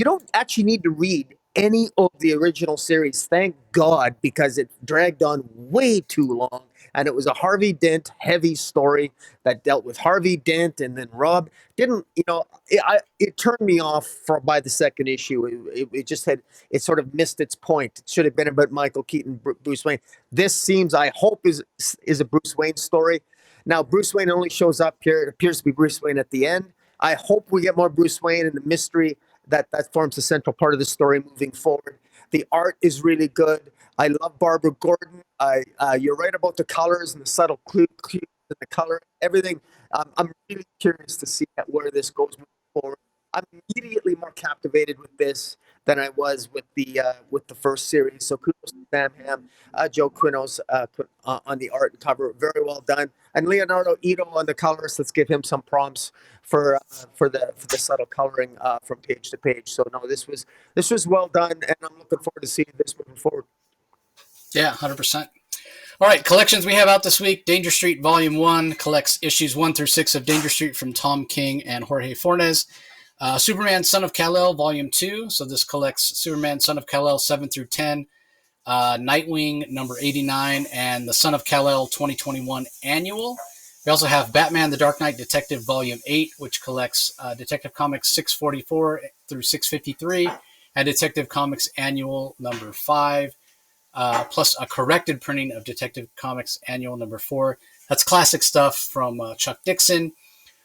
don't actually need to read any of the original series, thank God, because it dragged on way too long, and it was a Harvey Dent heavy story that dealt with Harvey Dent, and then Rob didn't, it turned me off by the second issue. It sort of missed its point. It should have been about Michael Keaton, Bruce Wayne. This seems, I hope, is a Bruce Wayne story. Now, Bruce Wayne only shows up here. It appears to be Bruce Wayne at the end. I hope we get more Bruce Wayne and the mystery that forms a central part of the story moving forward. The art is really good. I love Barbara Gordon. You're right about the colors and the subtle clues in the color, everything. I'm really curious to see where this goes moving forward. I'm immediately more captivated with this than I was with the first series. So kudos to Sam Hamm, Joe Quinnos on the art and cover, very well done, and Leonardo Ito on the colors. Let's give him some prompts for the subtle coloring from page to page. So no, this was well done, and I'm looking forward to seeing this moving forward. Yeah, 100%. All right, collections we have out this week. Danger Street Volume 1 collects issues 1 through 6 of Danger Street from Tom King and Jorge Fornes. Superman Son of Kal-El Volume 2. So this collects Superman Son of Kal-El 7 through 10. Nightwing number 89 and the Son of Kal-El 2021 Annual. We also have Batman the Dark Knight Detective Volume 8, which collects Detective Comics 644 through 653 and Detective Comics Annual number 5. Plus a corrected printing of Detective Comics Annual number 4. That's classic stuff from Chuck Dixon.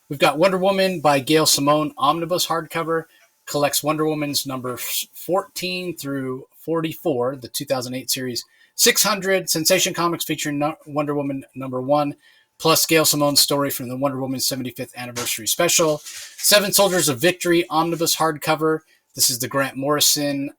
We've got Wonder Woman by Gail Simone Omnibus hardcover. Collects Wonder Woman's number 14 through 44, the 2008 series. 600 Sensation Comics featuring Wonder Woman number 1, plus Gail Simone's story from the Wonder Woman 75th Anniversary Special. 7 Soldiers of Victory Omnibus hardcover. This is the Grant Morrison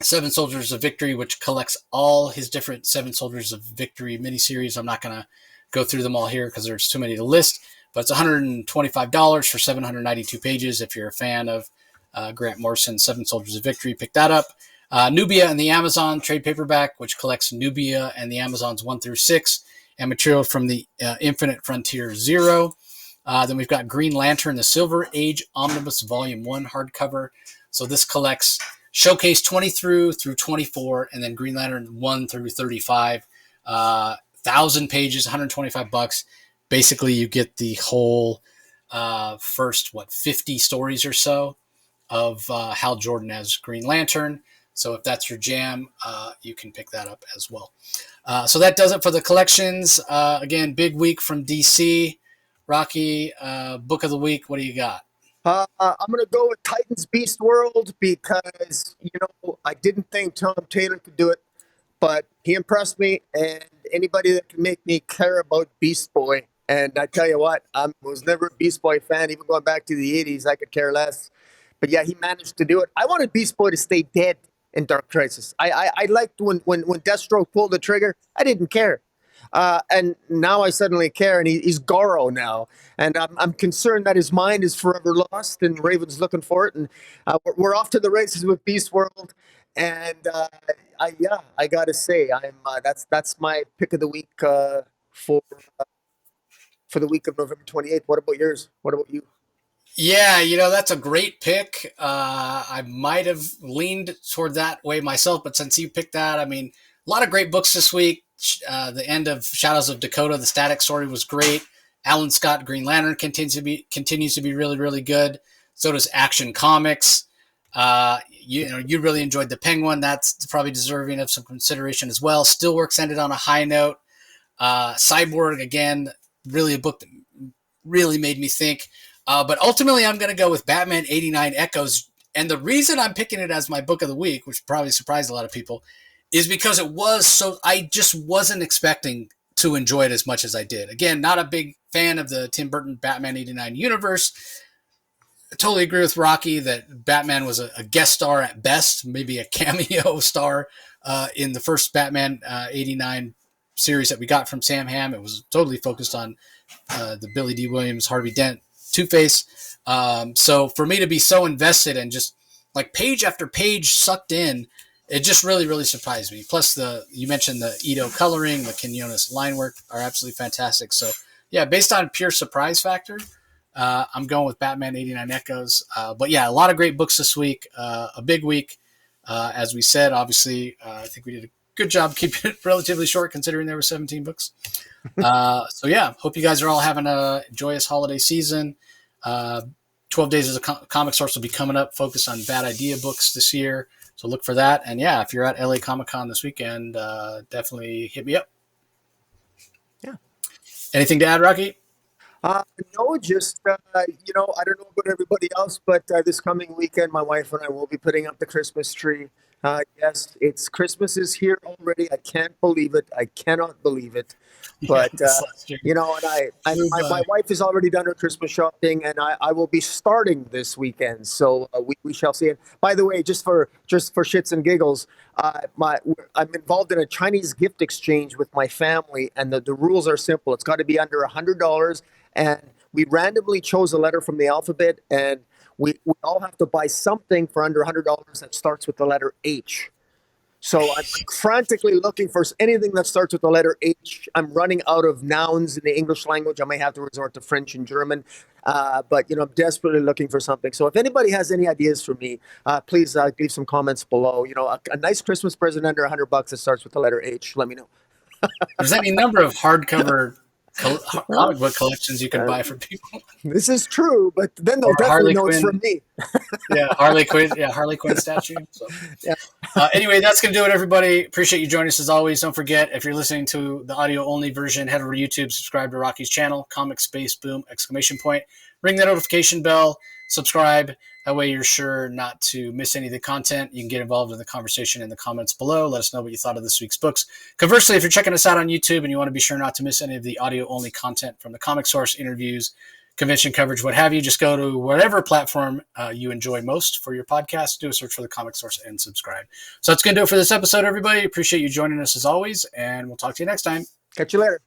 7 Soldiers of Victory, which collects all his different 7 Soldiers of Victory miniseries. I'm not going to go through them all here because there's too many to list, but it's $125 for 792 pages. If you're a fan of Grant Morrison's 7 Soldiers of Victory, pick that up. Nubia and the Amazon trade paperback, which collects Nubia and the Amazons 1 through 6 and material from the Infinite Frontier 0. Then we've got Green Lantern, the Silver Age Omnibus Volume 1 hardcover. So this collects Showcase 20 through 24, and then Green Lantern 1 through 35. 1,000 pages, $125. Basically, you get the whole first, 50 stories or so of Hal Jordan as Green Lantern. So if that's your jam, you can pick that up as well. So that does it for the collections. Again, big week from DC. Rocky, book of the week. What do you got? I'm going to go with Titans Beast World because, I didn't think Tom Taylor could do it, but he impressed me, and anybody that can make me care about Beast Boy. And I tell you what, I was never a Beast Boy fan, even going back to the 80s, I could care less. But yeah, he managed to do it. I wanted Beast Boy to stay dead in Dark Crisis. I liked when Deathstroke pulled the trigger, I didn't care. And now I suddenly care, and he's Goro now. And I'm concerned that his mind is forever lost, and Raven's looking for it. And we're off to the races with Beast World. And I gotta say, that's my pick of the week for the week of November 28th. What about yours? What about you? Yeah, that's a great pick. I might have leaned toward that way myself, but since you picked that, I mean, a lot of great books this week. The end of Shadows of Dakota, the Static story was great. Alan Scott Green Lantern continues to be really, really good. So does Action Comics. You really enjoyed the Penguin. That's probably deserving of some consideration as well. Steelworks ended on a high note. Cyborg, again, really a book that really made me think. But ultimately, I'm going to go with Batman 89 Echoes. And the reason I'm picking it as my book of the week, which probably surprised a lot of people, is because I just wasn't expecting to enjoy it as much as I did. Again, not a big fan of the Tim Burton Batman 89 universe. I totally agree with Rocky that Batman was a guest star at best, maybe a cameo star in the first Batman 89 series that we got from Sam Hamm. It was totally focused on the Billy D. Williams, Harvey Dent, Two-Face. So for me to be so invested and just like page after page sucked in, it just really, really surprised me. Plus, you mentioned the Ito coloring, the Quinones line work are absolutely fantastic. So, yeah, based on pure surprise factor, I'm going with Batman 89 Echoes. But, yeah, a lot of great books this week. A big week. As we said, obviously, I think we did a good job keeping it relatively short considering there were 17 books. So, yeah, hope you guys are all having a joyous holiday season. 12 Days as a Comic Source will be coming up, focused on bad idea books this year. So look for that. And yeah, if you're at LA Comic Con this weekend, definitely hit me up. Yeah. Anything to add, Rocky? No, just, I don't know about everybody else, but this coming weekend, my wife and I will be putting up the Christmas tree. Yes, Christmas is here already. I can't believe it. I cannot believe it. But, my wife has already done her Christmas shopping, and I will be starting this weekend. So we shall see it. By the way, just for shits and giggles, I'm involved in a Chinese gift exchange with my family, and the rules are simple. It's got to be under $100, and we randomly chose a letter from the alphabet, and we all have to buy something for under $100 that starts with the letter H. So I'm frantically looking for anything that starts with the letter H. I'm running out of nouns in the English language. I may have to resort to French and German, but I'm desperately looking for something. So if anybody has any ideas for me, please leave some comments below. A nice Christmas present under $100 that starts with the letter H. Let me know. There's any number of hardcover comic book collections you can buy for people. This is true, but then they'll definitely know it's from me. Harley Quinn statue. So. Yeah. Anyway, that's going to do it, everybody. Appreciate you joining us as always. Don't forget, if you're listening to the audio-only version, head over to YouTube, subscribe to Rocky's channel, Comic Space Boom! ! Ring the notification bell, subscribe. That way you're sure not to miss any of the content. You can get involved in the conversation in the comments below. Let us know what you thought of this week's books. Conversely, if you're checking us out on YouTube and you want to be sure not to miss any of the audio-only content from the Comic Source interviews, convention coverage, what have you, just go to whatever platform you enjoy most for your podcast. Do a search for the Comic Source and subscribe. So that's going to do it for this episode, everybody. Appreciate you joining us as always, and we'll talk to you next time. Catch you later.